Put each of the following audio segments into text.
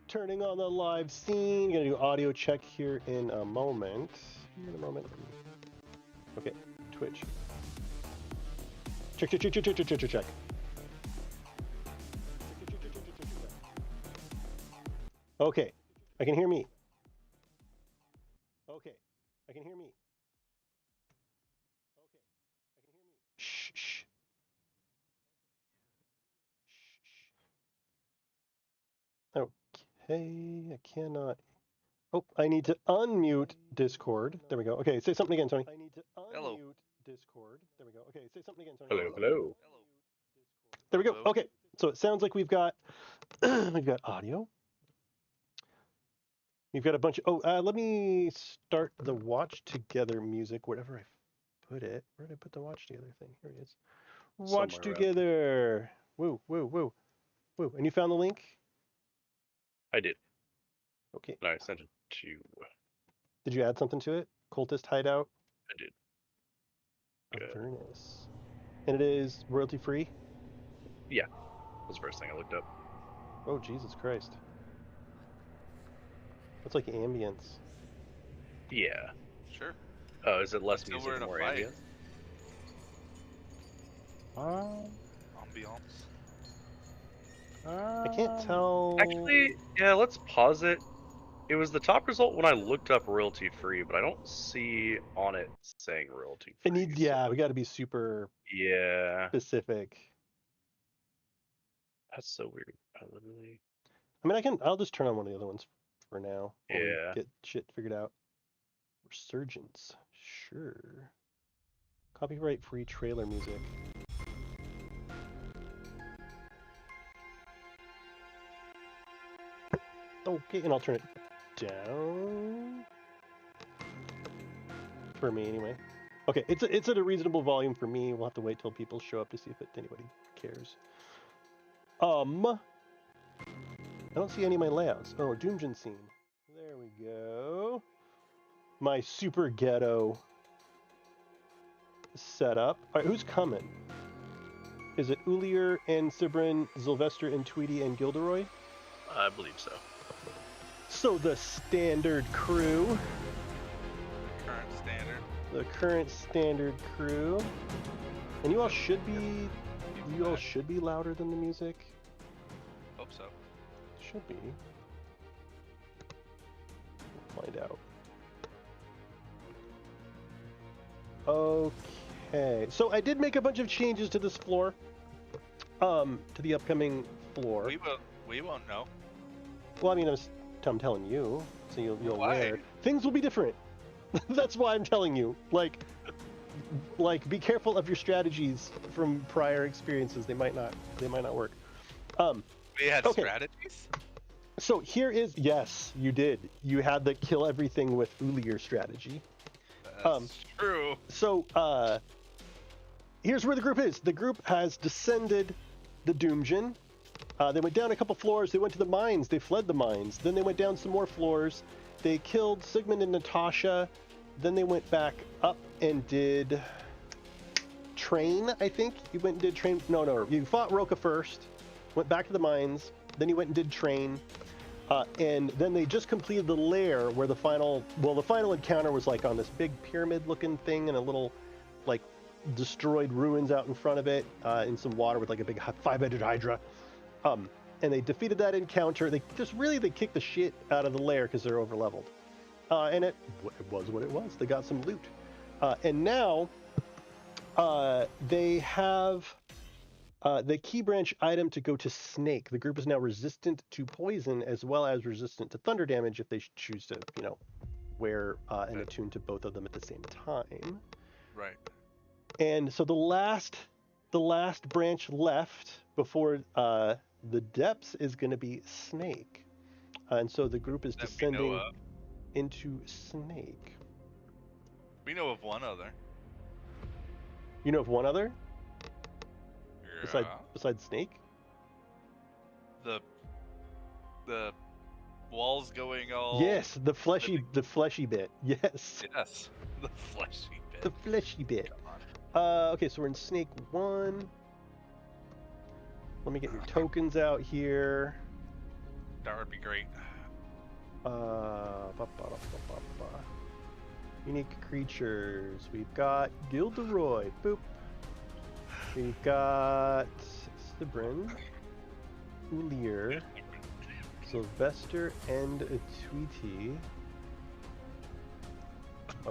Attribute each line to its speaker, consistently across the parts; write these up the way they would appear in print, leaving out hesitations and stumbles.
Speaker 1: Turning on the live scene. Gonna do audio check here in a moment. Okay, Twitch. Check. Okay, I can hear me. Okay, I can hear me. Shh. Okay, I cannot. Oh, I need to unmute Discord. There we go. Okay, say something again, Tony. I need to unmute Discord. There we go. Okay, say something again, Tony.
Speaker 2: Hello.
Speaker 1: There we go. Okay, so it sounds like we've got we've got audio. We've got a bunch of. Oh, let me start the watch together music. Wherever I put it. Where did I put the watch together thing? Here it is. Watch
Speaker 2: Somewhere
Speaker 1: together. Woo. And you found the link?
Speaker 2: I did.
Speaker 1: Okay.
Speaker 2: No, I sent it to you.
Speaker 1: Did you add something to it? Cultist hideout?
Speaker 2: I did. Good.
Speaker 1: Avernus. And it is royalty free?
Speaker 2: Yeah. That was the first thing I looked up.
Speaker 1: Oh, Jesus Christ. That's like ambience.
Speaker 2: Yeah.
Speaker 3: Sure.
Speaker 2: Oh, is it less music and more ambience?
Speaker 3: Ambiance.
Speaker 1: I can't tell.
Speaker 2: Actually, yeah, let's pause it. It was the top result when I looked up royalty free, but I don't see on it saying royalty free.
Speaker 1: It needs, yeah, we got to be super specific.
Speaker 2: That's so weird.
Speaker 1: I mean, I'll just turn on one of the other ones for now. While we get shit figured out. Resurgence, sure. Copyright free trailer music. Okay, and I'll turn it down for me anyway. Okay, it's at a reasonable volume for me. We'll have to wait till people show up to see if anybody cares. I don't see any of my layouts. Oh, DOOMGEON scene. There we go. My super ghetto setup. All right, who's coming? Is it Ulier and Sibrin, Sylvester and Tweety and Gilderoy?
Speaker 2: I believe so.
Speaker 1: So the standard crew. The current standard crew. And you all should be louder than the music.
Speaker 3: Hope so.
Speaker 1: Should be. We'll find out. Okay. So I did make a bunch of changes to this floor. To the upcoming floor.
Speaker 3: We won't know.
Speaker 1: Well, I mean, I'm telling you, so you'll aware. Things will be different. That's why I'm telling you. Like, be careful of your strategies from prior experiences. They might not work.
Speaker 3: We had strategies?
Speaker 1: So here is, yes, you did. You had the kill everything with Ulier strategy.
Speaker 3: That's true.
Speaker 1: So here's where the group is. The group has descended the DOOMGEON. They went down a couple floors. They went to the mines. They fled the mines. Then they went down some more floors. They killed Sigmund and Natasha. Then they went back up and did train, I think. You went and did train. No. You fought Roka first. Went back to the mines. Then you went and did train. And then they just completed the lair where the final encounter was like on this big pyramid-looking thing and a little, like, destroyed ruins out in front of it in some water with like a big 5-headed hydra. And they defeated that encounter. They kicked the shit out of the lair because they're over-leveled. And it was what it was. They got some loot. And now they have the key branch item to go to Snake. The group is now resistant to poison as well as resistant to thunder damage if they choose to, wear and attune to both of them at the same time.
Speaker 3: Right.
Speaker 1: And so the last branch left before the depths is going to be Snake. And so the group is descending into Snake.
Speaker 3: We know of one other.
Speaker 1: You know of one other?
Speaker 3: Yeah.
Speaker 1: Besides Snake?
Speaker 3: The walls going all...
Speaker 1: Yes, the fleshy bit. Yes.
Speaker 3: Yes, the fleshy bit.
Speaker 1: The fleshy bit. Okay, so we're in Snake 1. Let me get your tokens out here.
Speaker 3: That would be great.
Speaker 1: Unique creatures. We've got Gilderoy. Boop. We've got Sibrin, Ulir, Sylvester, and a Tweety.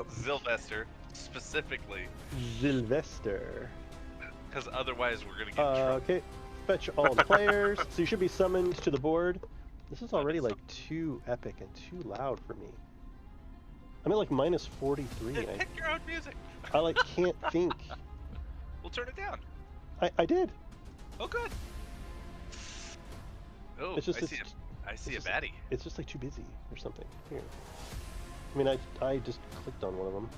Speaker 3: Sylvester, specifically.
Speaker 1: Sylvester.
Speaker 3: Because otherwise we're going to get in trouble.
Speaker 1: Okay. Fetch all the players. So you should be summoned to the board. This is already like too epic and too loud for me. I'm at like minus 43.
Speaker 3: Pick your own music.
Speaker 1: I like can't think.
Speaker 3: We'll turn it down.
Speaker 1: I did.
Speaker 3: Oh, good. Oh,
Speaker 1: it's just,
Speaker 3: I see a baddie.
Speaker 1: It's just like too busy or something. Here. I mean, I just clicked on one of them.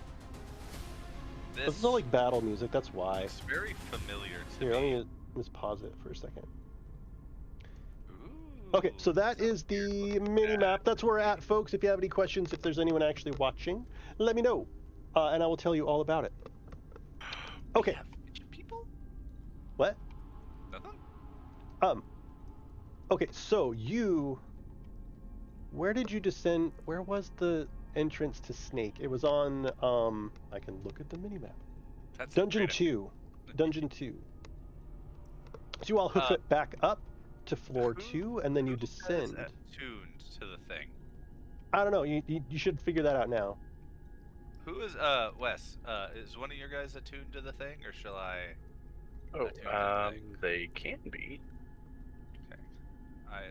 Speaker 1: This is all like battle music. That's why.
Speaker 3: It's very familiar to
Speaker 1: me.
Speaker 3: me.
Speaker 1: Let me just pause it for a second.
Speaker 3: Ooh,
Speaker 1: okay, so that is the mini map. That's where we're at, folks. If you have any questions, if there's anyone actually watching, let me know, and I will tell you all about it. Okay.
Speaker 3: People?
Speaker 1: What?
Speaker 3: Nothing.
Speaker 1: Okay, so where did you descend? Where was the entrance to Snake? It was on, I can look at the minimap.
Speaker 3: That's
Speaker 1: Dungeon 2. Dungeon 2. So you all hoof it back up to floor 2, and then you descend.
Speaker 3: Is attuned to the thing?
Speaker 1: I don't know. You should figure that out now.
Speaker 3: Who is, Wes, is one of your guys attuned to the thing, or shall I?
Speaker 2: Oh, they can be.
Speaker 3: Okay.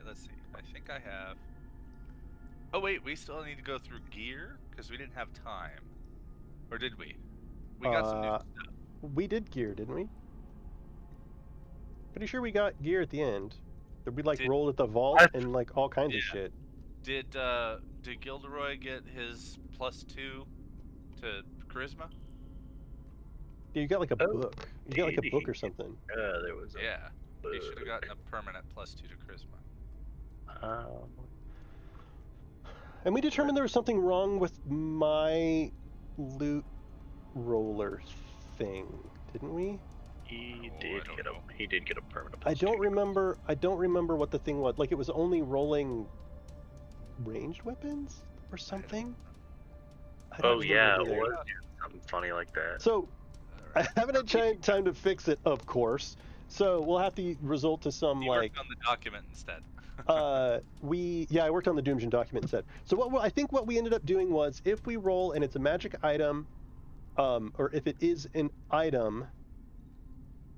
Speaker 3: Let's see. I think I have. Oh wait, we still need to go through gear because we didn't have time, or did we? We got some new stuff.
Speaker 1: We did gear, didn't we? Pretty sure we got gear at the end. We like rolled at the vault and like all kinds of shit.
Speaker 3: Did Gilderoy get his +2 to charisma?
Speaker 1: Yeah, you got like a book. You got like a book or something.
Speaker 2: There was a book.
Speaker 3: He should have gotten a permanent +2 to charisma.
Speaker 1: And we determined there was something wrong with my loot roller thing, didn't we?
Speaker 2: He did get a permanent.
Speaker 1: I don't remember what the thing was. Like it was only rolling ranged weapons or something.
Speaker 2: Oh yeah, it was something funny like that.
Speaker 1: So I haven't had time to fix it, of course. So we'll have to resort to some
Speaker 3: you worked on the document instead.
Speaker 1: I worked on the DOOMGEON document instead. So I think what we ended up doing was if we roll and it's a magic item, or if it is an item,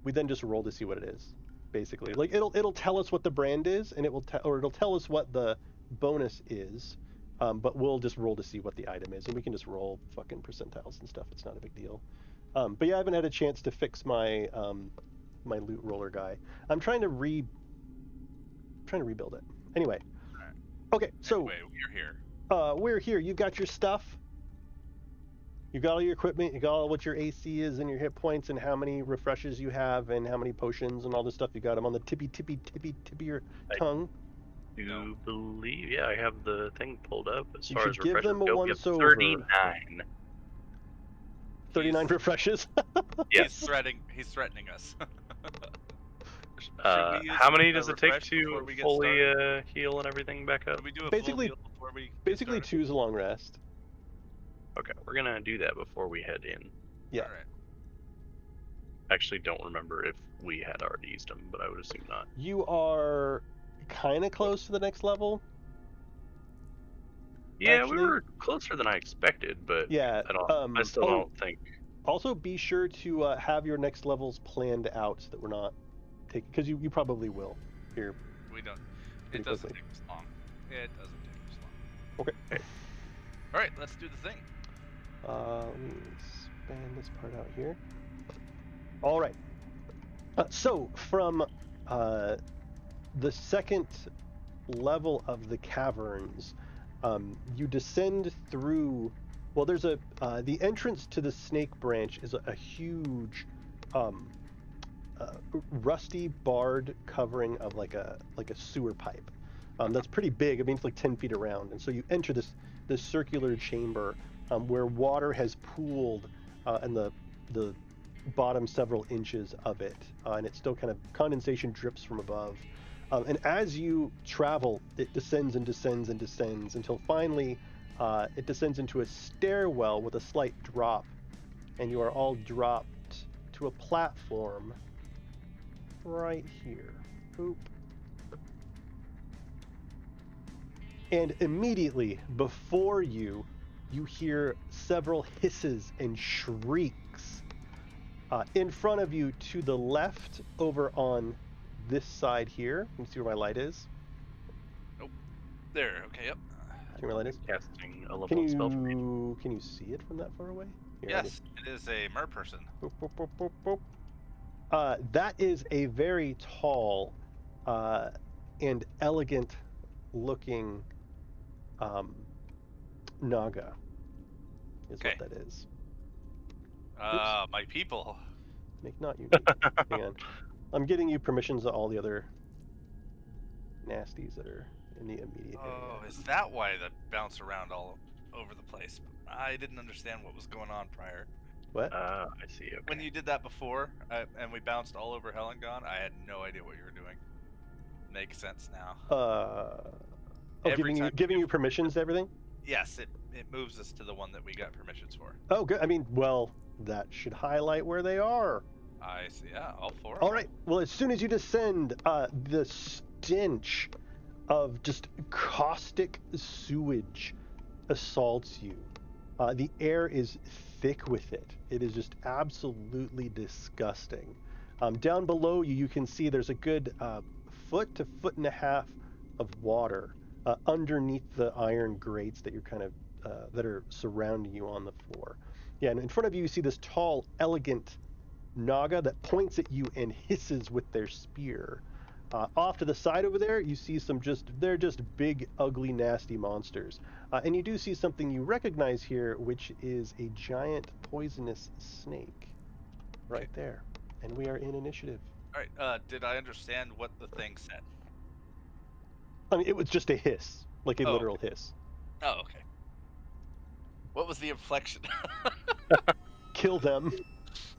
Speaker 1: we then just roll to see what it is. Basically, like it'll tell us what the brand is, and it'll tell us what the bonus is, but we'll just roll to see what the item is, and we can just roll fucking percentiles and stuff. It's not a big deal. But yeah, I haven't had a chance to fix my my loot roller guy. I'm trying to rebuild it. Anyway. Okay, so
Speaker 3: anyway, we're here.
Speaker 1: We're here. You've got your stuff. You got all your equipment, you got all what your AC is and your hit points and how many refreshes you have and how many potions and all this stuff. You got them on the tippy of your tongue.
Speaker 2: Do believe, yeah, I have the thing pulled up as
Speaker 1: You
Speaker 2: far
Speaker 1: should
Speaker 2: as
Speaker 1: give
Speaker 2: refreshers
Speaker 1: them a
Speaker 2: go. We have
Speaker 1: once over.
Speaker 2: 39.
Speaker 1: 39 refreshes.
Speaker 2: Yes.
Speaker 3: He's threatening us.
Speaker 2: How many does it take
Speaker 3: refresh
Speaker 2: to
Speaker 3: before we get
Speaker 2: fully
Speaker 3: started?
Speaker 2: heal and everything back up?
Speaker 3: Should we do a
Speaker 1: Basically-
Speaker 3: full heal before we get
Speaker 1: Basically,
Speaker 3: started?
Speaker 1: 2 is a long rest.
Speaker 2: Okay, we're gonna do that before we head in.
Speaker 1: Yeah.
Speaker 3: All right.
Speaker 2: Actually, don't remember if we had already used them, but I would assume not.
Speaker 1: You are kind of close to the next level.
Speaker 2: Yeah,
Speaker 1: Actually-
Speaker 2: we were closer than I expected, but
Speaker 1: Yeah.
Speaker 2: I still don't think.
Speaker 1: Also, be sure to have your next levels planned out so that we're not taking, because you probably will here.
Speaker 3: We don't.
Speaker 1: Pretty
Speaker 3: It doesn't
Speaker 1: quickly.
Speaker 3: take us long. It doesn't take us long.
Speaker 1: Okay.
Speaker 3: All right, let's do the thing.
Speaker 1: Let me expand this part out here. All right. So from the second level of the caverns, you descend through. Well, there's the entrance to the snake branch is a huge, rusty barred covering of like a sewer pipe. That's pretty big. I mean, it's like 10 feet around, and so you enter this circular chamber where water has pooled in the bottom several inches of it, and it's still kind of condensation drips from above. And as you travel, it descends and descends and descends until finally it descends into a stairwell with a slight drop, and you are all dropped to a platform right here. Boop. And immediately before you, you hear several hisses and shrieks. In front of you, to the left, over on this side here, you can see where my light is.
Speaker 3: There. Okay. Yep.
Speaker 1: See where my light is?
Speaker 2: Casting a level
Speaker 1: Can
Speaker 2: of spell for me.
Speaker 1: you see it from that far away? Here, let me-
Speaker 3: Yes, it is a mer person.
Speaker 1: Boop, boop, boop, boop, boop. That is a very tall and elegant looking Naga, is
Speaker 3: Okay.
Speaker 1: what that is.
Speaker 3: My people.
Speaker 1: Make not unique. Hang on. I'm getting you permissions to all the other nasties that are in the immediate
Speaker 3: Oh,
Speaker 1: area.
Speaker 3: is that why they bounce around all over the place? I didn't understand what was going on prior.
Speaker 1: What?
Speaker 2: I see. Okay.
Speaker 3: When you did that before, and we bounced all over Hell and Gone, I had no idea what you were doing. Makes sense now.
Speaker 1: Giving you permissions to everything?
Speaker 3: Yes, it moves us to the one that we got permissions for.
Speaker 1: Oh, good. I mean, well, that should highlight where they are.
Speaker 3: I see. Yeah, all four.
Speaker 1: All right. Well, as soon as you descend, the stench of just caustic sewage assaults you. The air is thick with it. It is just absolutely disgusting. Down below you, you can see there's a good foot to foot and a half of water underneath the iron grates that you're kind of that are surrounding you on the floor. Yeah, and in front of you, you see this tall, elegant Naga that points at you and hisses with their spear. Off to the side over there, you see they're just big, ugly, nasty monsters. And you do see something you recognize here, which is a giant poisonous snake right there. And we are in initiative.
Speaker 3: All right. Did I understand what the thing said?
Speaker 1: I mean, it was just a hiss, like a
Speaker 3: Oh,
Speaker 1: literal hiss.
Speaker 3: Oh, okay. What was the inflection?
Speaker 1: Kill them.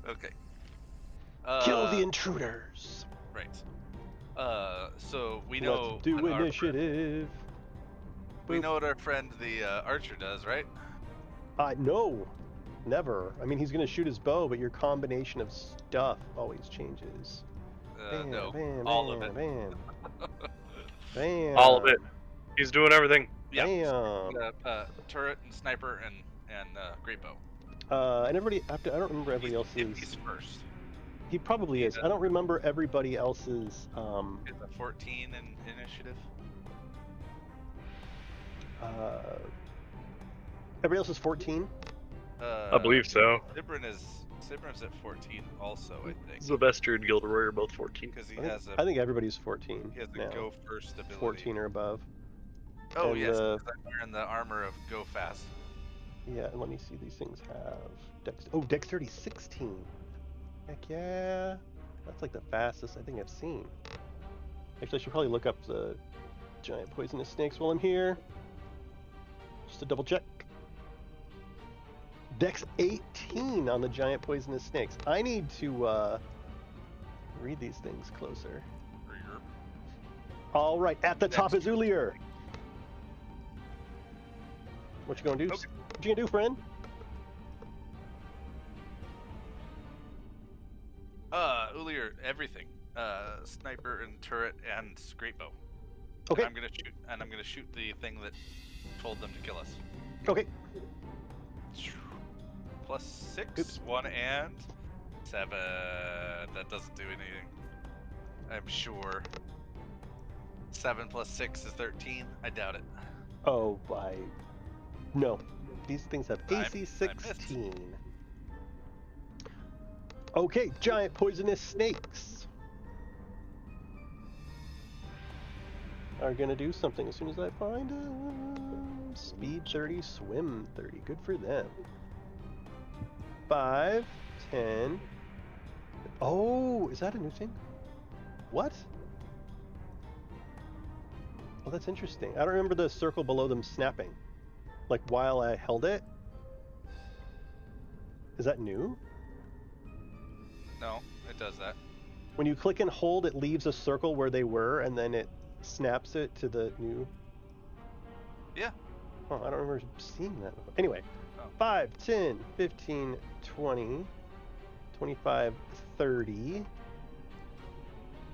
Speaker 3: Okay.
Speaker 1: Kill the intruders.
Speaker 3: Right. So we know.
Speaker 1: Let's do
Speaker 3: what our
Speaker 1: initiative.
Speaker 3: we know what our friend the archer does, right?
Speaker 1: No, never. I mean, he's gonna shoot his bow, but your combination of stuff always changes. Bam,
Speaker 3: No,
Speaker 1: bam,
Speaker 3: all
Speaker 1: bam,
Speaker 3: of it.
Speaker 1: Bam. Bam.
Speaker 2: All of it. He's doing everything.
Speaker 3: Yeah.
Speaker 1: Bam.
Speaker 3: Turret and sniper and great bow.
Speaker 1: And everybody. I don't remember everybody
Speaker 3: If
Speaker 1: else's.
Speaker 3: he's first.
Speaker 1: He probably is. I don't remember everybody else's.
Speaker 3: Is a 14 in initiative?
Speaker 1: Everybody else is 14.
Speaker 2: I believe so.
Speaker 3: Sibrin's at 14 also, I think.
Speaker 2: He's the best druid guild warrior, both 14.
Speaker 3: Because he
Speaker 1: I think,
Speaker 3: has
Speaker 1: I think everybody's 14
Speaker 3: he has a
Speaker 1: now.
Speaker 3: go first ability.
Speaker 1: 14 or above.
Speaker 3: Oh
Speaker 1: and,
Speaker 3: yes, 'cause I'm wearing the armor of go fast.
Speaker 1: Yeah, let me see. These things have dexterity 16. Heck yeah. That's like the fastest I think I've seen. Actually, I should probably look up the giant poisonous snakes while I'm here. Just to double check. Dex 18 on the giant poisonous snakes. I need to read these things closer. All right, at the top is Ulier. What you gonna do?
Speaker 2: Okay.
Speaker 1: What you gonna do, friend?
Speaker 3: Ulier, everything. Sniper and turret and great bow.
Speaker 1: Okay.
Speaker 3: And I'm gonna shoot the thing that told them to kill us.
Speaker 1: Okay.
Speaker 3: Plus 6,
Speaker 1: Oops.
Speaker 3: 1 and 7. That doesn't do anything. I'm sure. 7 plus 6 is 13. I doubt it.
Speaker 1: Oh, no. These things have AC
Speaker 3: I missed.
Speaker 1: 16. Okay, giant poisonous snakes are gonna do something as soon as I find them. Speed 30, swim 30. Good for them. 5, 10. Oh, is that a new thing? What? Oh, that's interesting. I don't remember the circle below them snapping. Like while I held it. Is that new?
Speaker 3: No, it does that.
Speaker 1: When you click and hold, it leaves a circle where they were, and then it snaps it to the new.
Speaker 3: Yeah.
Speaker 1: Oh, I don't remember seeing that before. Anyway,
Speaker 3: Oh.
Speaker 1: 5, 10, 15, 20, 25, 30,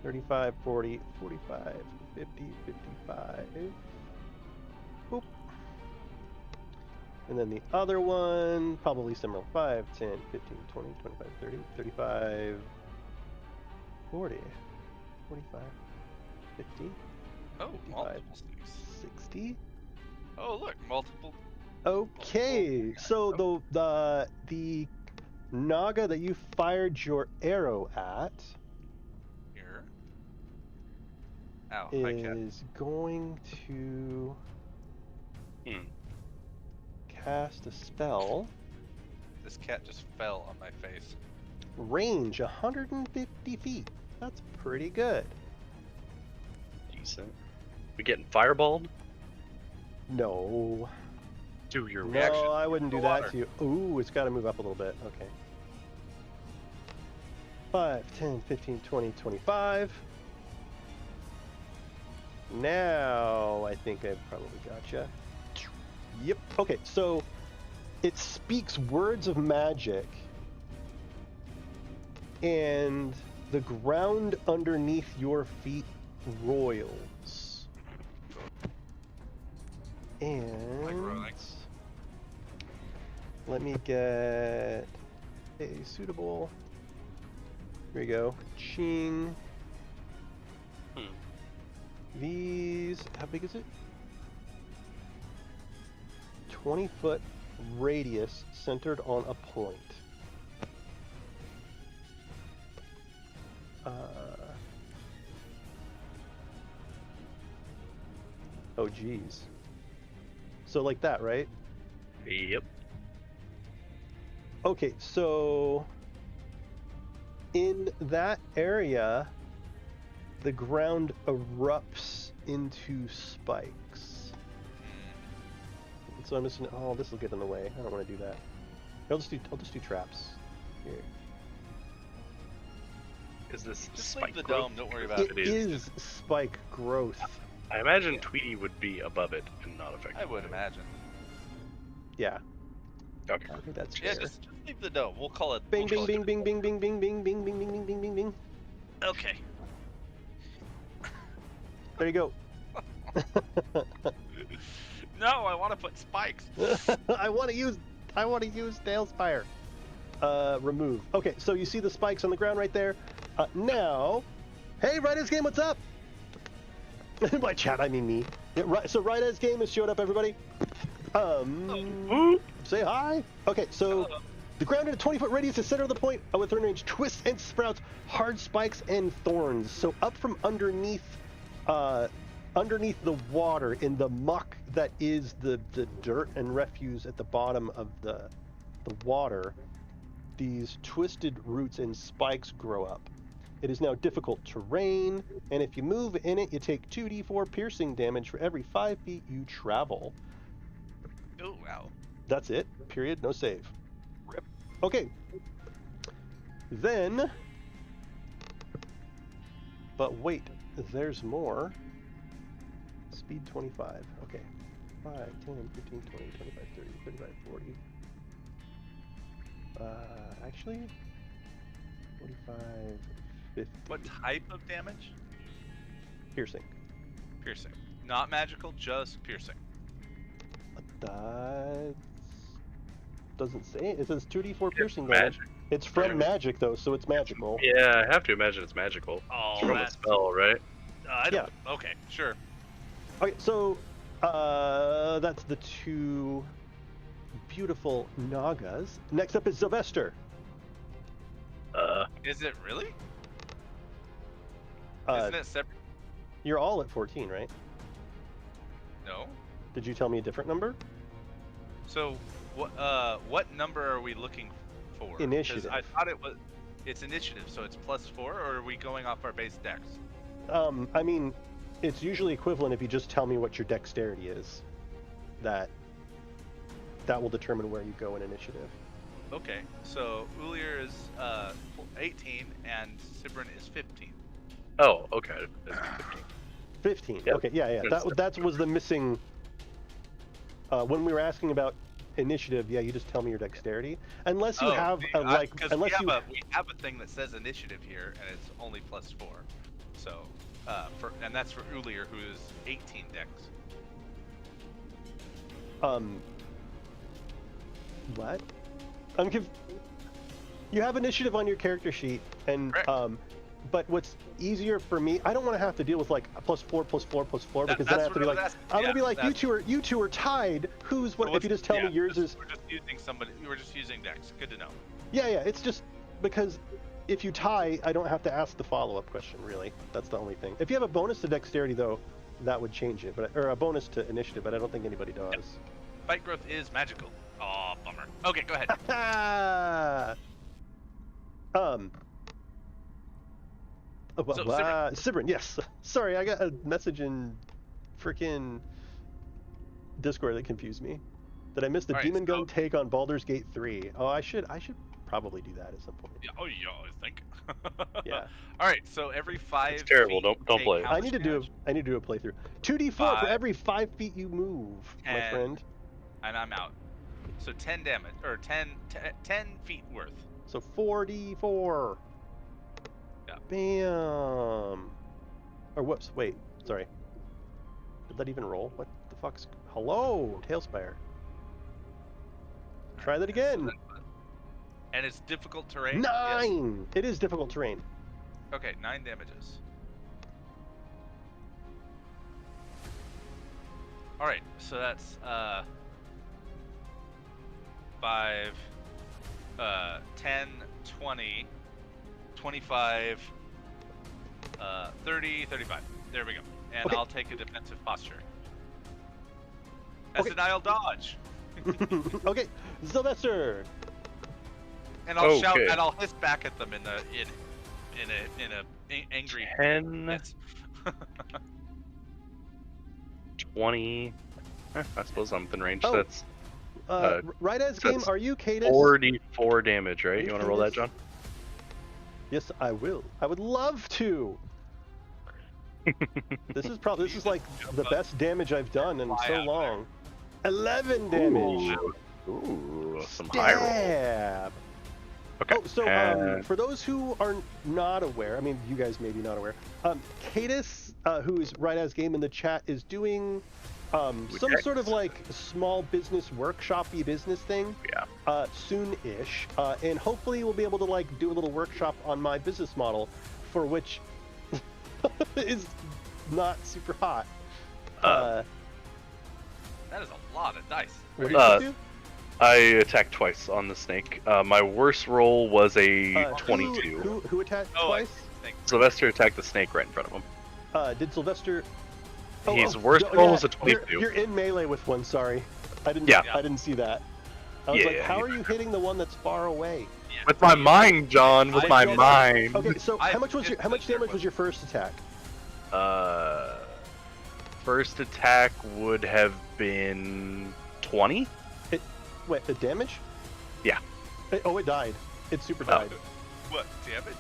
Speaker 1: 35, 40, 45, 50, 55. Boop. And then the other one, probably similar. 5, 10, 15, 20, 25, 30, 35, 40, 45, 50,
Speaker 3: Oh,
Speaker 1: 55,
Speaker 3: multiple snakes.
Speaker 1: 60.
Speaker 3: Oh, look, multiple.
Speaker 1: Okay, so the Naga that you fired your arrow at
Speaker 3: Here. Ow, I can't.
Speaker 1: is going to
Speaker 2: Hmm.
Speaker 1: cast a spell.
Speaker 3: This cat just fell on my face.
Speaker 1: Range 150 feet. That's pretty good.
Speaker 2: Decent. We getting fireballed?
Speaker 1: No.
Speaker 2: Do your
Speaker 1: No,
Speaker 2: reaction.
Speaker 1: I wouldn't do
Speaker 3: The
Speaker 1: that
Speaker 3: water.
Speaker 1: to you. Ooh, it's got to move up a little bit. Okay. 5, 10, 15, 20, 25. Now, I think I've probably gotcha. Yep. Okay, so it speaks words of magic, and the ground underneath your feet roils. And
Speaker 3: rolling.
Speaker 1: let me get a suitable. Here we go. Ching.
Speaker 2: Hmm.
Speaker 1: These, how big is it? 20-foot radius centered on a point. Oh geez. So like that, right?
Speaker 2: Yep.
Speaker 1: Okay, so in that area, the ground erupts into spikes. So I'm just gonna, oh, this will get in the way. I don't want to do that. I'll just do traps here.
Speaker 2: Is this
Speaker 3: Just
Speaker 2: spike
Speaker 3: leave the
Speaker 2: growth?
Speaker 3: dome, don't worry about
Speaker 1: It
Speaker 3: it.
Speaker 1: is spike growth.
Speaker 2: I imagine Tweety would be above it and not affected.
Speaker 3: I would
Speaker 2: by it.
Speaker 3: imagine.
Speaker 1: Yeah,
Speaker 2: Okay.
Speaker 1: I think that's
Speaker 3: Yeah,
Speaker 1: fair.
Speaker 3: just leave the dome. We'll call it.
Speaker 1: Bing,
Speaker 3: we'll
Speaker 1: bing,
Speaker 3: call
Speaker 1: bing, bing, bing, bing, bing, bing, bing, bing, bing, bing, bing, bing, bing.
Speaker 3: Okay.
Speaker 1: There you go.
Speaker 3: No, I want to put spikes.
Speaker 1: I want to use Nailspire. Remove. Okay, so you see the spikes on the ground right there. Now, hey, Ryda's Game, what's up? By chat, I mean me. Yeah, so Ryda's Game has showed up, everybody. Say hi. Okay, so
Speaker 3: Hello.
Speaker 1: the ground in a 20-foot radius is center of the point with throwing range twists and sprouts, hard spikes and thorns. So up from underneath underneath the water, in the muck that is the dirt and refuse at the bottom of the water, these twisted roots and spikes grow up. It is now difficult terrain, and if you move in it, you take 2d4 piercing damage for every 5 feet you travel.
Speaker 3: Oh, wow.
Speaker 1: That's it. Period. No save. Rip. Okay. Then... But wait, there's more. Speed 25. Okay. 5, 10, 15, 20, 25, 30, 35, 40. Actually... 45, 50.
Speaker 3: What type of damage?
Speaker 1: Piercing.
Speaker 3: Piercing. Not magical, just piercing.
Speaker 1: That doesn't say it. It says 2d4 piercing
Speaker 2: magic.
Speaker 1: damage. It's from magic though, so it's magical.
Speaker 2: Yeah, I have to imagine it's magical.
Speaker 3: Oh,
Speaker 2: It's from a spell, right?
Speaker 3: I don't. Okay, sure.
Speaker 1: Okay, so that's the two beautiful Nagas. Next up is Sylvester.
Speaker 3: Is it really?
Speaker 1: Uh,
Speaker 3: Isn't it separate?
Speaker 1: You're all at 14, right?
Speaker 3: No.
Speaker 1: Did you tell me a different number?
Speaker 3: So, what number are we looking for? 'Cause
Speaker 1: Initiative.
Speaker 3: I thought it was. It's initiative, so it's +4, or are we going off our base dex?
Speaker 1: I mean, it's usually equivalent if you just tell me what your dexterity is. That will determine where you go in initiative.
Speaker 3: Okay, so Ulir is 18 and Sibrin is 15.
Speaker 2: Oh, okay.
Speaker 1: 15.
Speaker 2: Yep.
Speaker 1: Okay, yeah. That was the missing. When we were asking about initiative, yeah, you just tell me your dexterity, unless you have
Speaker 3: we have a thing that says initiative here, and it's only +4. So, and that's for Ulir, who is 18 dex.
Speaker 1: What? You have initiative on your character sheet, and
Speaker 3: Correct.
Speaker 1: but what's easier for me, I don't want to have to deal with like +4, +4, +4, because then I have to be like, I'm gonna be like, you two are tied. Who's what? If you just tell me yours is.
Speaker 3: We're just using somebody. We're just using dex. Good to know.
Speaker 1: Yeah. It's just because if you tie, I don't have to ask the follow-up question. Really, that's the only thing. If you have a bonus to dexterity, though, that would change it. Or a bonus to initiative, but I don't think anybody does.
Speaker 3: Yep. Fight growth is magical. Oh, bummer. Okay, go ahead.
Speaker 1: Sibrin, yes. Sorry, I got a message in freaking Discord that confused me. That I missed the Demon Gun take on Baldur's Gate 3. Oh, I should probably do that at some point.
Speaker 3: Yeah, I think.
Speaker 1: Yeah.
Speaker 3: All right, so every 5
Speaker 2: It's terrible.
Speaker 3: feet,
Speaker 2: Don't play.
Speaker 3: how
Speaker 1: I
Speaker 3: much
Speaker 1: need to do a playthrough. 2d4 for every 5 feet you move, my friend.
Speaker 3: And I'm out. So 10 damage, or 10 feet worth.
Speaker 1: So 4d4.
Speaker 3: Yeah.
Speaker 1: Bam. Or whoops, wait, sorry. Did that even roll? What the fuck's... Hello, Tailspire. Try that again.
Speaker 3: And it's difficult terrain?
Speaker 1: 9!
Speaker 3: Yes.
Speaker 1: It is difficult terrain.
Speaker 3: Okay, 9 damages. Alright, so that's 5, 10, 20, 25, 30, 35. There we go. And
Speaker 1: Okay.
Speaker 3: I'll take a defensive posture. As an I'll dodge.
Speaker 1: Okay, Sylvester.
Speaker 3: And I'll shout
Speaker 2: Okay.
Speaker 3: and I'll hiss back at them in a angry
Speaker 2: 10,
Speaker 3: hiss.
Speaker 2: 20. I suppose I'm within range.
Speaker 1: Oh,
Speaker 2: That's
Speaker 1: right as
Speaker 2: so
Speaker 1: game,
Speaker 2: it's
Speaker 1: are you Cadus?
Speaker 2: 44 damage, right? You want to roll that, John?
Speaker 1: Yes, I will. I would love to. This is like the best damage I've done in so long. 11 damage.
Speaker 2: Ooh, some high roll.
Speaker 1: Stab.
Speaker 2: Okay.
Speaker 1: Oh, so for those who are not aware, I mean, you guys may be not aware, Cadus, who is right as game in the chat, is doing some sort of like small business workshop-y business thing.
Speaker 2: Yeah.
Speaker 1: Soon-ish, and hopefully we'll be able to like do a little workshop on my business model, for which is not super hot.
Speaker 3: That is a lot of dice.
Speaker 1: What did you do?
Speaker 2: I attacked twice on the snake. My worst roll was a 22.
Speaker 1: Who attacked
Speaker 3: Oh,
Speaker 1: twice?
Speaker 2: Sylvester attacked the snake right in front of him.
Speaker 1: Did Sylvester?
Speaker 2: His worst roll was a
Speaker 1: You're,
Speaker 2: 22.
Speaker 1: you're in melee with one. Sorry, I didn't.
Speaker 2: Yeah.
Speaker 1: I didn't see that. I was like,
Speaker 2: Yeah,
Speaker 1: how
Speaker 2: yeah.
Speaker 1: are you hitting the one that's far away?
Speaker 3: Yeah.
Speaker 2: With my mind, John. With my
Speaker 1: don't-
Speaker 2: mind.
Speaker 1: Okay, so
Speaker 3: I
Speaker 1: how much
Speaker 3: just
Speaker 1: damage was your first attack?
Speaker 2: First attack would have been 20.
Speaker 1: Wait, the damage?
Speaker 2: Yeah.
Speaker 1: Oh, it died. It super
Speaker 2: Oh.
Speaker 1: died.
Speaker 3: What damage?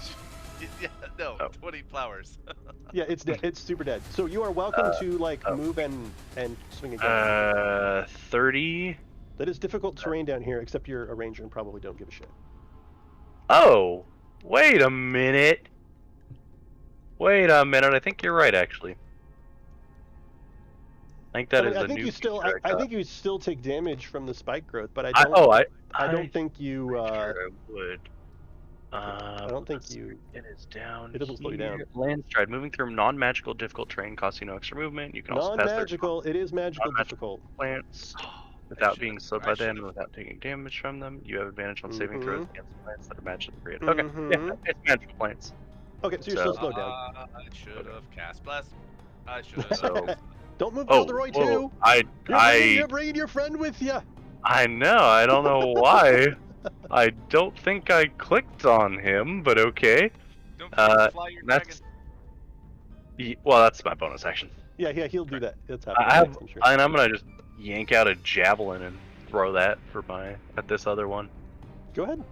Speaker 3: Yeah, no,
Speaker 2: Oh.
Speaker 3: 20 flowers.
Speaker 1: Yeah, it's dead. It's super dead. So you are welcome to like
Speaker 2: oh.
Speaker 1: move and swing again.
Speaker 2: 30.
Speaker 1: That is difficult terrain down here, except you're a ranger and probably don't give a shit.
Speaker 2: Oh, wait a minute. Wait a minute. I think you're right, actually. I think that is
Speaker 1: I
Speaker 2: a
Speaker 1: think
Speaker 2: new
Speaker 1: you still.
Speaker 2: feature
Speaker 1: I
Speaker 2: got.
Speaker 1: think you still take damage from the spike growth, but I
Speaker 2: I
Speaker 1: don't. don't think you.
Speaker 2: Sure I would.
Speaker 1: I don't think you.
Speaker 2: It is down.
Speaker 1: It doesn't slow you down.
Speaker 2: here. Landstride. Moving through non-magical difficult terrain costs you no extra movement. You can also pass
Speaker 1: Non-magical. It is magical
Speaker 2: Non-magical.
Speaker 1: difficult.
Speaker 2: plants
Speaker 3: I
Speaker 2: without being
Speaker 3: should've-
Speaker 2: slowed
Speaker 3: I
Speaker 2: by them
Speaker 3: should've-
Speaker 2: and without taking damage from them. You have advantage on saving throws
Speaker 1: Mhm.
Speaker 2: against plants that are matched to the period. Okay, yeah,
Speaker 1: Mhm.
Speaker 2: it's magical plants.
Speaker 1: Okay, so you're
Speaker 2: So-
Speaker 1: still slowed down.
Speaker 3: I should have cast blast. I should have.
Speaker 2: So-
Speaker 1: Don't move
Speaker 2: Oh,
Speaker 1: Elderoy
Speaker 2: whoa.
Speaker 1: too. You're bringing your friend with you.
Speaker 2: I know. I don't know why. I don't think I clicked on him, but okay.
Speaker 3: Don't forget to fly your
Speaker 2: That's
Speaker 3: dragon.
Speaker 2: well, that's my bonus action.
Speaker 1: Yeah, he'll do that. It's
Speaker 2: I
Speaker 1: happening.
Speaker 2: have,
Speaker 1: I'm sure.
Speaker 2: and I'm gonna just yank out a javelin and throw that for at this other one.
Speaker 1: Go ahead.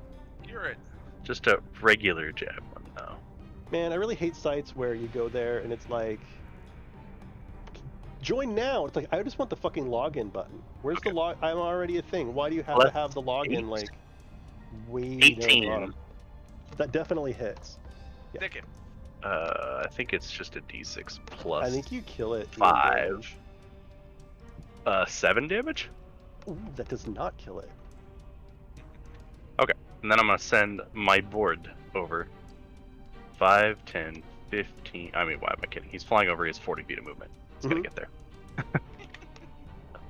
Speaker 3: You're it.
Speaker 2: Just a regular javelin, though.
Speaker 1: Man, I really hate sites where you go there and it's like, join now. It's like, I just want the fucking login button. Where's the
Speaker 2: Okay.
Speaker 1: log? I'm already a thing. Why do you have
Speaker 2: Well,
Speaker 1: to have the login
Speaker 2: eight.
Speaker 1: like way down the
Speaker 2: 18.
Speaker 1: bottom? That definitely hits. Yeah.
Speaker 3: Stick it.
Speaker 2: I think it's just a D6 plus
Speaker 1: I think you kill it. in
Speaker 2: 5.
Speaker 1: damage.
Speaker 2: 7 damage.
Speaker 1: Ooh, that does not kill it.
Speaker 2: And then I'm gonna send my board over. 5, 10, 15. I mean, why am I kidding? He's flying over. He has 40 feet of movement. He's gonna
Speaker 1: Mhm.
Speaker 2: get there.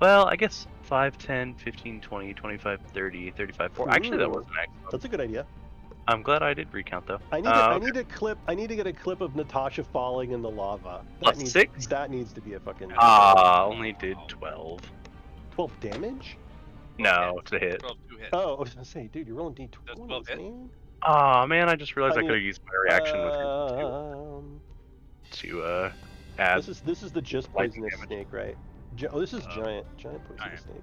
Speaker 2: Well, I guess 5, 10, 15, 20, 25, 30, 35, 40. Actually, that
Speaker 1: Ooh.
Speaker 2: wasn't excellent.
Speaker 1: That's a good idea.
Speaker 2: I'm glad I did recount though.
Speaker 1: I need to get a clip of Natasha falling in the lava.
Speaker 2: Plus
Speaker 1: needs,
Speaker 2: 6?
Speaker 1: That needs to be a fucking
Speaker 2: Only did 12.
Speaker 1: 12 damage.
Speaker 2: No, to hit.
Speaker 3: 12 to hit.
Speaker 1: Oh, I was gonna say, dude, you're rolling
Speaker 3: Does 12
Speaker 1: d20s,
Speaker 3: hit?
Speaker 1: man.
Speaker 2: Aw, man, I just realized
Speaker 1: I
Speaker 2: I,
Speaker 1: mean,
Speaker 2: could have used my reaction to add.
Speaker 1: This is the just
Speaker 2: lightning
Speaker 1: poisonous
Speaker 2: damage.
Speaker 1: snake, right? Oh, this is giant poisonous
Speaker 3: Giant.
Speaker 1: snake.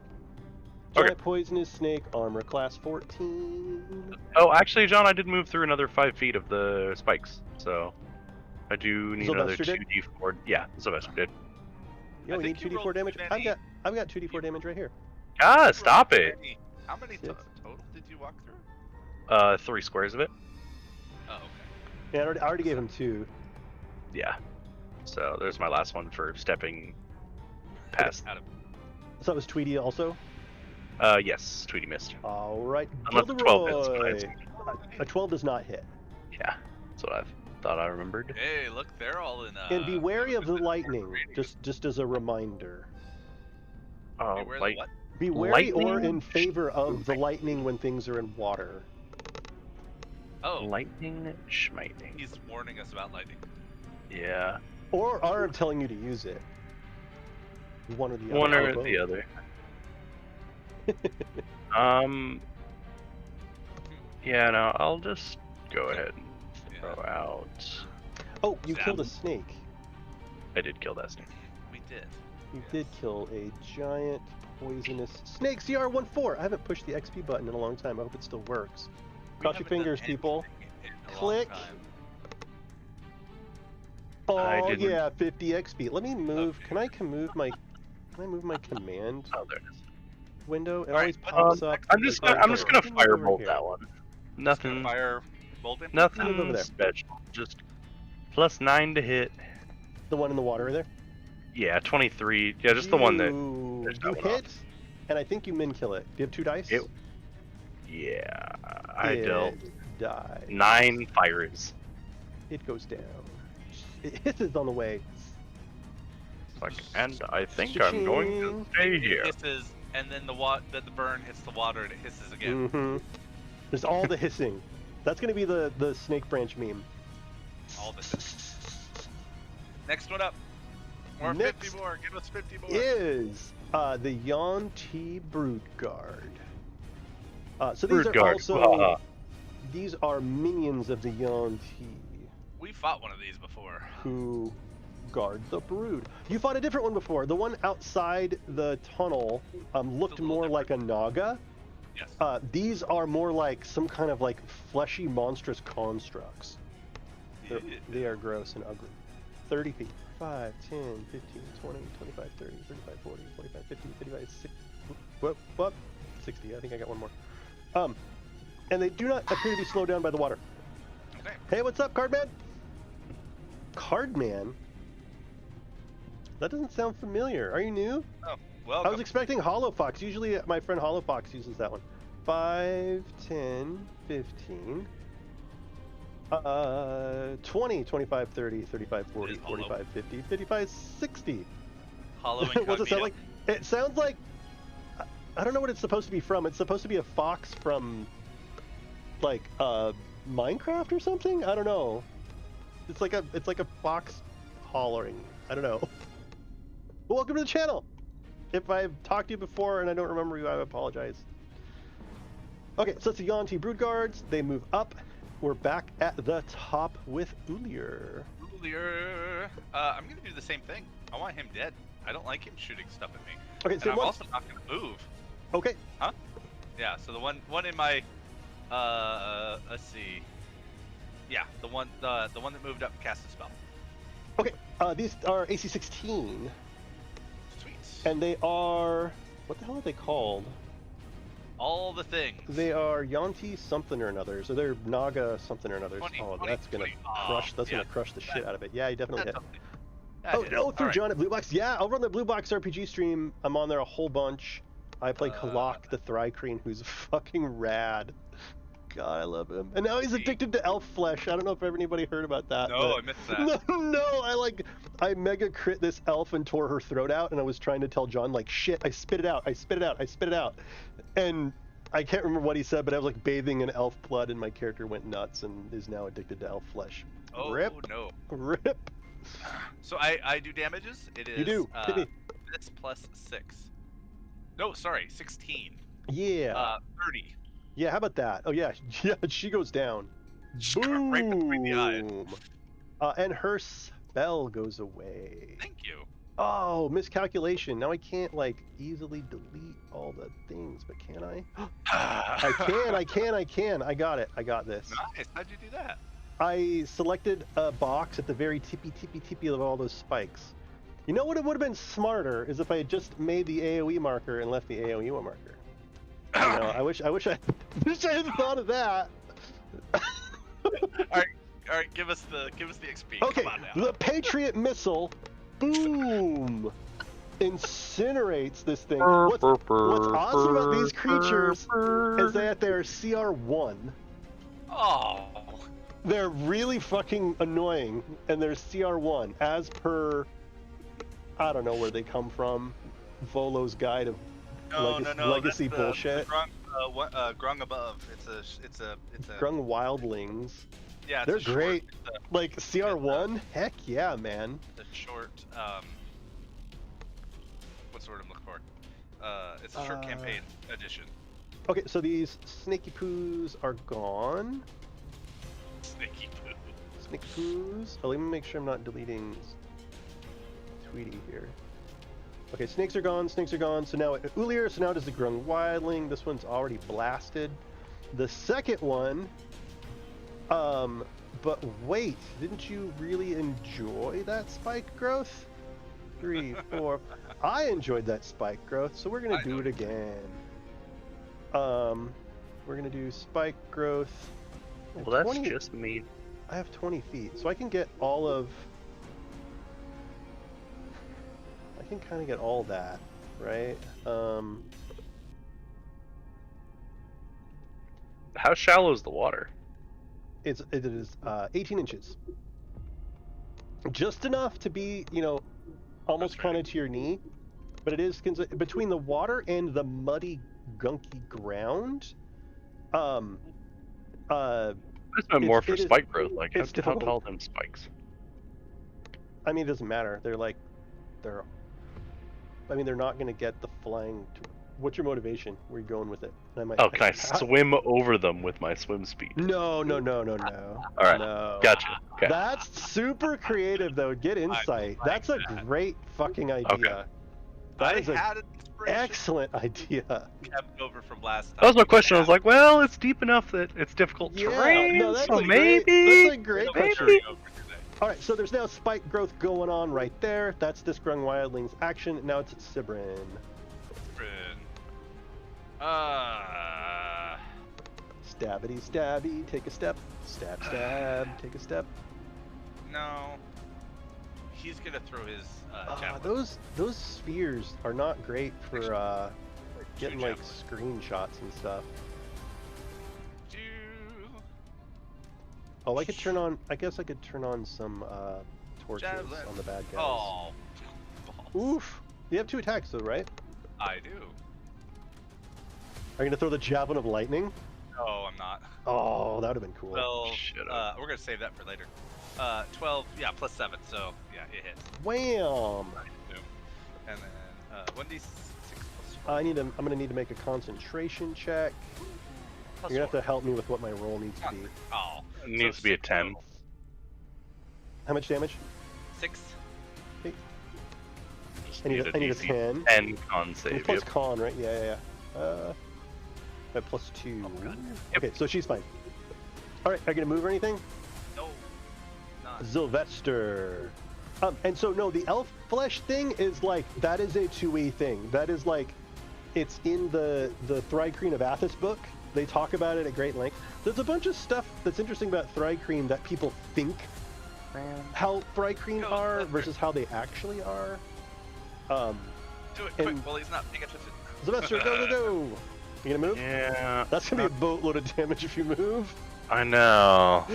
Speaker 2: Okay.
Speaker 1: Giant poisonous snake, armor class 14.
Speaker 2: Oh, actually, John, I did move through another 5 feet of the spikes, so I do need another
Speaker 1: Sylvester did?
Speaker 2: 2d4. Yeah, Sylvester did.
Speaker 1: Yo,
Speaker 3: I
Speaker 1: we need
Speaker 3: think you
Speaker 1: 2d4
Speaker 3: rolled
Speaker 1: damage.
Speaker 3: too
Speaker 1: I've
Speaker 3: many.
Speaker 1: got 2d4 damage right here.
Speaker 2: Ah, stop it!
Speaker 3: How many
Speaker 1: Six.
Speaker 3: total did you walk through?
Speaker 2: 3 squares of it.
Speaker 3: Oh, okay.
Speaker 1: Yeah, I already gave him 2.
Speaker 2: Yeah. So there's my last one for stepping past.
Speaker 3: Out of
Speaker 1: So that was Tweety also.
Speaker 2: Yes, Tweety missed.
Speaker 1: All right,
Speaker 2: Unless the 12 hits, but I
Speaker 1: Gilderoy. A 12 does not hit.
Speaker 2: Yeah, that's what I thought I remembered.
Speaker 3: Hey, look, they're all in.
Speaker 1: And be wary of the lightning,
Speaker 3: radius.
Speaker 1: just as a reminder.
Speaker 2: Oh,
Speaker 3: Beware the
Speaker 2: like
Speaker 3: what?
Speaker 1: Be wary or
Speaker 2: Lightning?
Speaker 1: in favor of the lightning when things are in water.
Speaker 3: Oh,
Speaker 2: lightning schmiting.
Speaker 3: he's warning us about lightning.
Speaker 2: Yeah,
Speaker 1: Or I'm telling you to use it. One or the other.
Speaker 2: one or
Speaker 1: both.
Speaker 2: the other. Yeah, no, I'll just go ahead and
Speaker 3: Yeah,
Speaker 2: throw out.
Speaker 1: Oh, you
Speaker 3: Zap.
Speaker 1: killed a snake.
Speaker 2: I did kill that snake.
Speaker 3: we did.
Speaker 1: You
Speaker 3: Yes.
Speaker 1: did kill a giant poisonous snake. CR14. I haven't pushed the XP button in a long time. I hope it still works.
Speaker 3: We
Speaker 1: Cross your
Speaker 3: haven't done
Speaker 1: fingers, people.
Speaker 3: anything in a long
Speaker 1: Click.
Speaker 3: time.
Speaker 2: I
Speaker 1: Oh
Speaker 2: didn't-
Speaker 1: yeah, 50 XP. Let me move. Can I move my command
Speaker 2: Oh, there it is.
Speaker 1: window? It
Speaker 3: Alright,
Speaker 1: always pops up.
Speaker 2: I'm just
Speaker 1: like,
Speaker 2: gonna
Speaker 1: over
Speaker 2: firebolt
Speaker 1: here.
Speaker 2: that one.
Speaker 3: Just
Speaker 2: Nothing.
Speaker 3: gonna fire bolt him?
Speaker 1: Move over
Speaker 2: Nothing
Speaker 1: there.
Speaker 2: special. Just +9 to hit.
Speaker 1: The one in the water there.
Speaker 2: Yeah, 23. Yeah, just the one that.
Speaker 1: You
Speaker 2: there's that one
Speaker 1: hit, and I think you min kill it. Do you have 2 dice?
Speaker 2: It- Yeah, I
Speaker 1: It
Speaker 2: dealt
Speaker 1: dies.
Speaker 2: 9 fires.
Speaker 1: It goes down. It hisses on the way.
Speaker 2: Like, and I think I'm going to stay here.
Speaker 3: Hisses, and then the burn hits the water and it hisses again.
Speaker 1: Mm-hmm. There's all the hissing. That's gonna be the snake branch meme.
Speaker 3: All the Next one up. Or
Speaker 1: Next
Speaker 3: 50 more. Give us 50 more.
Speaker 1: is the Yuan-Ti Broodguard. So these are
Speaker 2: Broodguard.
Speaker 1: also these are minions of the Yuan-Ti
Speaker 3: We fought one of these before.
Speaker 1: who guard the brood. You fought a different one before. The one outside the tunnel looked more like a Naga.
Speaker 3: Yes.
Speaker 1: These are more like some kind of like fleshy, monstrous constructs. They are gross and ugly. 30 feet. 5, 10, 15, 20, 25, 30, 35, 40, 45, 50, 55, 60. Whoop. 60. I think I got one more. And they do not appear to be slowed down by the water.
Speaker 3: Okay.
Speaker 1: Hey, what's up, Cardman? Cardman? That doesn't sound familiar. Are you new?
Speaker 3: Oh, well.
Speaker 1: I was expecting Hollow Fox. Usually my friend Hollow Fox uses that one. 5, 10, 15, 20, 25, 30, 35, 40, 45, 50, 55, 60.
Speaker 3: Hollow
Speaker 1: What's it sound like? It sounds like... I don't know what it's supposed to be from. It's supposed to be a fox from, like, Minecraft or something? I don't know. It's like a fox hollering. I don't know. Well, welcome to the channel! If I've talked to you before and I don't remember you, I apologize. Okay, so it's the Yuan-Ti Broodguards. They move up. We're back at the top with Ulier.
Speaker 3: I'm gonna do the same thing. I want him dead. I don't like him shooting stuff at me.
Speaker 1: Okay,
Speaker 3: And
Speaker 1: so
Speaker 3: I'm also not gonna move.
Speaker 1: Okay.
Speaker 3: Huh? Yeah. So the one in my, let's see. Yeah, the one that moved up cast a spell.
Speaker 1: Okay. These are AC 16,
Speaker 3: Sweet.
Speaker 1: and they are, what the hell are they called?
Speaker 3: All the things.
Speaker 1: They are Yuan-Ti something or another. So they're Naga something or another.
Speaker 3: 20,
Speaker 1: Oh,
Speaker 3: 20,
Speaker 1: that's gonna
Speaker 3: 20.
Speaker 1: crush. That's
Speaker 3: Yeah.
Speaker 1: gonna crush the shit out of it. Yeah, you definitely hit.
Speaker 3: Oh,
Speaker 1: Through John at Blue Box. Yeah, over on the Blue Box RPG stream, I'm on there a whole bunch. I play Kalak the Thrycreen, who's fucking rad. God, I love him. And now he's addicted to elf flesh. I don't know if anybody heard about that.
Speaker 3: No, I missed that.
Speaker 1: No, I mega crit this elf and tore her throat out, and I was trying to tell John, like, shit, I spit it out. And I can't remember what he said, but I was like bathing in elf blood, and my character went nuts and is now addicted to elf flesh.
Speaker 3: Oh,
Speaker 1: Rip.
Speaker 3: no.
Speaker 1: Rip.
Speaker 3: So I do damages. It is.
Speaker 1: You do. Hit me.
Speaker 3: This plus 6. No, sorry, 16.
Speaker 1: Yeah.
Speaker 3: 30.
Speaker 1: Yeah, how about that? Oh, yeah. Yeah, she goes down. Boom.
Speaker 3: Right between the eyes.
Speaker 1: And her spell goes away.
Speaker 3: Thank you.
Speaker 1: Oh, miscalculation. Now I can't, like, easily delete all the things, but can I? I can. I got it. I got this.
Speaker 3: Nice. How'd you do that?
Speaker 1: I selected a box at the very tippy of all those spikes. You know what it would have been smarter is if I had just made the AoE marker and left the AoE marker. You know, I wish I had thought of that.
Speaker 3: All right, give us the XP.
Speaker 1: Okay,
Speaker 3: Come on now.
Speaker 1: the Patriot missile, boom, incinerates this thing. What's awesome about these creatures is that they're CR1.
Speaker 3: Oh.
Speaker 1: They're really fucking annoying, and they're CR1 as per. I don't know where they come from. Volo's Guide of Legacy
Speaker 3: that's
Speaker 1: bullshit.
Speaker 3: Grung above. It's a
Speaker 1: Grung Wildlings.
Speaker 3: Yeah,
Speaker 1: They're great. Like CR1? Heck yeah, man.
Speaker 3: The short what's the word I'm looking for? It's a short campaign edition.
Speaker 1: Okay, so these snaky poos are gone.
Speaker 3: Snaky poo.
Speaker 1: Snaky poos. Oh, let me make sure I'm not deleting Tweety here. Okay, snakes are gone, So now Ulier, so now it is the Grung Wildling. This one's already blasted. The second one, but wait, didn't you really enjoy that spike growth? 3, 4. I enjoyed that spike growth, so we're gonna do it again. We're gonna do spike growth.
Speaker 2: Well, that's just me.
Speaker 1: I have 20 feet, so I can get all of. I can kind of get all that, right?
Speaker 2: How shallow is the water?
Speaker 1: It is 18 inches. Just enough to be, almost kind of to your knee, but it is between the water and the muddy, gunky ground.
Speaker 2: It's been more for spike growth. Like, how
Speaker 1: difficult.
Speaker 2: tall are them spikes?
Speaker 1: I mean, it doesn't matter. They're like they're. I mean, they're not going to get the flying. What's your motivation? Where are you going with it? I might,
Speaker 2: Oh, can I swim over them with my swim speed?
Speaker 1: No.
Speaker 2: All
Speaker 1: right. No.
Speaker 2: Gotcha. Okay.
Speaker 1: That's super creative, though. Get insight. That's a great fucking idea.
Speaker 2: Okay.
Speaker 1: That is
Speaker 3: had
Speaker 1: an
Speaker 3: an
Speaker 1: excellent idea.
Speaker 3: kept over from last time.
Speaker 2: That was my question. I was like, well, it's deep enough that it's difficult
Speaker 1: Yeah,
Speaker 2: terrain,
Speaker 1: no, that's
Speaker 2: so
Speaker 1: a
Speaker 2: maybe.
Speaker 1: great, that's a great
Speaker 2: maybe.
Speaker 1: question. All right, so there's now spike growth going on right there. That's this Grung Wildling's action. Now it's Sibrin. Stabbity stabby, take a step. Stab stab, take a step.
Speaker 3: No. He's gonna throw his javelin.
Speaker 1: Those spheres are not great for getting like
Speaker 3: javelin.
Speaker 1: screenshots and stuff.
Speaker 3: Two.
Speaker 1: Oh, I could turn on. I guess I could turn on some torches
Speaker 3: Javelin.
Speaker 1: on the bad guys.
Speaker 3: Oh. Balls.
Speaker 1: Oof. You have 2 attacks though, right?
Speaker 3: I do.
Speaker 1: Are you gonna throw the javelin of lightning?
Speaker 3: No, I'm not.
Speaker 1: Oh, that would have been cool.
Speaker 3: Well,
Speaker 2: Shut up.
Speaker 3: we're gonna save that for later. 12, yeah, plus 7, so yeah, it hits.
Speaker 1: Wham!
Speaker 3: And then 1d6 plus 4.
Speaker 1: I'm gonna need to make a concentration check.
Speaker 3: Plus
Speaker 1: You're gonna have
Speaker 3: 4.
Speaker 1: to help me with what my roll needs to be.
Speaker 3: Oh.
Speaker 2: It needs to be a 10.
Speaker 1: How much damage?
Speaker 3: 6.
Speaker 2: Just
Speaker 1: I need a
Speaker 2: DC
Speaker 1: 10.
Speaker 2: 10 con
Speaker 1: And
Speaker 2: save.
Speaker 1: plus
Speaker 2: Yep.
Speaker 1: con, right? Yeah. At plus 2.
Speaker 3: Oh, God.
Speaker 1: Okay, so she's fine. All right, are you gonna move or anything?
Speaker 3: No. Not.
Speaker 1: Sylvester. And so no, the elf flesh thing is like that is a 2e thing. That is like, it's in the Thri-Kreen of Athos book. They talk about it at great length. There's a bunch of stuff that's interesting about Thri-Kreen that people think how Thri-Kreen are versus how they actually are.
Speaker 3: Do it quick while he's not paying attention.
Speaker 1: Sylvester, go! You gonna move?
Speaker 2: Yeah.
Speaker 1: That's gonna be a boatload of damage if you move.
Speaker 2: I know.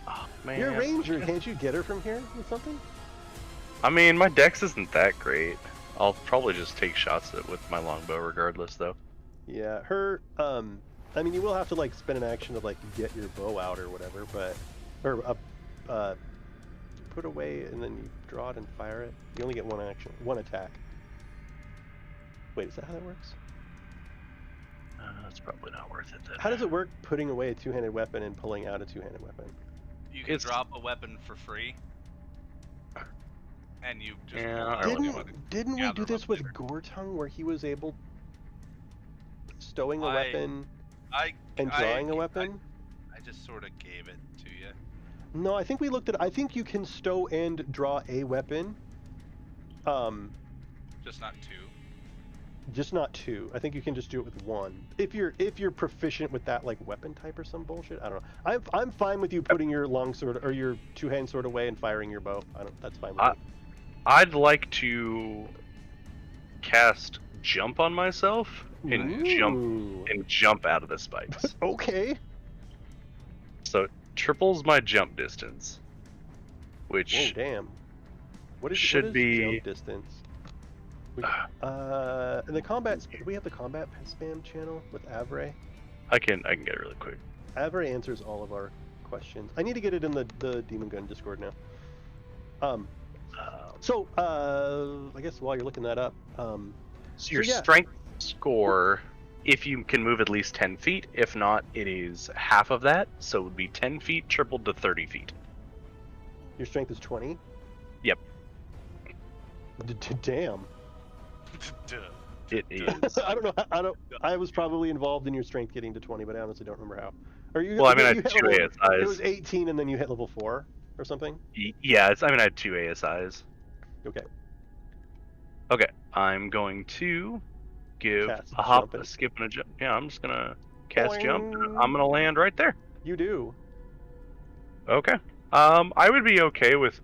Speaker 2: Oh, man.
Speaker 1: You're a ranger, can't you get her from here with something?
Speaker 2: I mean, my dex isn't that great. I'll probably just take shots at it with my longbow regardless, though.
Speaker 1: Yeah, her, I mean, you will have to, like, spend an action to, like, get your bow out or whatever, but, put away and then you draw it and fire it. You only get one attack. Wait, is that how that works?
Speaker 2: That's probably not worth it then.
Speaker 1: How does it work putting away a 2-handed weapon and pulling out a 2-handed weapon?
Speaker 3: You can drop a weapon for free. And you just
Speaker 1: Didn't we do this with Gortung where he was able stowing a weapon and drawing a weapon?
Speaker 3: I just sort of gave it to you.
Speaker 1: No, I think we looked at. I think you can stow and draw a weapon.
Speaker 3: Just not 2.
Speaker 1: Just not 2. I think you can just do it with 1. If you're proficient with that like weapon type or some bullshit. I don't know. I'm fine with you putting your longsword or your 2-hand sword away and firing your bow. That's fine with me.
Speaker 2: I'd like to cast jump on myself and jump out of the spikes.
Speaker 1: Okay.
Speaker 2: So it triples my jump distance, which
Speaker 1: Whoa, damn. What is
Speaker 2: jump
Speaker 1: distance? In the combat, do we have the combat spam channel with Avray?
Speaker 2: I can get it really quick.
Speaker 1: Avray answers all of our questions. I need to get it in the DOOMGEON Discord now. So I guess while you're looking that up,
Speaker 2: so your strength score, if you can move at least 10 feet, if not, it is half of that, so it would be 10 feet tripled to 30 feet.
Speaker 1: Your strength is 20?
Speaker 2: Yep.
Speaker 1: Damn.
Speaker 2: It is.
Speaker 1: I don't know. I was probably involved in your strength getting to 20, but I honestly don't remember how.
Speaker 2: Well, I mean, I had 2 ASIs.
Speaker 1: It was 18, and then you hit level 4 or something.
Speaker 2: Yeah, I had 2 ASIs.
Speaker 1: Okay.
Speaker 2: Okay, I'm going to give
Speaker 1: Cast
Speaker 2: a hop,
Speaker 1: jump and-
Speaker 2: a skip, and a jump. Yeah, I'm just gonna cast
Speaker 1: Boing.
Speaker 2: jump. And I'm gonna land right there.
Speaker 1: You do.
Speaker 2: Okay. I would be okay with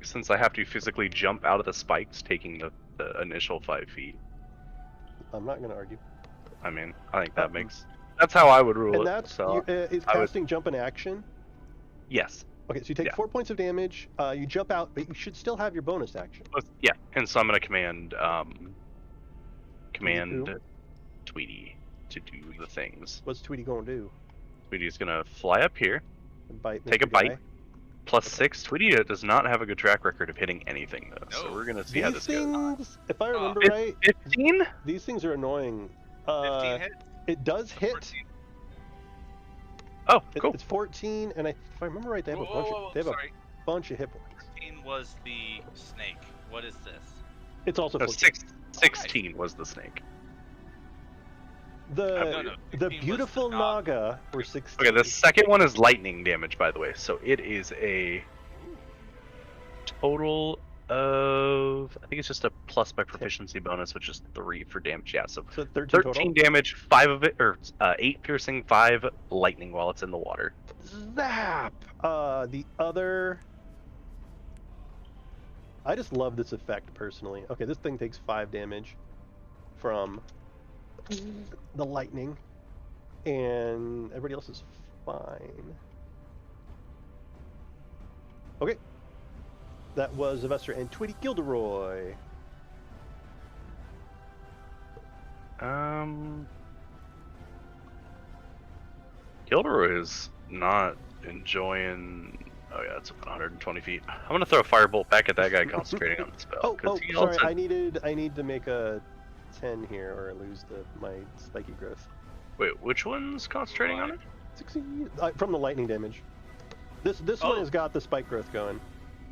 Speaker 2: since I have to physically jump out of the spikes, taking the initial 5 feet.
Speaker 1: I'm not going to argue.
Speaker 2: I mean, I think that that's how I would rule
Speaker 1: And
Speaker 2: it.
Speaker 1: that's
Speaker 2: So
Speaker 1: is casting jump an action?
Speaker 2: yes.
Speaker 1: Okay, so you take 4 points of damage. You jump out, but you should still have your bonus action.
Speaker 2: Yeah, and so I'm gonna command
Speaker 1: Who?
Speaker 2: Tweety to do the things.
Speaker 1: What's Tweety going to do?
Speaker 2: Tweety's gonna fly up here,
Speaker 1: Bite
Speaker 2: take a
Speaker 1: Mr. Guy?
Speaker 2: bite. +6. Tweety does not have a good track record of hitting anything, though. So
Speaker 3: No.
Speaker 2: we're gonna see how
Speaker 1: These
Speaker 2: this goes.
Speaker 1: things, if I remember
Speaker 2: Fif-
Speaker 1: right,
Speaker 2: 15?
Speaker 1: these things are annoying.
Speaker 3: 15 hit.
Speaker 1: It does hit.
Speaker 3: 14.
Speaker 2: Oh, cool.
Speaker 1: It's 14, and if I remember right, they have a bunch of hit points.
Speaker 3: 14 was the snake. What is this?
Speaker 1: It's also
Speaker 2: No,
Speaker 1: 14.
Speaker 2: 16 was the snake.
Speaker 1: The
Speaker 3: 15 was
Speaker 1: beautiful
Speaker 3: the
Speaker 1: Naga were 16.
Speaker 2: Okay, the second one is lightning damage, by the way. So it is a total of, I think it's just a plus by proficiency bonus, which is 3 for damage. Yeah, so
Speaker 1: 13
Speaker 2: 13
Speaker 1: total.
Speaker 2: damage, 5 of it, or 8 piercing, 5 lightning while it's in the water.
Speaker 1: Zap! The other... I just love this effect, personally. Okay, this thing takes 5 damage from the lightning, and everybody else is fine. Okay. That was Sylvester and Tweety Gilderoy.
Speaker 2: Gilderoy is not enjoying. Oh yeah, it's 120 feet. I'm gonna throw a firebolt back at that guy concentrating on the spell. He
Speaker 1: sorry,
Speaker 2: also...
Speaker 1: I need to make a 10 here, or I lose my spiky growth.
Speaker 2: Wait, which one's concentrating on it?
Speaker 1: Succeed. From the lightning damage. This one has got the spike growth going.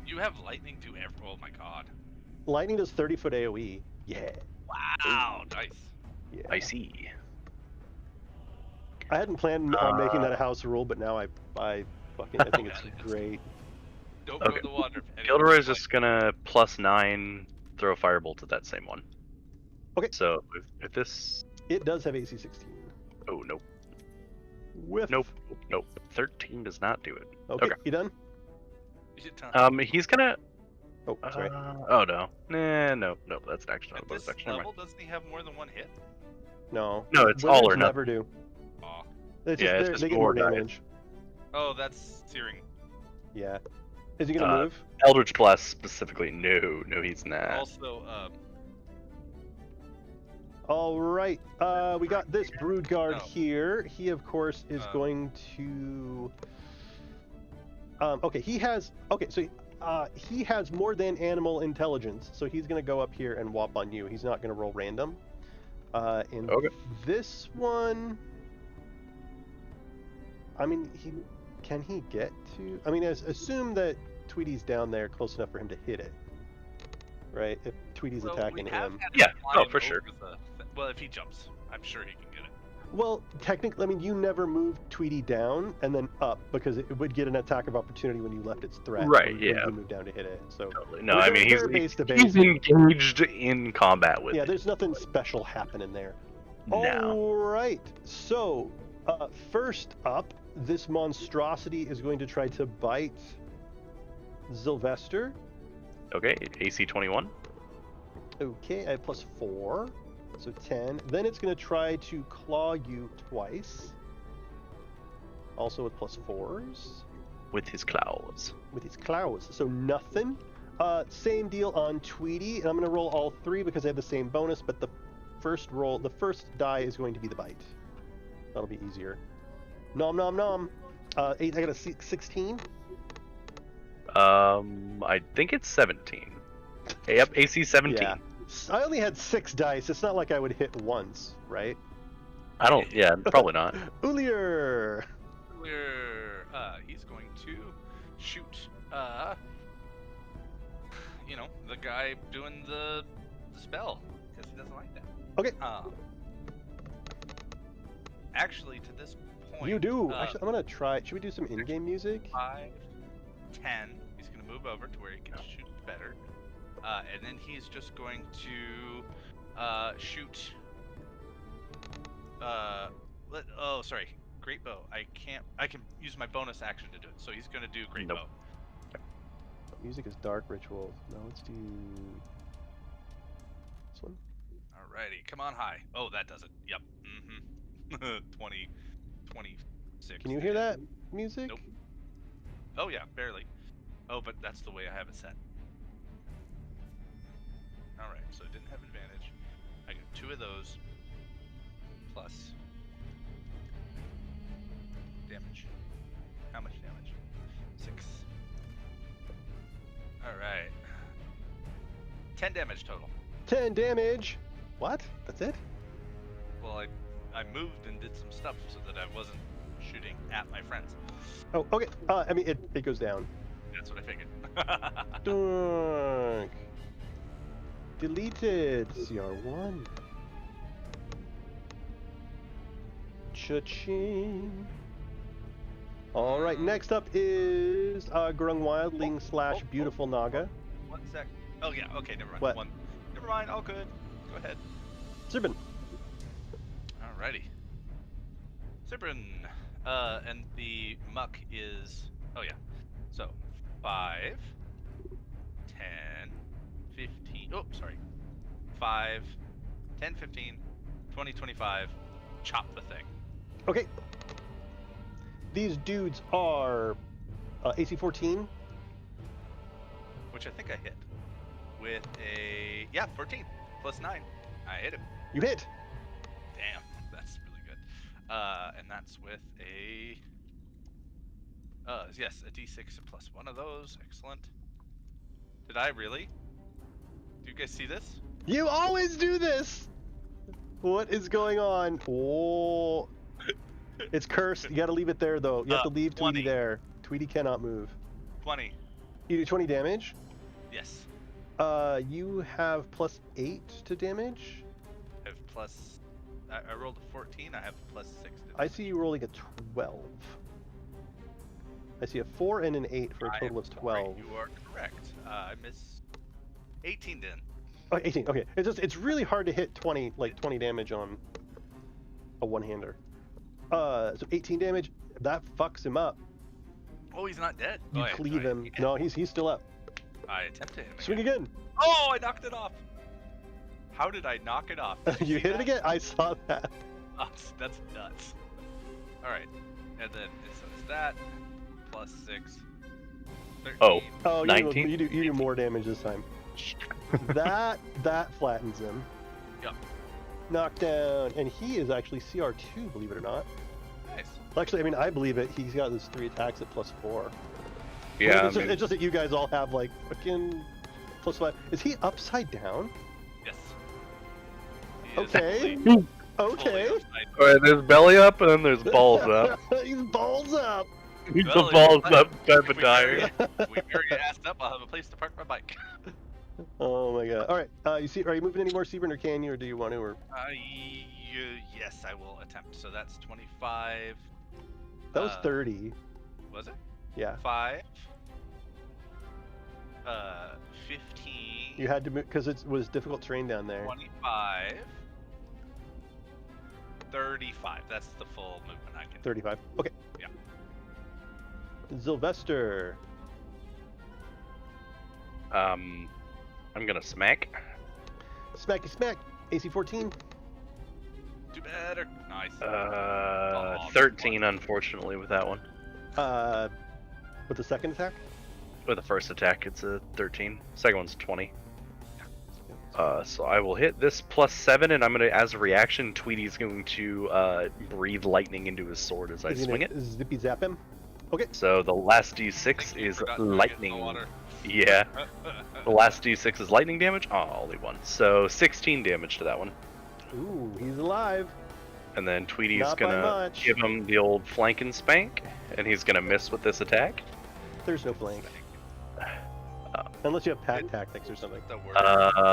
Speaker 3: You have lightning do every. Oh my god.
Speaker 1: Lightning does 30-foot AoE. Yeah.
Speaker 3: Wow, nice.
Speaker 1: Yeah.
Speaker 2: I see.
Speaker 1: I hadn't planned on making that a house rule, but now I think it's great.
Speaker 3: Don't go in the water.
Speaker 2: Gilderoy's just gonna +9 throw a firebolt at that same one.
Speaker 1: Okay.
Speaker 2: So if this,
Speaker 1: it does have AC 16.
Speaker 2: oh nope.
Speaker 1: Whiff.
Speaker 2: Nope. 13 does not do it.
Speaker 1: Okay. You done?
Speaker 2: He's gonna.
Speaker 1: Oh, sorry.
Speaker 2: Oh no. No. That's an action.
Speaker 3: At this level, doesn't he have more than one hit?
Speaker 1: No.
Speaker 2: No, it's all or nothing.
Speaker 1: Never do.
Speaker 3: Aw.
Speaker 1: They get more damage.
Speaker 3: Oh, that's searing.
Speaker 1: Yeah. Is he gonna move?
Speaker 2: Eldritch Blast specifically. No, he's not.
Speaker 3: Also,
Speaker 1: All right. We got this brood guard here. He, of course, is going to. Okay. He has more than animal intelligence, so he's gonna go up here and whop on you. He's not gonna roll random. And this one. I mean, can he get to? I mean, assume that Tweety's down there close enough for him to hit it, right? If Tweety's attacking him.
Speaker 2: Yeah. Oh, for sure.
Speaker 3: Well, if he jumps, I'm sure he can get it.
Speaker 1: Well, technically, I mean, you never moved Tweety down and then up because it would get an attack of opportunity when you left its threat.
Speaker 2: Right.
Speaker 1: When
Speaker 2: Yeah.
Speaker 1: you moved down to hit it. So.
Speaker 2: Totally. No, I mean he's
Speaker 1: base.
Speaker 2: engaged in combat with.
Speaker 1: Yeah, there's nothing special happening there.
Speaker 2: No.
Speaker 1: All right. So, first up, this monstrosity is going to try to bite Sylvester.
Speaker 2: Okay, AC 21.
Speaker 1: Okay, I have +4, so 10. Then it's going to try to claw you twice, also with +4s.
Speaker 2: With his claws.
Speaker 1: With his claws, so nothing. Same deal on Tweety, and I'm going to roll all 3 because they have the same bonus, but the first die is going to be the bite. That'll be easier. Nom nom nom. I got a 16.
Speaker 2: I think it's 17. Yep, AC 17.
Speaker 1: Yeah. I only had 6 dice. It's not like I would hit once, right?
Speaker 2: I don't. Yeah, probably not.
Speaker 1: Ulier.
Speaker 3: He's going to shoot. The guy doing the spell because he doesn't like that.
Speaker 1: Okay.
Speaker 3: Actually, to this point,
Speaker 1: you do. Actually, I'm gonna try. Should we do some in-game music?
Speaker 3: 5, 10. He's gonna move over to where he can shoot better, and then he's just going to shoot. Oh, sorry. Great bow. I can use my bonus action to do it. So he's gonna do great bow.
Speaker 1: Music is dark ritual. No, let's do this one.
Speaker 3: Alrighty, come on high. Oh, that does it. Yep. 26.
Speaker 1: Can you hear that music?
Speaker 3: Nope. Oh yeah, barely. Oh, but that's the way I have it set. Alright, so I didn't have advantage. I got 2 of those. Plus damage. How much damage? 6. All right. 10 damage total.
Speaker 1: 10 damage. What? That's it?
Speaker 3: Well, I moved and did some stuff so that I wasn't shooting at my friends.
Speaker 1: Oh, okay. I mean, it goes down.
Speaker 3: That's what I figured.
Speaker 1: Dunk. Deleted. CR1. Cha-ching. All right, next up is Grung Wildling slash Beautiful Naga.
Speaker 3: 1 sec. Oh yeah. Okay. Never mind.
Speaker 1: What?
Speaker 3: Never mind. All good. Go ahead.
Speaker 1: Sirbin.
Speaker 3: Alrighty. Sibrin. And the muck is. Oh yeah. So 5, 10, 15. Oh, sorry. 5, 10, 15, 20, 25. Chop the thing.
Speaker 1: Okay. These dudes are AC 14.
Speaker 3: Which I think I hit. With a 14 plus 9. I hit him.
Speaker 1: You hit.
Speaker 3: Damn, that's really good. And that's with a yes, a D6 plus 1 of those. Excellent. Did I really? Do you guys see this?
Speaker 1: You always do this. What is going on? Oh, it's cursed. You gotta leave it there though. You have to leave
Speaker 3: 20.
Speaker 1: Tweety there. Tweety cannot move.
Speaker 3: 20.
Speaker 1: You do 20 damage.
Speaker 3: Yes.
Speaker 1: You have plus 8 to damage.
Speaker 3: I have plus. I rolled a 14. I have plus 6.
Speaker 1: I see you rolling a 12. I see a 4 and an 8 for a total of 12.
Speaker 3: You are correct. I miss 18 then.
Speaker 1: Oh, 18. Okay. It's really hard to hit 20 damage on a one-hander. So 18 damage. That fucks him up.
Speaker 3: Oh, he's not dead.
Speaker 1: You cleave him.
Speaker 3: Yeah.
Speaker 1: No, he's still up.
Speaker 3: I attempted him.
Speaker 1: Swing again.
Speaker 3: Oh, I knocked it off. How did I knock it off? Did
Speaker 1: You
Speaker 3: see
Speaker 1: hit it
Speaker 3: that?
Speaker 1: again. I saw that.
Speaker 3: Oh, that's nuts. All right, and then so it's that plus 6. 13.
Speaker 2: Oh.
Speaker 1: Oh,
Speaker 2: 19?
Speaker 1: you do more damage this time. that flattens him.
Speaker 3: Yep.
Speaker 1: Knockdown, and he is actually CR2, believe it or not.
Speaker 3: Nice.
Speaker 1: Actually, I mean, I believe it. He's got those 3 attacks at plus 4.
Speaker 2: Yeah,
Speaker 1: It's just that you guys all have like fucking plus 5. Is he upside down?
Speaker 3: Yes. He is
Speaker 1: Okay.
Speaker 3: fully
Speaker 1: Okay.
Speaker 3: upside.
Speaker 2: Alright, there's belly up and then there's balls up.
Speaker 1: He's balls up.
Speaker 2: He's
Speaker 3: Well,
Speaker 2: a balls
Speaker 3: if
Speaker 2: up type
Speaker 3: If
Speaker 2: of
Speaker 3: we
Speaker 2: tire.
Speaker 3: bury your ass up, I'll have a place to park my bike.
Speaker 1: Oh my god. All right. Are you moving any more, Sebring, or can you, or do you want to? Or
Speaker 3: Yes, I will attempt. So that's 25.
Speaker 1: that was 30.
Speaker 3: Was it?
Speaker 1: Yeah.
Speaker 3: 5. 15.
Speaker 1: You had to move because it was difficult terrain down there.
Speaker 3: 25. 35. That's the full movement I can.
Speaker 1: 35. Okay.
Speaker 3: Yeah.
Speaker 1: Sylvester.
Speaker 2: I'm gonna smack.
Speaker 1: Smacky smack. AC 14.
Speaker 3: Do better. Nice.
Speaker 2: 13 unfortunately with that one.
Speaker 1: With the second attack.
Speaker 2: With the first attack, it's a 13. Second one's 20. So I will hit this plus 7, and I'm gonna, as a reaction, Tweety's going to breathe lightning into his sword as I
Speaker 1: Is he
Speaker 2: swing
Speaker 1: gonna
Speaker 2: it.
Speaker 1: Zippy zap him. Okay.
Speaker 2: So the last D6
Speaker 3: Thank you,
Speaker 2: is
Speaker 3: forgot to get in the
Speaker 2: lightning.
Speaker 3: water.
Speaker 2: Yeah. The last D6 is lightning damage. Oh, only one. So 16 damage to that one.
Speaker 1: Ooh, he's alive.
Speaker 2: And then Tweety's
Speaker 1: Not by
Speaker 2: gonna
Speaker 1: much.
Speaker 2: give him the old flank and spank, and he's gonna miss with this attack.
Speaker 1: There's no flank. Unless you have pack tactics or something.
Speaker 3: The word.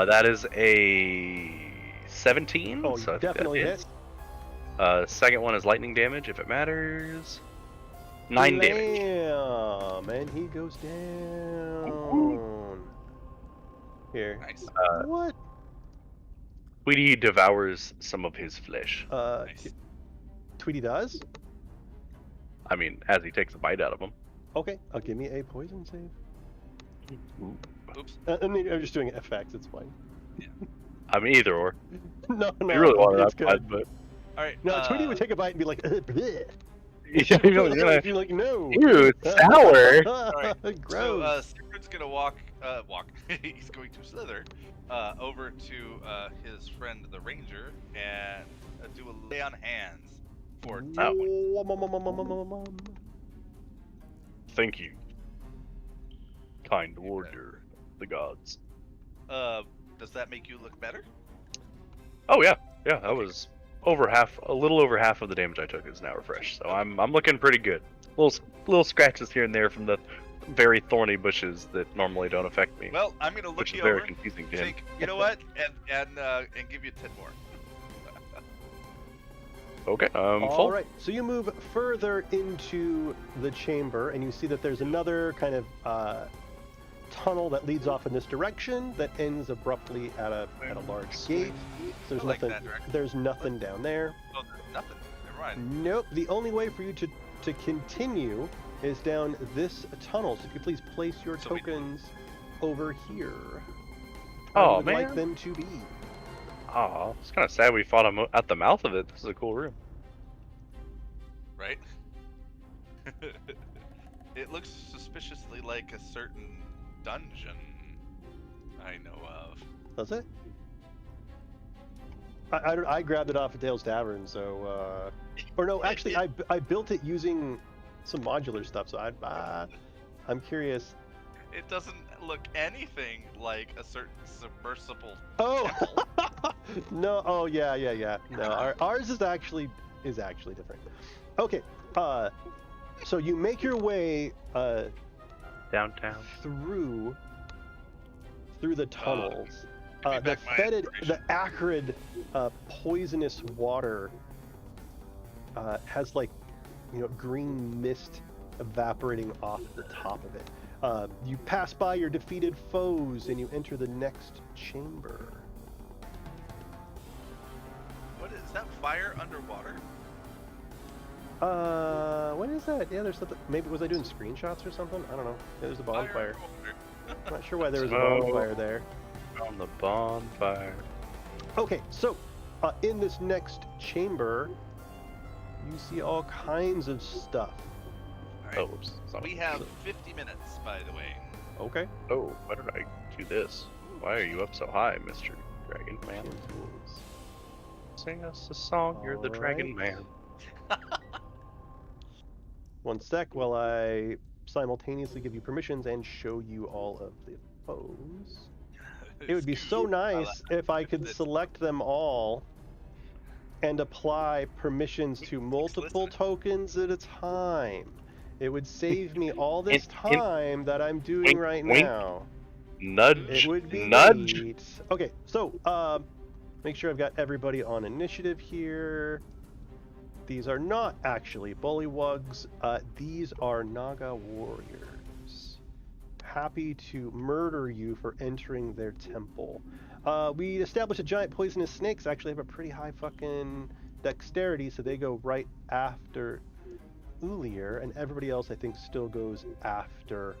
Speaker 2: That is a 17.
Speaker 1: Oh,
Speaker 2: so
Speaker 1: you definitely hit.
Speaker 2: Second one is lightning damage, if it matters. 9 damage.
Speaker 1: Damn, and he goes down. Here.
Speaker 3: Nice.
Speaker 1: What?
Speaker 2: Tweety devours some of his flesh.
Speaker 3: Nice.
Speaker 1: Tweety does?
Speaker 2: I mean, as he takes a bite out of him.
Speaker 1: Okay, give me a poison save.
Speaker 3: Oops.
Speaker 1: I mean, I'm just doing FX, it's fine.
Speaker 2: I mean, either or.
Speaker 1: No,
Speaker 2: If you really want
Speaker 1: it's
Speaker 2: that
Speaker 1: good.
Speaker 2: bite, but
Speaker 3: All right.
Speaker 1: No, Tweety would take a bite and be like, bleh.
Speaker 2: yeah, you're gonna,
Speaker 1: You're like, no.
Speaker 2: ew, it's sour.
Speaker 3: So,
Speaker 1: Gross.
Speaker 3: Sigurd's gonna walk. He's going to slither over to his friend the ranger and do a lay on hands for.
Speaker 2: Thank you, kind warrior. the gods.
Speaker 3: Does that make you look better?
Speaker 2: Oh yeah, that was over half, a little over half of the damage I took is now refreshed. So I'm looking pretty good. Little scratches here and there from the very thorny bushes that normally don't affect me.
Speaker 3: Well, I'm gonna look
Speaker 2: which is
Speaker 3: you
Speaker 2: very
Speaker 3: over.
Speaker 2: confusing to him.
Speaker 3: Think, you know what? And give you 10 more.
Speaker 2: Okay,
Speaker 1: All
Speaker 2: full.
Speaker 1: right, so you move further into the chamber, and you see that there's another kind of tunnel that leads off in this direction that ends abruptly at a large gate. So
Speaker 3: I like that direction.
Speaker 1: there's nothing down there.
Speaker 3: Oh, there's nothing. Never mind.
Speaker 1: Nope. The only way for you to continue is down this tunnel. So if you please place your
Speaker 3: So we-
Speaker 1: tokens over here.
Speaker 2: Oh,
Speaker 1: I would
Speaker 2: man.
Speaker 1: like them to be.
Speaker 2: Aw, it's kind of sad we fought him at the mouth of it. This is a cool room.
Speaker 3: Right? It looks suspiciously like a certain dungeon I know of.
Speaker 1: Does it? I grabbed it off of Dale's Tavern, so or no, actually I built it using some modular stuff. So I'm curious.
Speaker 3: It doesn't look anything like a certain submersible
Speaker 1: Oh
Speaker 3: temple.
Speaker 1: no! Oh yeah. No, ours is actually different. Okay, so you make your way
Speaker 2: Downtown.
Speaker 1: through the tunnels.
Speaker 3: Give me
Speaker 1: The
Speaker 3: back my
Speaker 1: fetid,
Speaker 3: inspiration.
Speaker 1: the acrid, poisonous water has like, green mist evaporating off the top of it. You pass by your defeated foes and you enter the next chamber.
Speaker 3: What is that? Fire underwater?
Speaker 1: What is that? Yeah, there's something. Maybe was I doing screenshots or something? I don't know. Yeah, there's a bonfire.
Speaker 3: Fire underwater.
Speaker 1: I'm not sure why there was a
Speaker 2: Smoke.
Speaker 1: bonfire there.
Speaker 2: On the bonfire.
Speaker 1: Okay, so in this next chamber, you see all kinds of stuff.
Speaker 3: Alright.
Speaker 2: Oh, oops. Sorry.
Speaker 3: We have 50 minutes, by the way.
Speaker 1: Okay.
Speaker 2: Oh, why did I do this? Why are you up so high, Mr. Dragon Man? Sing us a song, you're the Dragon
Speaker 1: Alright.
Speaker 2: Man.
Speaker 1: One sec while I simultaneously give you permissions and show you all of the foes. It would be so nice if I could select them all and apply permissions to multiple
Speaker 3: listening.
Speaker 1: tokens at a time. It would save me all this
Speaker 2: Hint,
Speaker 1: time that I'm doing
Speaker 2: wink,
Speaker 1: right
Speaker 2: wink.
Speaker 1: now.
Speaker 2: Nudge,
Speaker 1: It would be
Speaker 2: nudge.
Speaker 1: neat. Okay, so make sure I've got everybody on initiative here. These are not actually bullywugs. These are Naga warriors. Happy to murder you for entering their temple. We established a giant poisonous snakes actually have a pretty high fucking dexterity, so they go right after Ulier, and everybody else I think still goes after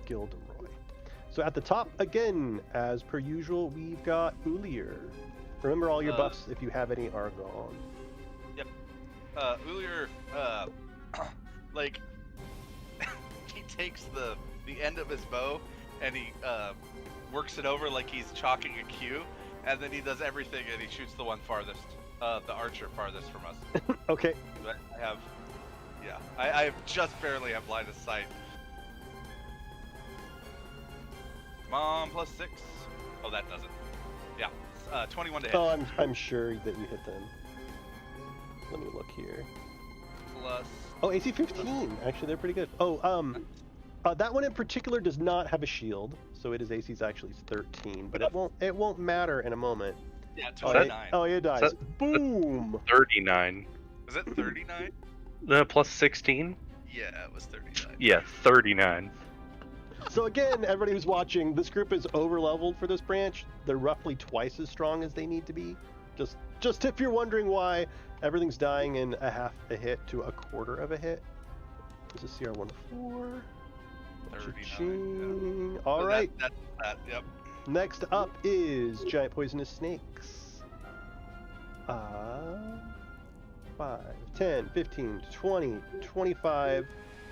Speaker 1: Gilderoy. So at the top, again, as per usual, we've got Ulier. Remember, all your buffs, if you have any, are gone.
Speaker 3: Ulier, like, he takes the end of his bow and he works it over like he's chalking a Q, and then he does everything and he shoots the one farthest, the archer farthest from us.
Speaker 1: Okay.
Speaker 3: But I just barely have line of sight. Come on, +6. Oh, that doesn't. Yeah, 21 to hit.
Speaker 1: Oh, I'm sure that you hit them. Let me look here.
Speaker 3: Plus.
Speaker 1: Oh, AC 15. Actually, they're pretty good. Oh, that one in particular does not have a shield, so it is AC's actually 13, but it won't matter in a moment.
Speaker 3: Yeah,
Speaker 1: Oh,
Speaker 3: 29.
Speaker 1: it dies.
Speaker 2: Is
Speaker 1: Boom.
Speaker 2: 39.
Speaker 3: Was it 39?
Speaker 2: Plus 16?
Speaker 3: Yeah, it was 39.
Speaker 2: Yeah, 39.
Speaker 1: So again, everybody who's watching, this group is over-leveled for this branch. They're roughly twice as strong as they need to be. Just if you're wondering why everything's dying in a half a hit to a quarter of a hit. This is CR14.
Speaker 3: 39. Yeah.
Speaker 1: All
Speaker 3: So
Speaker 1: right.
Speaker 3: That, yep.
Speaker 1: Next up is giant poisonous snakes. 5, 10, 15, 20, 25,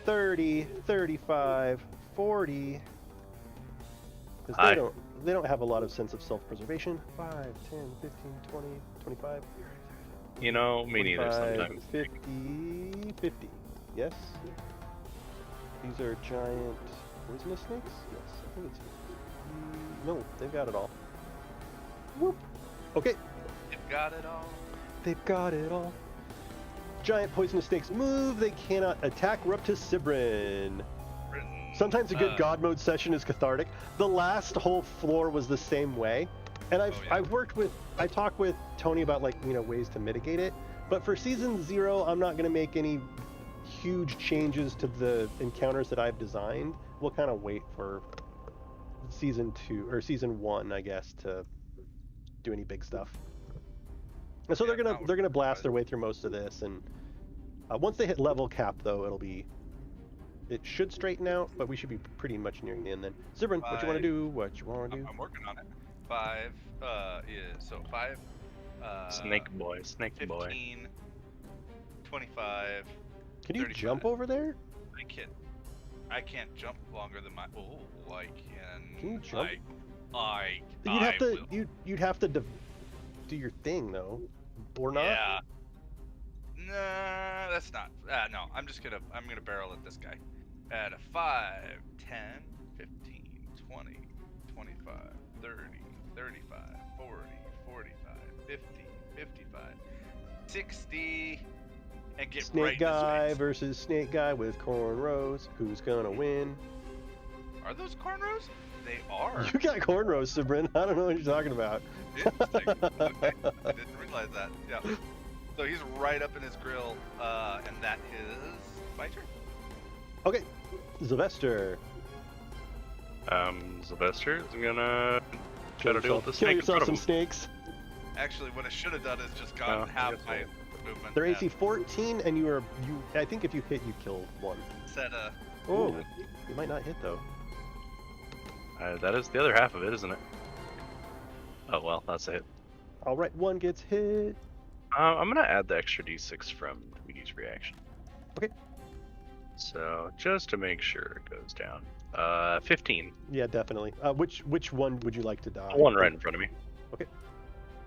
Speaker 1: 30, 35, 40. Because they don't have a lot of sense of self-preservation. 5, 10, 15, 20, 25.
Speaker 2: You know, me neither
Speaker 1: 25,
Speaker 2: sometimes.
Speaker 1: 50. Yes? These are giant poisonous snakes? Yes, I think it's 50. No, they've got it all. Whoop. Okay,
Speaker 3: You've got it all.
Speaker 1: they've got it all. Giant poisonous snakes move. They cannot attack. We're up to Sibrin. Sometimes a good God mode session is cathartic. The last whole floor was the same way, and I talked with Tony about ways to mitigate it. But for season 0, I'm not going to make any huge changes to the encounters that I've designed. We'll kind of wait for season 2 or season 1, I guess, to do any big stuff. And so they're gonna blast their way through most of this, and once they hit level cap, though, it should straighten out, but we should be pretty much nearing the end then. Zibrin, what you want to do? What you want to do?
Speaker 3: I'm working on it. 5 is so 5.
Speaker 2: Snake boy,
Speaker 3: 15, 25.
Speaker 1: Can you
Speaker 3: 35.
Speaker 1: jump over there?
Speaker 3: I can't jump longer than my. Oh, I can.
Speaker 1: Can you jump?
Speaker 3: You'd
Speaker 1: have to do your thing though, or not?
Speaker 3: Yeah. Nah, that's not. No, I'm gonna barrel at this guy. At a 5, 10, 15, 20, 25, 30, 35, 40, 45, 50, 55, 60, and get
Speaker 1: Snake
Speaker 3: right
Speaker 1: guy
Speaker 3: in his face.
Speaker 1: versus snake guy with cornrows. Who's gonna win?
Speaker 3: Are those cornrows? They are.
Speaker 1: You got cornrows, Sabrin. I don't know what you're talking about.
Speaker 3: Interesting. Okay. I didn't realize that. Yeah. So he's right up in his grill, and that is my turn.
Speaker 1: Okay, Sylvester.
Speaker 2: Sylvester is gonna try to deal with the
Speaker 1: Kill
Speaker 2: snake in
Speaker 1: yourself
Speaker 2: front
Speaker 1: some
Speaker 2: of him.
Speaker 1: snakes.
Speaker 3: Actually, what I should have done is just gotten
Speaker 2: I
Speaker 3: half
Speaker 2: guess
Speaker 3: my
Speaker 2: so.
Speaker 3: movement.
Speaker 1: They're
Speaker 3: and
Speaker 1: AC 14, and I think if you hit, you kill one.
Speaker 3: Set
Speaker 1: Oh, you might not hit though.
Speaker 2: That is the other half of it, isn't it? Oh well, that's a hit.
Speaker 1: All right, one gets hit.
Speaker 2: I'm gonna add the extra d6 from Tweety's reaction.
Speaker 1: Okay.
Speaker 2: So just to make sure it goes down. 15.
Speaker 1: Yeah, definitely. Which one would you like to die?
Speaker 2: The one right in front of me.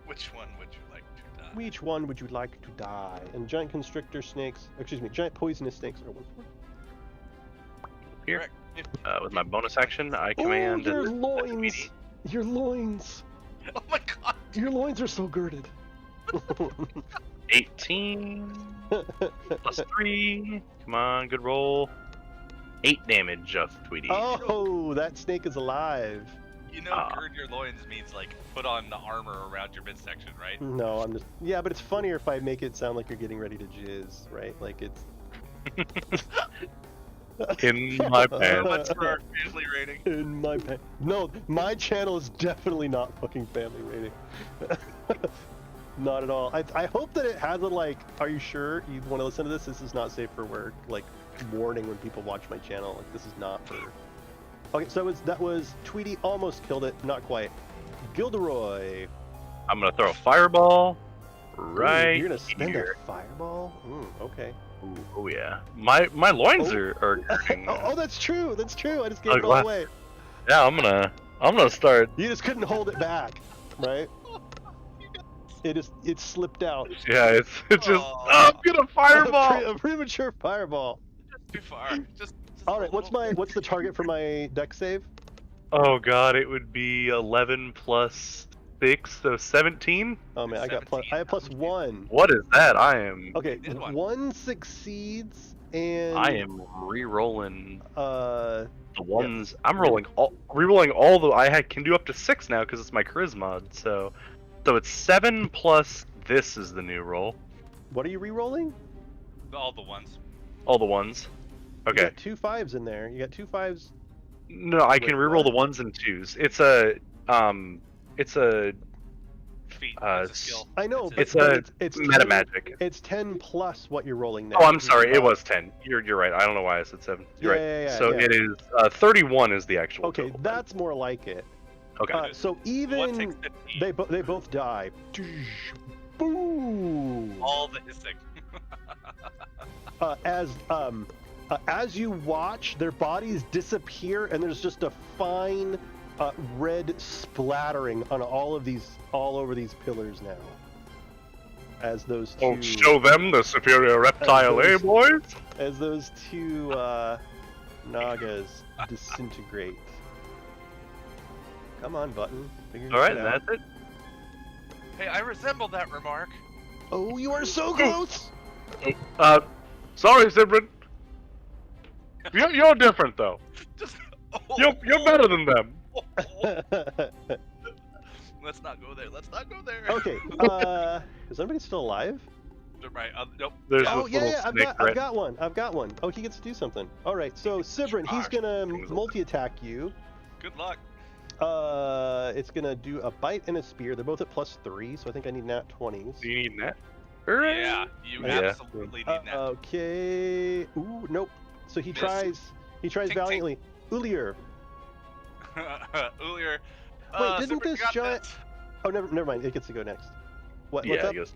Speaker 3: which one would you like to die?
Speaker 1: Which one would you like to die? And giant constrictor snakes, giant poisonous snakes are one.
Speaker 2: Here.
Speaker 3: Correct.
Speaker 2: With my bonus action, I command.
Speaker 1: Oh, your
Speaker 2: the
Speaker 1: loins!
Speaker 2: Tweety.
Speaker 1: Your loins!
Speaker 3: Oh my god!
Speaker 1: Your loins are so girded.
Speaker 2: 18 plus 3. Come on, good roll. 8 damage of Tweety.
Speaker 1: Oh, that snake is alive.
Speaker 3: You know, gird your loins means like put on the armor around your midsection, right?
Speaker 1: No, I'm just. Yeah, but it's funnier if I make it sound like you're getting ready to jizz, right? Like it's.
Speaker 2: In my pants.
Speaker 3: What's for our family rating?
Speaker 1: In my pants. No, my channel is definitely not fucking family rating. Not at all. I hope that it has a like, are you sure you want to listen to this? This is not safe for work. Like, warning when people watch my channel. Like, this is not for. Okay, so that was Tweety almost killed it, not quite. Gilderoy.
Speaker 2: I'm gonna throw a fireball right
Speaker 1: Ooh, you're gonna spend
Speaker 2: here.
Speaker 1: a fireball? Okay.
Speaker 2: Ooh, oh yeah. My loins are
Speaker 1: Oh, that's true. That's true. I just gave
Speaker 2: Oh,
Speaker 1: it all
Speaker 2: glad-
Speaker 1: away.
Speaker 2: Yeah, I'm gonna start.
Speaker 1: You just couldn't hold it back, right? It slipped out.
Speaker 2: Yeah, it's just.
Speaker 3: Aw.
Speaker 2: Oh, I'm gonna fireball.
Speaker 1: A premature fireball.
Speaker 3: Too far. Just
Speaker 1: All right. What's the target for my deck save?
Speaker 2: Oh god, it would be 11 plus 6, so 17.
Speaker 1: Oh man, I have +1.
Speaker 2: What is that? I am.
Speaker 1: Okay,
Speaker 3: did one.
Speaker 1: one succeeds and
Speaker 2: I am re-rolling
Speaker 1: uh
Speaker 2: the ones. I'm re-rolling all the. Can do up to 6 now because it's my charisma. So it's 7 plus. This is the new roll.
Speaker 1: what are you re-rolling?
Speaker 3: all the ones.
Speaker 2: All the ones.
Speaker 1: You
Speaker 2: Okay.
Speaker 1: got 2 5s in there. You got 2 5s.
Speaker 2: No, I can
Speaker 1: Wait,
Speaker 2: re-roll
Speaker 1: what?
Speaker 2: the 1s and 2s. It's a
Speaker 3: Feet.
Speaker 2: Uh,
Speaker 3: It's a skill.
Speaker 1: I know, but
Speaker 2: It's
Speaker 1: it's
Speaker 2: meta
Speaker 1: 10
Speaker 2: magic.
Speaker 1: It's 10 plus what you're rolling now.
Speaker 2: Oh, I'm sorry. It was 10. You're right. I don't know why I said 7. You're right.
Speaker 1: Yeah,
Speaker 2: So
Speaker 1: yeah.
Speaker 2: it is 31 is the actual.
Speaker 1: Okay,
Speaker 2: total.
Speaker 1: that's more like it.
Speaker 2: Okay.
Speaker 1: So
Speaker 3: What
Speaker 1: even
Speaker 3: takes 15?
Speaker 1: they both die. Boom.
Speaker 3: All the hissing.
Speaker 1: As you watch, their bodies disappear, and there's just a fine red splattering on all over these pillars now. As those two,
Speaker 2: Oh, show them the superior reptile,
Speaker 1: those-
Speaker 2: boys?
Speaker 1: as those two Nagas disintegrate. Come on, button. Figure
Speaker 2: All right,
Speaker 1: it
Speaker 2: and
Speaker 1: out.
Speaker 2: that's it.
Speaker 3: Hey, I resemble that remark.
Speaker 1: Oh, you are so close!
Speaker 2: Sorry, Sibrin. You're different though.
Speaker 3: Just.
Speaker 2: You're better than them.
Speaker 3: Let's not go there. Let's not go there.
Speaker 1: Okay, is anybody still alive?
Speaker 3: Right. Nope.
Speaker 2: There's
Speaker 1: Oh
Speaker 2: this
Speaker 1: yeah,
Speaker 2: little
Speaker 1: yeah,
Speaker 2: snake
Speaker 1: I've
Speaker 2: rat.
Speaker 1: got one. Oh, he gets to do something. All right, so Sibrin, he's gonna multi-attack you.
Speaker 3: Good luck.
Speaker 1: It's gonna do a bite and a spear. They're both at +3, so I think I need nat 20s.
Speaker 2: Do you need that?
Speaker 3: Yeah, you
Speaker 2: Yeah.
Speaker 3: absolutely need that.
Speaker 1: Okay. Ooh, nope. So he
Speaker 3: Miss.
Speaker 1: tries. He tries
Speaker 3: Tink, tink.
Speaker 1: valiantly. Ulier.
Speaker 3: Ulier.
Speaker 1: Wait, didn't
Speaker 3: Sibrin, you
Speaker 1: this
Speaker 3: got
Speaker 1: giant?
Speaker 3: this.
Speaker 1: Oh, never mind. It gets to go next. What's
Speaker 2: Yeah, I
Speaker 1: up?
Speaker 2: guess.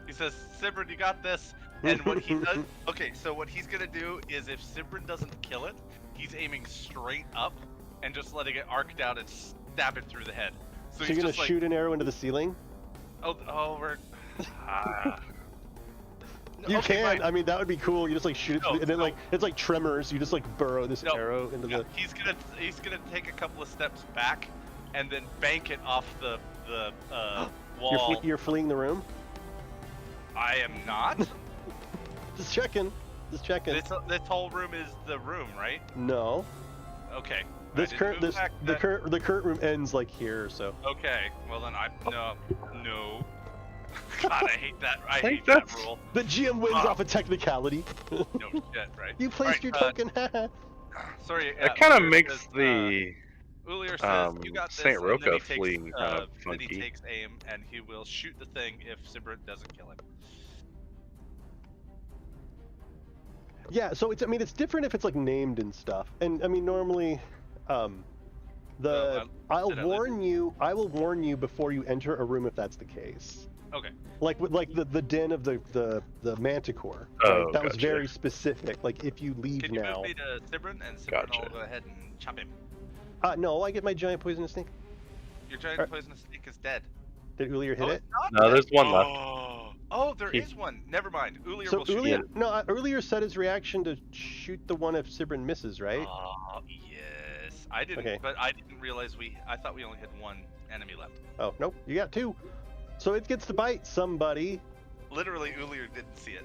Speaker 3: He says, Sibrin, you got this. And what he does. Okay, so what he's gonna do is if Sibrin doesn't kill it, he's aiming straight up and just letting it arc down and stab it through the head.
Speaker 1: So
Speaker 3: he's
Speaker 1: you're gonna
Speaker 3: just
Speaker 1: shoot an arrow into the ceiling?
Speaker 3: we're. Ah.
Speaker 1: You
Speaker 3: Okay,
Speaker 1: can.
Speaker 3: fine.
Speaker 1: I mean, that would be cool. You just like shoot it,
Speaker 3: No,
Speaker 1: and then
Speaker 3: no.
Speaker 1: like it's like Tremors. You just like burrow this
Speaker 3: No,
Speaker 1: arrow into
Speaker 3: Yeah,
Speaker 1: the.
Speaker 3: he's gonna take a couple of steps back, and then bank it off the wall.
Speaker 1: You're fleeing the room.
Speaker 3: I am not.
Speaker 1: Just checking. Just checking.
Speaker 3: This whole room is the room, right?
Speaker 1: No.
Speaker 3: Okay.
Speaker 1: This
Speaker 3: I didn't
Speaker 1: current
Speaker 3: move back then.
Speaker 1: the current room ends like here. So.
Speaker 3: Okay. Well then no. God, I hate that. I
Speaker 2: think
Speaker 3: hate that
Speaker 2: that's-
Speaker 3: rule.
Speaker 1: The GM wins off a technicality.
Speaker 3: No shit, right?
Speaker 1: You placed your
Speaker 3: Alright,
Speaker 1: token.
Speaker 3: Sorry.
Speaker 2: That kind of
Speaker 3: Ulier
Speaker 2: makes
Speaker 3: says,
Speaker 2: the
Speaker 3: Ulier says, "You got this."
Speaker 2: Saint
Speaker 3: and then he
Speaker 2: Roka
Speaker 3: takes,
Speaker 2: fleeing kind of
Speaker 3: Then he
Speaker 2: funky.
Speaker 3: takes aim, and he will shoot the thing if Sibrin doesn't kill him.
Speaker 1: Yeah, so it's it's different if it's like named and stuff. And I mean normally
Speaker 3: Well,
Speaker 1: I'll
Speaker 3: did I
Speaker 1: warn you. I will warn you before you enter a room if that's the case.
Speaker 3: Okay.
Speaker 1: Like with the den of the Manticore.
Speaker 2: Oh,
Speaker 1: right? That was
Speaker 2: gotcha.
Speaker 1: very specific. Like if you leave
Speaker 3: Can you
Speaker 1: now.
Speaker 3: move me to Sibrin, and Sibrin
Speaker 2: Gotcha.
Speaker 3: will go ahead and chop him.
Speaker 1: No, I get my giant poisonous snake.
Speaker 3: Your giant
Speaker 1: Alright.
Speaker 3: poisonous snake is dead.
Speaker 1: Did Ulier hit
Speaker 3: Oh,
Speaker 1: it?
Speaker 3: it's not
Speaker 2: No,
Speaker 3: dead?
Speaker 2: there's one left.
Speaker 3: Oh, there
Speaker 2: He-
Speaker 3: is one. Never mind. Ulier
Speaker 1: So
Speaker 3: will shoot
Speaker 1: Ulier,
Speaker 3: him.
Speaker 1: no, Ulier said his reaction to shoot the one if Sibrin misses, right?
Speaker 3: Oh, yes. I didn't,
Speaker 1: Okay.
Speaker 3: but I didn't realize I thought we only had one enemy left.
Speaker 1: Oh nope, you got two. So it gets to bite somebody.
Speaker 3: Literally, Ulier didn't see it.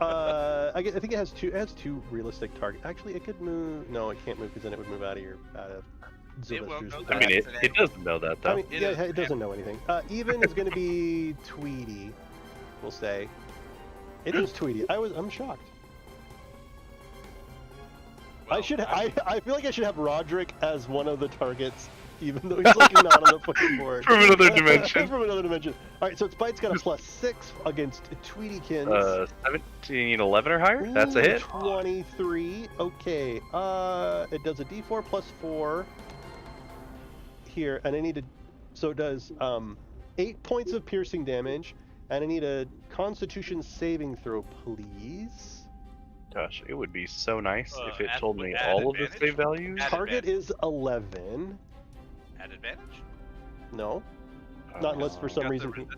Speaker 1: I think it has two. It has two realistic targets. Actually, it could move. No, it can't move because then it would move out of
Speaker 3: It won't
Speaker 1: Zylvester's
Speaker 3: know
Speaker 1: path.
Speaker 2: I mean,
Speaker 3: That's an
Speaker 2: it doesn't know that though.
Speaker 1: I mean,
Speaker 3: It
Speaker 1: yeah,
Speaker 3: is-
Speaker 1: it doesn't know anything. Even is going to be Tweety. We'll say. It is Tweety. I'm shocked.
Speaker 3: Well,
Speaker 1: I feel like I should have Roderick as one of the targets, even though he's like not on the fucking board.
Speaker 2: From another dimension.
Speaker 1: From another dimension. All right, so its bite's got a +6 against Tweetykins.
Speaker 2: 17, 11 or higher? That's a hit.
Speaker 1: 23. Okay. It does a D4 +4 here, and I need to. So it does 8 points of piercing damage, and I need a Constitution saving throw, please.
Speaker 2: Gosh, it would be so nice if it
Speaker 3: at-
Speaker 2: told me
Speaker 3: at
Speaker 2: all of the
Speaker 3: advantage?
Speaker 2: save values.
Speaker 3: At
Speaker 1: Target
Speaker 3: advantage.
Speaker 1: is 11.
Speaker 3: At advantage?
Speaker 1: No, not unless for some
Speaker 3: Got the
Speaker 1: reason.
Speaker 3: resist-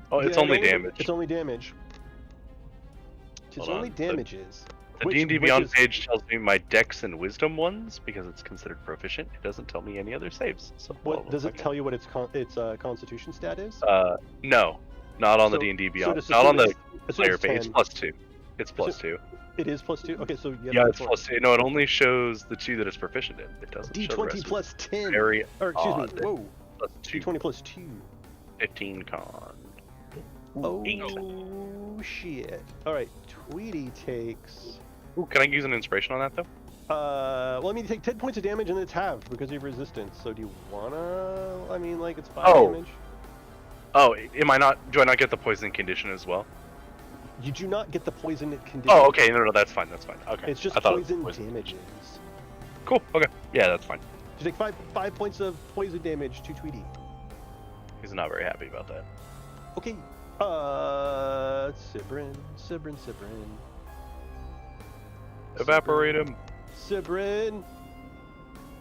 Speaker 2: Oh, it's
Speaker 1: Yeah,
Speaker 2: only
Speaker 1: no,
Speaker 2: damage.
Speaker 1: It's only damage. It's
Speaker 2: Hold
Speaker 1: only
Speaker 2: on.
Speaker 1: damages.
Speaker 2: The
Speaker 1: which-
Speaker 2: D&D
Speaker 1: which
Speaker 2: Beyond
Speaker 1: is-
Speaker 2: page tells me my Dex and Wisdom ones because it's considered proficient. It doesn't tell me any other saves. So
Speaker 1: What does it tell you? What its Constitution stat is?
Speaker 2: No, not on the
Speaker 1: So-
Speaker 2: D&D
Speaker 1: so
Speaker 2: Beyond.
Speaker 1: just
Speaker 2: Not on
Speaker 1: assume
Speaker 2: the
Speaker 1: assume
Speaker 2: player
Speaker 1: it's
Speaker 2: page. It's
Speaker 1: 10.
Speaker 2: +2. It's +2.
Speaker 1: It is +2. Okay, so you have
Speaker 2: Yeah, it's
Speaker 1: D4.
Speaker 2: +2. No, it only shows the 2 that it's proficient in. It doesn't show the
Speaker 1: D20
Speaker 2: rest.
Speaker 1: plus 10.
Speaker 2: Very
Speaker 1: Or excuse
Speaker 2: odd.
Speaker 1: me. Whoa.
Speaker 2: +2.
Speaker 1: D20 plus 2.
Speaker 2: 15 con.
Speaker 1: Oh
Speaker 2: Eight.
Speaker 1: shit. All right. Tweety takes.
Speaker 2: Ooh, can I use an inspiration on that though?
Speaker 1: Well, I mean, you take 10 points of damage and it's halved because of resistance. So do you wanna? I mean, like it's 5
Speaker 2: Oh.
Speaker 1: damage.
Speaker 2: Oh, am I not? Do I not get the poison condition as well?
Speaker 1: You do not get the poison condition.
Speaker 2: Oh, okay. No, that's fine. That's fine. Okay.
Speaker 1: It's just
Speaker 2: I thought it was
Speaker 1: poison
Speaker 2: poison.
Speaker 1: damages.
Speaker 2: Cool. Okay. Yeah, that's fine.
Speaker 1: You take five points of poison damage to Tweety.
Speaker 2: He's not very happy about that.
Speaker 1: Okay. Sibrin.
Speaker 2: Evaporate him.
Speaker 1: Sibrin.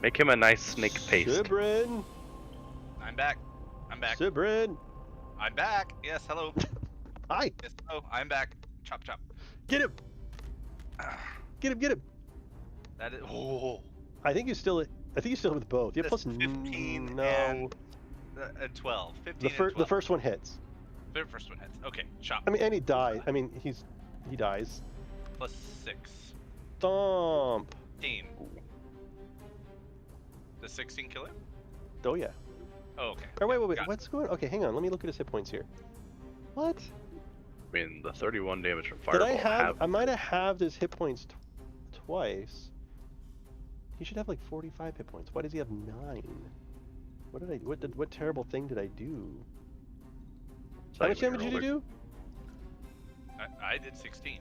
Speaker 2: Make him a nice snake paste.
Speaker 1: Sibrin.
Speaker 3: I'm back. I'm back.
Speaker 1: Sibrin.
Speaker 3: I'm back. Yes, hello.
Speaker 1: Hi.
Speaker 3: Yes, hello. I'm back. Chop, chop.
Speaker 1: Get him. Get him.
Speaker 3: That is. Oh.
Speaker 1: I think you still. I think you still with both. You have
Speaker 3: That's
Speaker 1: plus
Speaker 3: 15
Speaker 1: no.
Speaker 3: and 12. 15
Speaker 1: The
Speaker 3: and 12.
Speaker 1: the first one hits.
Speaker 3: The first one hits. Okay, chop.
Speaker 1: I mean, and he dies. I mean, he dies.
Speaker 3: Plus 6.
Speaker 1: Stomp.
Speaker 3: 15. The 16 killer?
Speaker 1: Oh yeah.
Speaker 3: Oh, okay.
Speaker 1: Or wait.
Speaker 3: Got it.
Speaker 1: What's going? Okay, hang on. Let me look at his hit points here. What?
Speaker 2: I mean, the 31 damage from
Speaker 1: Did
Speaker 2: fireball.
Speaker 1: I have? I might have halved his hit points twice. He should have like 45 hit points. Why does he have 9? What terrible thing did I do? How much damage did you do?
Speaker 3: I did 16.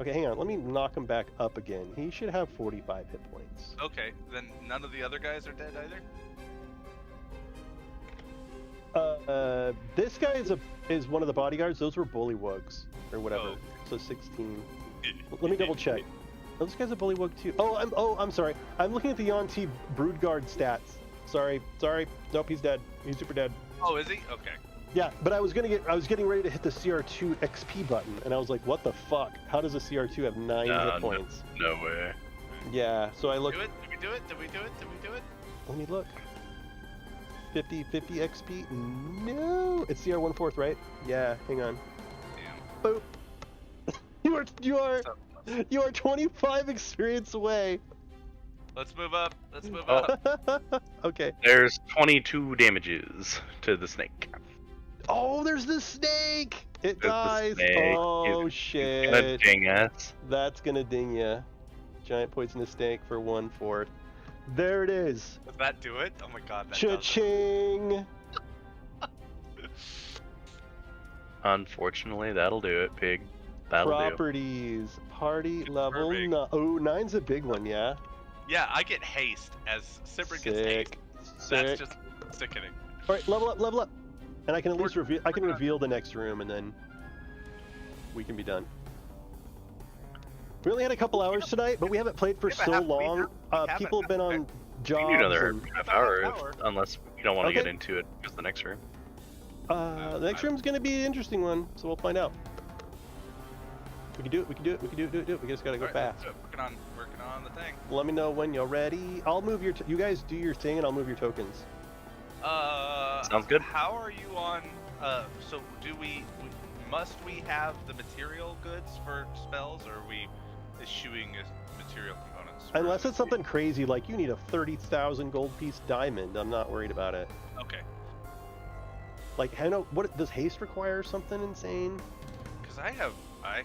Speaker 1: Okay, hang on. Let me knock him back up again. He should have 45 hit points.
Speaker 3: Okay, then none of the other guys are dead either?
Speaker 1: This guy is one of the bodyguards. Those were bullywugs or whatever.
Speaker 3: Oh.
Speaker 1: So 16. Let me double check. Oh, this guy's a bullywug too. I'm sorry. I'm looking at the Yonti Broodguard stats. Sorry. Nope, he's dead. He's super dead.
Speaker 3: Oh, is he? Okay.
Speaker 1: Yeah, but I was getting ready to hit the CR2 XP button, and I was like, what the fuck? How does a CR2 have 9 hit points?
Speaker 2: No way.
Speaker 1: Yeah, so I looked.
Speaker 3: Did we do it? Did we do it?
Speaker 1: Let me look. 50 XP? No! It's CR 1/4, right? Yeah, hang on.
Speaker 3: Damn.
Speaker 1: Boop! You are 25 experience away.
Speaker 3: Let's move up.
Speaker 1: Okay.
Speaker 2: There's 22 damages to the snake.
Speaker 1: Oh, there's the snake! It
Speaker 2: There's the
Speaker 1: dies.
Speaker 2: snake.
Speaker 1: Oh,
Speaker 2: He's
Speaker 1: shit.
Speaker 2: gonna ding us.
Speaker 1: That's gonna ding ya. Giant poisonous snake for 1/4. There it is.
Speaker 3: Does that do it? Oh my god, that does it.
Speaker 1: Cha-ching!
Speaker 2: Unfortunately, that'll do it, pig. That'll do.
Speaker 1: Properties. Party level.
Speaker 3: Perfect.
Speaker 1: No. Oh, 9's a big one, yeah.
Speaker 3: Yeah, I get haste as Sibrin gets haste.
Speaker 1: Sick.
Speaker 3: That's just sickening.
Speaker 1: All right, level up. And I can at least reveal. I can reveal the next room, and then we can be done. We only had a couple hours tonight, but we haven't played for so long. People have been on jobs.
Speaker 2: You can do another
Speaker 1: and-
Speaker 2: half hour,
Speaker 3: Half hour.
Speaker 2: unless you don't want to
Speaker 1: Okay.
Speaker 2: get into it because the next room.
Speaker 1: The next room's gonna be an interesting one, so we'll find out. We can do it. We just gotta go
Speaker 3: Alright,
Speaker 1: fast.
Speaker 3: let's do it. Working on the thing.
Speaker 1: Let me know when you're ready. I'll move your. You guys do your thing, and I'll move your tokens.
Speaker 2: Sounds good.
Speaker 3: How are you on? So do must we have the material goods for spells, or are we eschewing material components? for-
Speaker 1: Unless it's something crazy like you need a 30,000 gold piece diamond, I'm not worried about it.
Speaker 3: Okay.
Speaker 1: Like, I know what does haste require? Something insane?
Speaker 3: Because I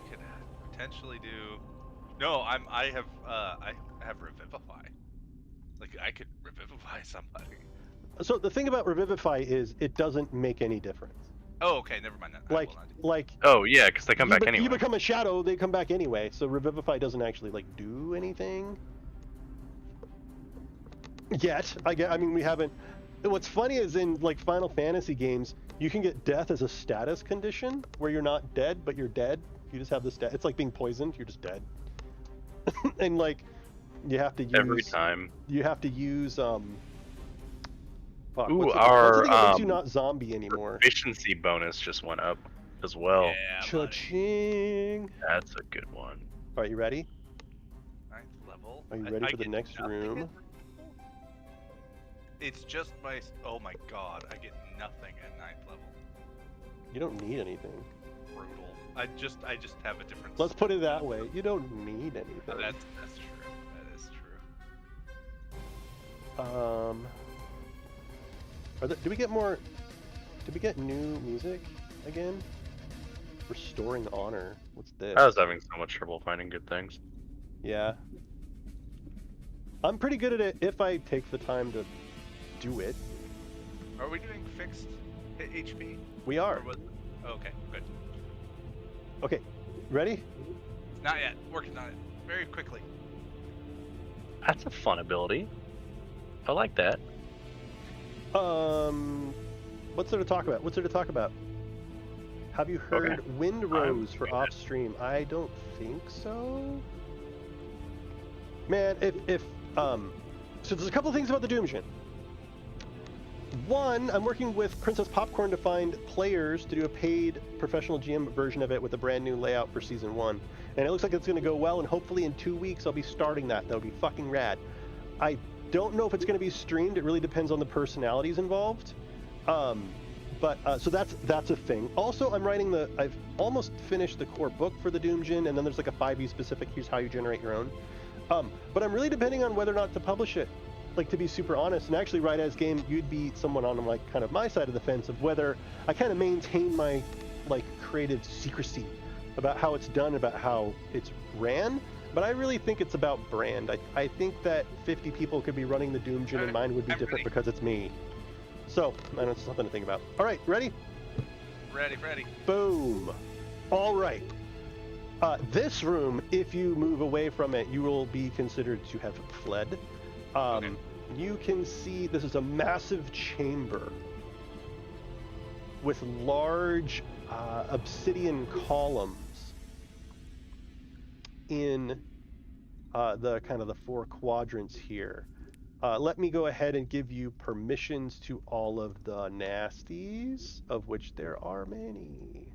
Speaker 3: could potentially do. No, I have revivify. Like I could revivify somebody.
Speaker 1: So the thing about revivify is it doesn't make any difference.
Speaker 3: Oh, okay, never mind that. I
Speaker 1: Like,
Speaker 3: will not do
Speaker 1: like
Speaker 2: Oh yeah, because they come back anyway.
Speaker 1: you become a shadow, they come back anyway. So revivify doesn't actually like do anything yet. I mean, we haven't. What's funny is in like Final Fantasy games, you can get death as a status condition where you're not dead, but you're dead. You just have the stat. It's like being poisoned. You're just dead. And like, you have to use
Speaker 2: Every time.
Speaker 1: You have to use Fuck,
Speaker 2: Ooh,
Speaker 1: what's the
Speaker 2: our,
Speaker 1: thing that makes you not zombie anymore?
Speaker 2: Efficiency bonus just went up as well.
Speaker 3: Yeah, buddy.
Speaker 1: Cha-ching!
Speaker 2: That's a good one.
Speaker 1: All right, you ready?
Speaker 3: 9th level.
Speaker 1: Are you
Speaker 3: I-
Speaker 1: ready
Speaker 3: I
Speaker 1: for the
Speaker 3: get
Speaker 1: next
Speaker 3: nothing
Speaker 1: room?
Speaker 3: at- It's just my. Oh my god, I get nothing at 9th level.
Speaker 1: You don't need anything.
Speaker 3: Brutal. I just have a different.
Speaker 1: Let's put it that way. You don't need anything.
Speaker 3: That's true. That is true.
Speaker 1: Do we get more? Did we get new music again? Restoring honor. What's this?
Speaker 2: I was having so much trouble finding good things.
Speaker 1: Yeah. I'm pretty good at it if I take the time to do it.
Speaker 3: Are we doing fixed HP?
Speaker 1: We are.
Speaker 3: Or was- oh, okay, good.
Speaker 1: Okay. Ready?
Speaker 3: Not yet. Working on it very quickly.
Speaker 2: That's a fun ability. I like that.
Speaker 1: What's there to talk about? Have you heard
Speaker 2: Okay.
Speaker 1: Wind Rose for
Speaker 2: doing
Speaker 1: off
Speaker 2: it.
Speaker 1: stream? I don't think so. Man, so there's a couple things about the DOOMGEON. One, I'm working with Princess Popcorn to find players to do a paid professional GM version of it with a brand new layout for Season 1. And it looks like it's going to go well, and hopefully in 2 weeks I'll be starting that. That'll be fucking rad. I don't know if it's going to be streamed. It really depends on the personalities involved. So that's a thing. Also, I've almost finished the core book for the DOOMGEON, and then there's like a 5e specific, here's how you generate your own. But I'm really depending on whether or not to publish it, like, to be super honest. And actually, right as game, you'd be someone on like kind of my side of the fence of whether I kind of maintain my like creative secrecy about how it's done, about how it's ran. But I really think it's about brand. I think that 50 people could be running the DOOMGEON and mine would be different because it's me. So, I know it's something to think about. All right, ready?
Speaker 3: Ready.
Speaker 1: Boom. All right. This room, if you move away from it, you will be considered to have fled.
Speaker 3: Okay.
Speaker 1: You can see this is a massive chamber with large obsidian columns in the kind of the 4 quadrants here. Let me go ahead and give you permissions to all of the nasties, of which there are many.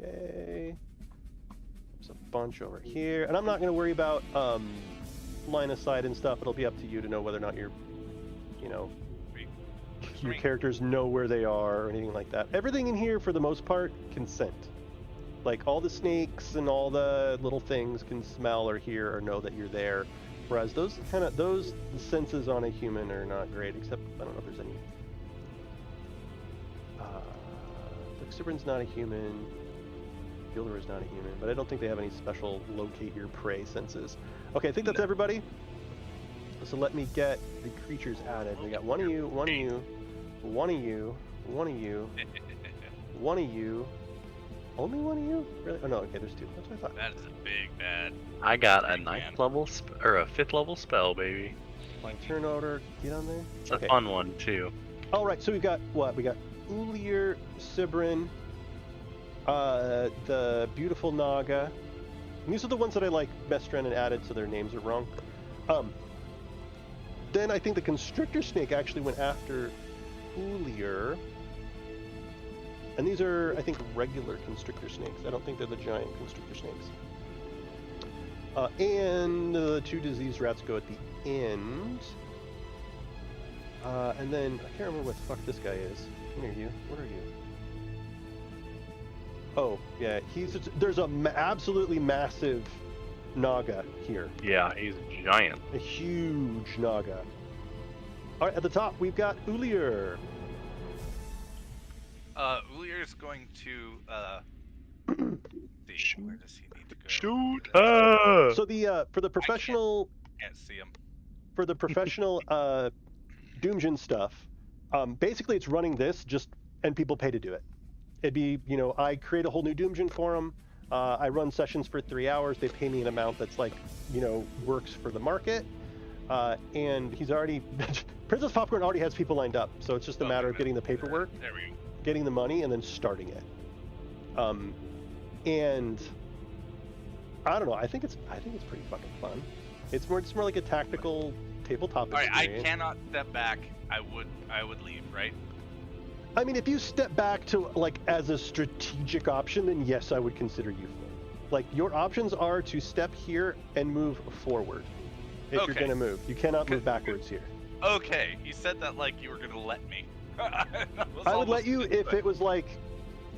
Speaker 1: Okay. There's a bunch over here. And I'm not going to worry about line of sight and stuff. It'll be up to you to know whether or not your characters know where they are or anything like that. Everything in here, for the most part, consent. Like, all the snakes and all the little things can smell or hear or know that you're there. Whereas those senses on a human are not great, except I don't know if there's any. Luxibran's not a human. Gilder is not a human, but I don't think they have any special locate your prey senses. Okay, I think that's everybody. So let me get the creatures added. We got one of you, one of you, one of you, one of you, one of you. Only one of you? Really? Oh no, okay, there's 2. That's what I thought.
Speaker 3: That is a big bad.
Speaker 2: I got a 9th level or a 5th level spell, baby.
Speaker 1: My turn order, get on there.
Speaker 2: It's a fun one too.
Speaker 1: All right, so we've got what? We got Ulir, Sibrin, the beautiful Naga. And these are the ones that I like messed around and added, so their names are wrong. Then I think the Constrictor Snake actually went after Ulir. And these are, I think, regular Constrictor Snakes. I don't think they're the giant Constrictor Snakes. And the 2 disease rats go at the end. And then, I can't remember what the fuck this guy is. Who are you? What are you? Oh, yeah, there's a absolutely massive Naga here.
Speaker 2: Yeah, he's giant.
Speaker 1: A huge Naga. All right, at the top, we've got Ulir.
Speaker 3: Ulier's going to see, where does he need to go?
Speaker 2: Shoot!
Speaker 1: So the for the professional
Speaker 3: Can't see him.
Speaker 1: For the professional DOOMGEON stuff, basically it's running this and people pay to do it. It'd be, I create a whole new DOOMGEON for them. I run sessions for 3 hours. They pay me an amount that's like, works for the market. And he's already Princess Popcorn already has people lined up, so it's just a matter of getting the paperwork.
Speaker 3: There we go.
Speaker 1: Getting the money and then starting it. And I don't know. I think it's pretty fucking fun. It's more like a tactical tabletop experience.
Speaker 3: All right, I cannot step back. I would leave, right?
Speaker 1: I mean, if you step back to like as a strategic option, then yes, I would consider you full. Like, your options are to step here and move forward. If you're gonna move, you cannot move backwards here.
Speaker 3: Okay, you said that like you were gonna let me.
Speaker 1: I would let you if it was like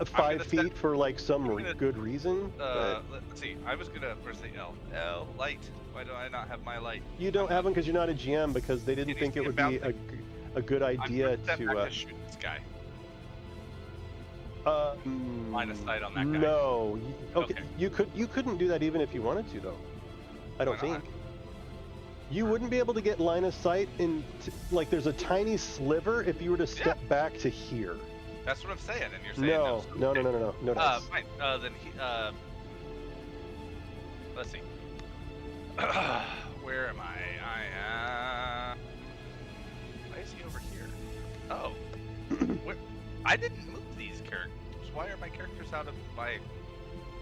Speaker 1: 5 feet for like some good reason.
Speaker 3: Let's see. I was gonna. Where's the L? L light. Why do I not have my light?
Speaker 1: You don't have them because you're not a GM, because they didn't think it would be a good idea to
Speaker 3: shoot this guy.
Speaker 1: Line
Speaker 3: of sight on that guy.
Speaker 1: No. Okay. You couldn't do that even if you wanted to, though. I don't think. You wouldn't be able to get line of sight in, like, there's a tiny sliver if you were to step back to here.
Speaker 3: That's what I'm saying, and you're saying
Speaker 1: no.
Speaker 3: Fine. Then let's see. Where am I? Why is he over here? Oh, I didn't move these characters. Why are my characters out of my?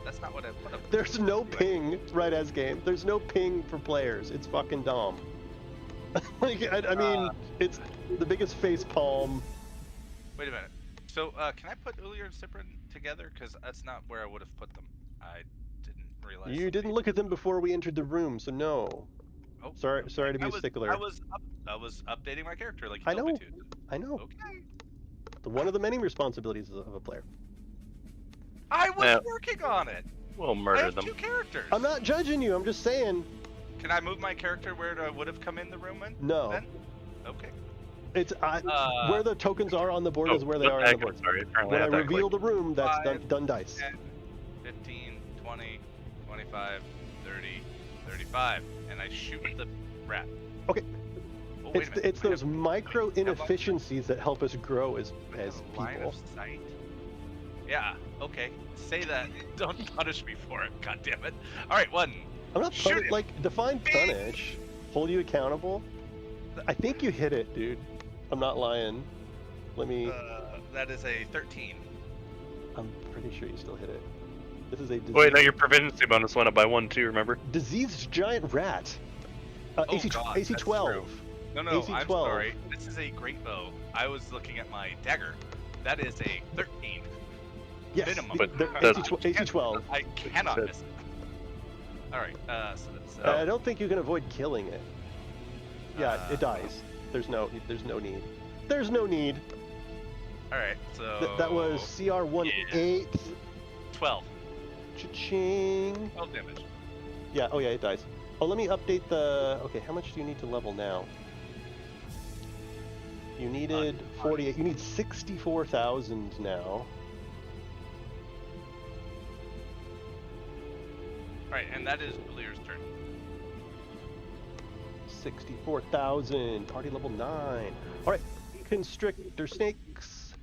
Speaker 3: That's not what I put up.
Speaker 1: There's no ping right as game. There's no ping for players. It's fucking dumb. Like, I mean, it's the biggest face palm.
Speaker 3: Wait a minute. So, can I put Ulir and Sibrin together? Because that's not where I would have put them. I didn't realize.
Speaker 1: You didn't look at them before we entered the room, so no.
Speaker 3: Oh,
Speaker 1: Sorry to be a stickler.
Speaker 3: I was updating my character like you
Speaker 1: I
Speaker 3: told
Speaker 1: know.
Speaker 3: me to.
Speaker 1: I know.
Speaker 3: Okay.
Speaker 1: One of the many responsibilities of a player.
Speaker 3: I was working on it.
Speaker 2: We'll
Speaker 3: I
Speaker 2: murder
Speaker 3: have
Speaker 2: them.
Speaker 3: 2 characters.
Speaker 1: I'm not judging you. I'm just saying.
Speaker 3: Can I move my character where I would have come in the room in?
Speaker 1: No.
Speaker 3: Then? Okay.
Speaker 1: It's where the tokens are on the board is where they are on the board.
Speaker 2: Sorry, apparently
Speaker 1: When I
Speaker 2: had that
Speaker 1: reveal
Speaker 2: clicked.
Speaker 1: the room, that's
Speaker 3: 5,
Speaker 1: done dice.
Speaker 3: 10, 15, 20, 25, 30, 35, and I shoot the rat.
Speaker 1: Okay.
Speaker 3: Oh, wait a minute.
Speaker 1: It's those micro inefficiencies that help us grow as
Speaker 3: line
Speaker 1: people.
Speaker 3: of sight. Yeah. Okay. Say that. Don't punish me for it. God damn it. All right. 1.
Speaker 1: I'm not
Speaker 3: Shoot him.
Speaker 1: like define punish. Hold you accountable. I think you hit it, dude. I'm not lying. Let me.
Speaker 3: That is a 13.
Speaker 1: I'm pretty sure you still hit it. This is a
Speaker 2: Wait, no, your proficiency bonus went up by 1 too. Remember?
Speaker 1: diseased giant rat. AC
Speaker 3: God,
Speaker 1: 12.
Speaker 3: that's true. No,
Speaker 1: AC
Speaker 3: I'm
Speaker 1: 12.
Speaker 3: sorry. This is a great bow. I was looking at my dagger. That is a 13.
Speaker 1: Yes,
Speaker 3: minimum.
Speaker 2: But
Speaker 1: they're
Speaker 2: that's-
Speaker 1: AC 12.
Speaker 3: I cannot
Speaker 2: Said-
Speaker 3: miss it. All right. So that's.
Speaker 1: I don't think you can avoid killing it. Yeah, it dies. There's no need. There's no need.
Speaker 3: All right. So.
Speaker 1: That was CR 1/8.
Speaker 3: 12.
Speaker 1: Cha-ching.
Speaker 3: 12 damage.
Speaker 1: Yeah. Oh yeah, it dies. Oh, let me update the. Okay, how much do you need to level now? You needed 48. You need 64,000 now.
Speaker 3: All right, and that is Lair's turn.
Speaker 1: 64,000. Party level 9. All right. Constrictor snakes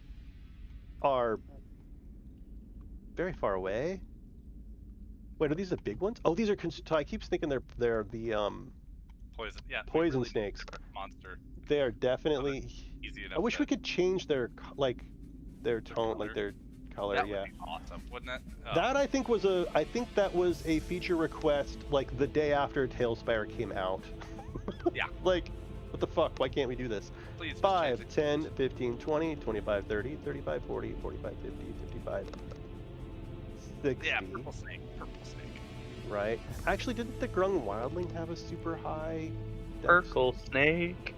Speaker 1: are very far away. Wait, are these the big ones? Oh, these are. I keep thinking they're the
Speaker 3: Poison. Yeah. we
Speaker 1: poison
Speaker 3: really
Speaker 1: snakes.
Speaker 3: Monster.
Speaker 1: They are definitely.
Speaker 3: Easy enough.
Speaker 1: I wish
Speaker 3: to-
Speaker 1: we could change their their tone, like their color.
Speaker 3: That
Speaker 1: Yeah.
Speaker 3: would be awesome, wouldn't it?
Speaker 1: That I think that was a feature request like the day after Tailspire came out.
Speaker 3: Yeah.
Speaker 1: Like, what the fuck? Why can't we do this?
Speaker 3: Please. just
Speaker 1: 5,
Speaker 3: change it.
Speaker 1: 10, 15, 20, 25, 30, 35, 40, 45, 50, 55, 60.
Speaker 3: Yeah, purple snake. Purple snake.
Speaker 1: Right. Actually, didn't the Grung Wildling have a super high dex?
Speaker 2: Purple snake.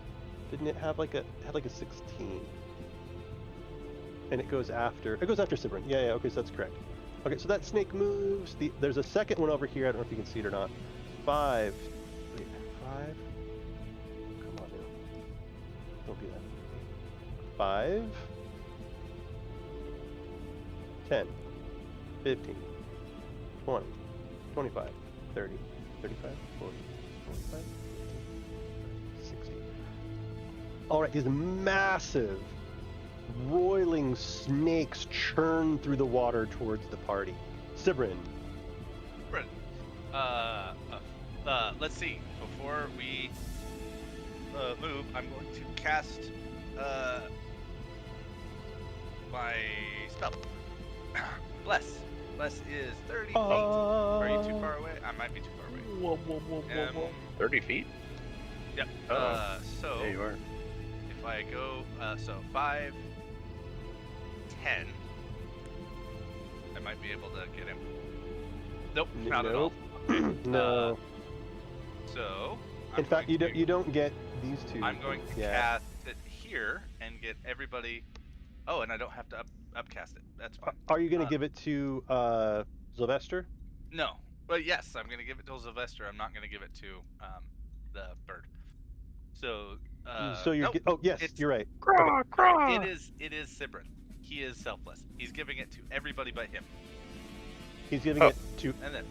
Speaker 1: Didn't it have like a 16? And it goes after Sibrin. Yeah, okay, so that's correct. Okay, so that snake moves. There's a second one over here. I don't know if you can see it or not. 5. Come on now. Don't do that. 5. 10. 15. 20. 25. 30. 35. 40. 45. 60. Alright, these massive roiling snakes churn through the water towards the party. Sibrin.
Speaker 3: Let's see. Before we move, I'm going to cast my spell. Bless. Bless is 30 feet. Are you too far away? I might be too far away.
Speaker 1: Whoa.
Speaker 2: 30 feet?
Speaker 3: Yep.
Speaker 2: Oh.
Speaker 3: So
Speaker 2: There you are.
Speaker 3: if I go, so 5, 10, I might be able to get him. Nope, not at all.
Speaker 1: No.
Speaker 3: So
Speaker 1: In fact, you don't get these two.
Speaker 3: I'm going to
Speaker 1: Yeah.
Speaker 3: cast it here and get everybody. Oh, and I don't have to upcast it. That's fine.
Speaker 1: Are you going to give it to Sylvester?
Speaker 3: No, but yes, I'm going to give it to Sylvester. I'm not going to give it to the bird. So.
Speaker 1: So you're.
Speaker 3: Nope,
Speaker 1: Oh yes,
Speaker 3: it's-
Speaker 1: you're right.
Speaker 2: Craw, craw.
Speaker 3: It is Sibrin. He is selfless. He's giving it to everybody but him.
Speaker 1: He's giving
Speaker 2: Oh.
Speaker 1: it to.
Speaker 3: And then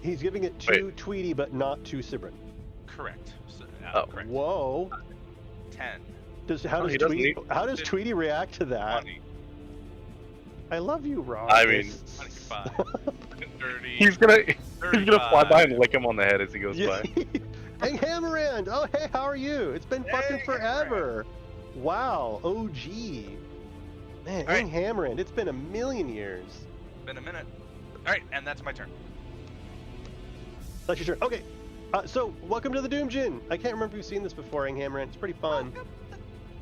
Speaker 1: He's giving it to Tweety, but not to Sibrin.
Speaker 3: correct. So,
Speaker 2: Oh.
Speaker 3: correct.
Speaker 1: Whoa.
Speaker 3: 10.
Speaker 1: How
Speaker 2: he
Speaker 1: does
Speaker 2: doesn't
Speaker 1: How does Tweety react to that?
Speaker 3: 20.
Speaker 1: I love you, Rob.
Speaker 2: I mean-
Speaker 3: 25. 30.
Speaker 2: He's gonna fly by
Speaker 3: 35.
Speaker 2: and lick him on the head as he goes by.
Speaker 1: Hey, Hammerand! Oh, hey, how are you? It's been fucking
Speaker 3: Hey,
Speaker 1: forever. Wow, OG. Man,
Speaker 3: All right.
Speaker 1: Ang Hammerand, it's been a million years.
Speaker 3: Been a minute. All right, and that's my turn.
Speaker 1: That's your turn. Okay. So, welcome to the DOOMGEON. I can't remember if you've seen this before, Ang Hammerand. It's pretty fun.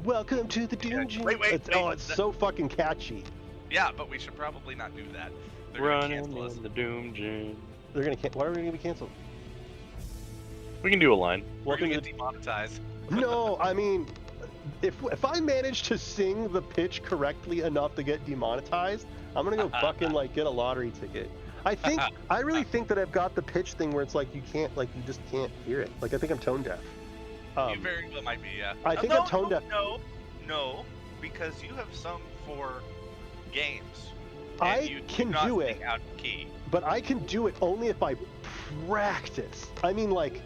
Speaker 1: Welcome to the DOOMGEON.
Speaker 3: Wait,
Speaker 1: It's so fucking catchy.
Speaker 3: Yeah, but we should probably not do that. They're gonna
Speaker 2: Running
Speaker 3: cancel us.
Speaker 2: in the DOOMGEON.
Speaker 1: They're gonna. Why are we gonna be canceled?
Speaker 2: We can do a line.
Speaker 3: We're
Speaker 1: Welcome
Speaker 3: gonna
Speaker 1: to
Speaker 3: get demonetized.
Speaker 1: No, I mean, if I manage to sing the pitch correctly enough to get demonetized, I'm gonna go fucking like get a lottery ticket. I really think that I've got the pitch thing where it's like you just can't hear it. Like I think I'm tone deaf.
Speaker 3: You very well might be, yeah.
Speaker 1: I think
Speaker 3: no,
Speaker 1: I'm tone deaf.
Speaker 3: No, because you have sung for games.
Speaker 1: I
Speaker 3: and you
Speaker 1: can
Speaker 3: not
Speaker 1: do
Speaker 3: sing
Speaker 1: it,
Speaker 3: out of key.
Speaker 1: but I can do it only if I practice. I mean, like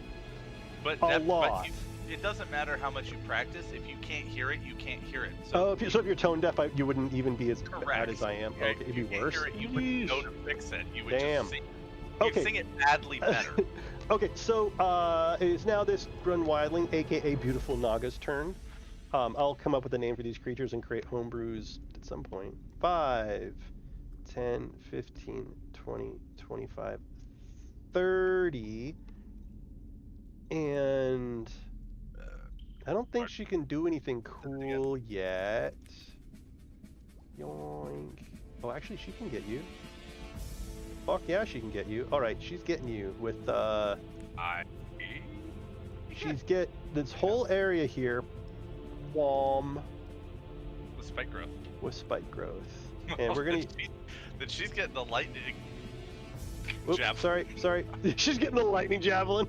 Speaker 3: But
Speaker 1: a lot.
Speaker 3: It doesn't matter how much you practice. If you can't hear it, you can't hear it.
Speaker 1: So if you're tone deaf, you wouldn't even be as
Speaker 3: correct.
Speaker 1: bad as I am.
Speaker 3: Yeah,
Speaker 1: Okay, it'd be worse.
Speaker 3: Hear it, you wouldn't know to fix it. You would
Speaker 1: Damn.
Speaker 3: just sing.
Speaker 1: Okay.
Speaker 3: You'd sing it badly better.
Speaker 1: Okay, so it is now this Grun Wildling, aka Beautiful Naga's turn. I'll come up with a name for these creatures and create homebrews at some point. 5, 10, 15, 20, 25, 30. And I don't think she can do anything cool yet. Yoink. Oh, actually, she can get you. Fuck yeah, she can get you. Alright, she's getting you with, she's get this whole area here, Wom,
Speaker 3: With spike growth.
Speaker 1: with spike growth. And we're gonna...
Speaker 3: Then she's getting the lightning.
Speaker 1: Oops,
Speaker 3: javelin.
Speaker 1: sorry. She's getting the lightning javelin.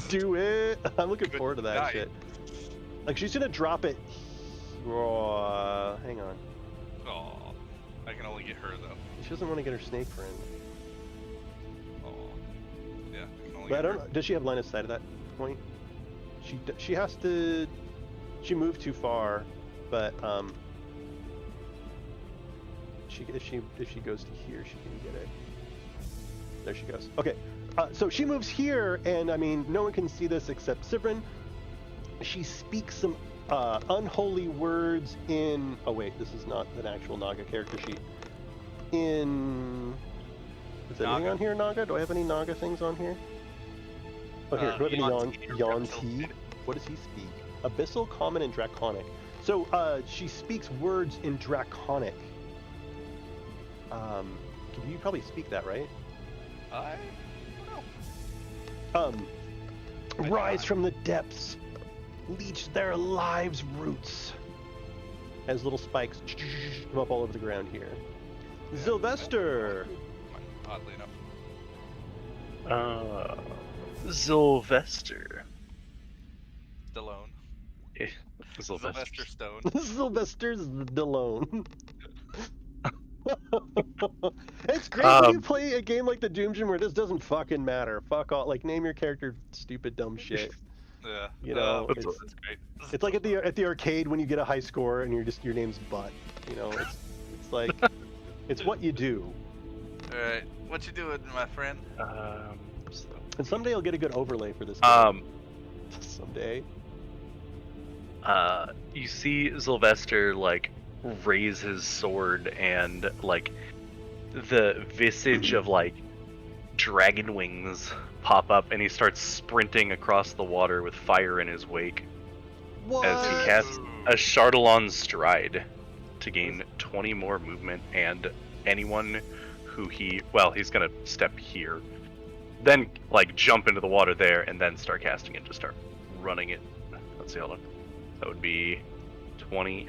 Speaker 1: Do it. I'm looking
Speaker 3: Good
Speaker 1: forward to that
Speaker 3: night.
Speaker 1: shit. Like, she's gonna drop it. Hang on.
Speaker 3: Oh, I can only get her though.
Speaker 1: She doesn't want to get her snake friend.
Speaker 3: Oh, yeah, I can only
Speaker 1: But I
Speaker 3: get
Speaker 1: don't
Speaker 3: her.
Speaker 1: know. Does she have line of sight at that point? She has to. She moved too far, but if she goes to here, she can get it. There she goes. Okay, so she moves here, and I mean, no one can see this except Sivrin. She speaks some unholy words in. Oh wait, this is not an actual Naga character sheet. In. Is there anything
Speaker 3: Naga.
Speaker 1: on here, Naga? Do I have any Naga things on here? Oh, here. Do I have any Yuan-Ti? What does he speak? Abyssal, Common, and Draconic. So she speaks words in Draconic. You probably speak that, right?
Speaker 3: I don't know.
Speaker 1: Rise from the depths, leech their lives' roots. As little spikes come up all over the ground here.
Speaker 3: Yeah,
Speaker 1: Sylvester.
Speaker 3: Oddly enough.
Speaker 2: Sylvester.
Speaker 3: Stallone.
Speaker 2: Sylvester.
Speaker 3: Sylvester Stone.
Speaker 1: Sylvester's Stallone. It's great when you play a game like the DOOMGEON where this doesn't fucking matter. Fuck all. Like, name your character stupid dumb shit.
Speaker 3: Yeah.
Speaker 1: You know,
Speaker 3: that's
Speaker 1: it's
Speaker 3: great.
Speaker 1: it's like at the arcade when you get a high score and your name's Butt. You know, it's like it's what you do.
Speaker 3: All right, what you doing, my friend?
Speaker 1: And someday I'll get a good overlay for this game. Someday.
Speaker 2: You see Sylvester like raise his sword, and like the visage of like dragon wings pop up, and he starts sprinting across the water with fire in his wake.
Speaker 1: What?
Speaker 2: As he casts a Chardalon stride to gain 20 more movement, and anyone who he's gonna step here, then like jump into the water there, and then start casting it, just start running it. Let's see, hold on. That would be 20,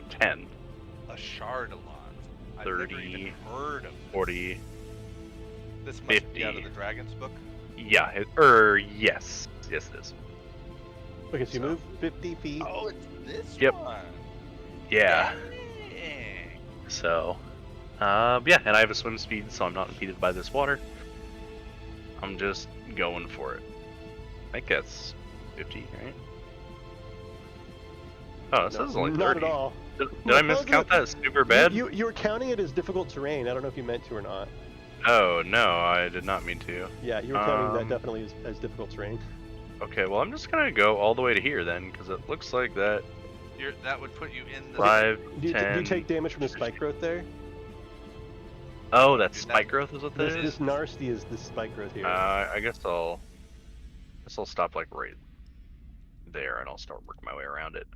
Speaker 2: 10,
Speaker 3: A Chardalon. I've
Speaker 2: 30,
Speaker 3: never even heard of this.
Speaker 2: 40.
Speaker 3: This must
Speaker 2: 50.
Speaker 3: be out of the Dragon's book.
Speaker 2: Yeah, yes it is.
Speaker 1: Okay, so you move 50 feet.
Speaker 3: Oh, it's this
Speaker 2: Yep.
Speaker 3: one.
Speaker 2: Yeah.
Speaker 3: Dang.
Speaker 2: So, yeah, and I have a swim speed, so I'm not impeded by this water. I'm just going for it. I think that's 50, right? Oh, this is only 30.
Speaker 1: Not at all.
Speaker 2: Did I miscount that super bad?
Speaker 1: You were counting it as difficult terrain. I don't know if you meant to or not.
Speaker 2: Oh, no, I did not mean to.
Speaker 1: Yeah, you were counting that definitely as difficult terrain.
Speaker 2: Okay, well, I'm just gonna go all the way to here then, because it looks like that.
Speaker 3: That would put you in the
Speaker 2: 5,
Speaker 1: Do
Speaker 2: 10...
Speaker 1: you take damage from the spike growth there?
Speaker 2: Oh, that's spike growth is what that
Speaker 1: This
Speaker 2: is?
Speaker 1: nasty is the spike growth here.
Speaker 2: I guess I'll stop like right there, and I'll start working my way around it.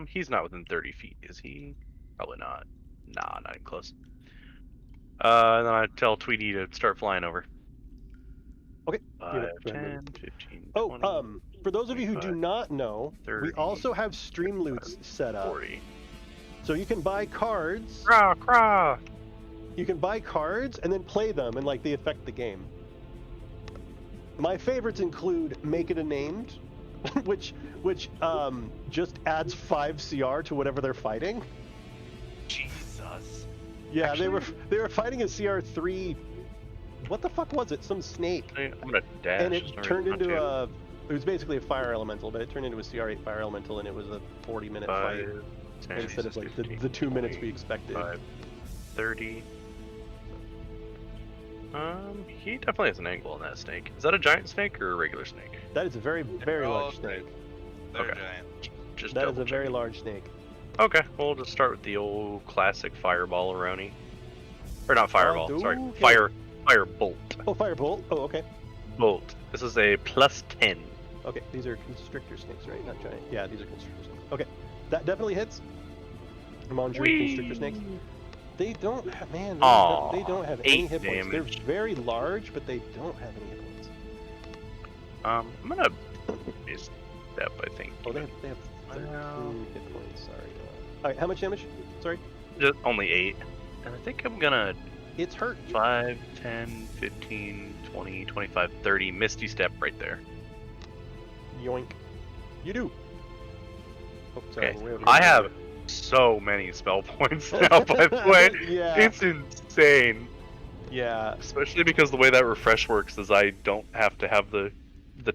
Speaker 2: He's not within 30 feet, is he? Probably not. Nah, not even close. And then I tell Tweety to start flying over.
Speaker 1: Okay.
Speaker 2: 5, 10, 15,
Speaker 1: Oh,
Speaker 2: 20,
Speaker 1: for those of you who do
Speaker 2: 25,
Speaker 1: not know,
Speaker 2: 30,
Speaker 1: we also have stream loots set up.
Speaker 2: 40.
Speaker 1: So you can buy cards.
Speaker 2: Craw, craw.
Speaker 1: You can buy cards and then play them, and like they affect the game. My favorites include Make It a Named, which just adds 5 CR to whatever they're fighting.
Speaker 3: Jesus.
Speaker 1: Yeah,
Speaker 2: Actually,
Speaker 1: they were fighting a CR3. What the fuck was it? Some snake.
Speaker 2: I'm gonna dash.
Speaker 1: And it turned into
Speaker 2: a
Speaker 1: a. It was basically a fire elemental, but it turned into a CR8 fire elemental, and it was a 40-minute fight
Speaker 2: 10,
Speaker 1: instead of like
Speaker 2: 15,
Speaker 1: the 2 minutes
Speaker 2: 20,
Speaker 1: we expected.
Speaker 2: 5, 30. He definitely has an angle on that snake. Is that a giant snake or a regular snake?
Speaker 1: That is a very, very
Speaker 3: Oh,
Speaker 1: large snake.
Speaker 3: They're
Speaker 2: Okay.
Speaker 3: giant.
Speaker 2: Just
Speaker 1: That is
Speaker 2: double
Speaker 1: a very
Speaker 2: checking.
Speaker 1: large snake.
Speaker 2: Okay, we'll just start with the old classic fireball Aroni. Or not fireball, sorry.
Speaker 1: okay.
Speaker 2: Fire bolt.
Speaker 1: Oh, firebolt. Oh, okay.
Speaker 2: Bolt. This is a +10.
Speaker 1: Okay, these are constrictor snakes, right? Not giant. Yeah, these are constrictor snakes. Okay, that definitely hits. Monjouri constrictor snakes. They don't have, man,
Speaker 2: Aw,
Speaker 1: they don't have any
Speaker 2: 8
Speaker 1: hit points. They're
Speaker 2: damage.
Speaker 1: very large, but they don't have any hit points.
Speaker 2: I'm gonna miss step, I think.
Speaker 1: Oh, they have 13
Speaker 2: Well.
Speaker 1: hit points. Sorry. Alright, how much damage? Sorry.
Speaker 2: Just only 8. And I think I'm gonna
Speaker 1: It's hurt.
Speaker 2: 5, 10, 15, 20, 25, 30. Misty step right there.
Speaker 1: Yoink. You do. Oh, sorry.
Speaker 2: Okay.
Speaker 1: we're way over
Speaker 2: I
Speaker 1: here.
Speaker 2: have so many spell points now, by the way.
Speaker 1: Yeah.
Speaker 2: It's insane.
Speaker 1: Yeah.
Speaker 2: Especially because the way that refresh works is I don't have to have the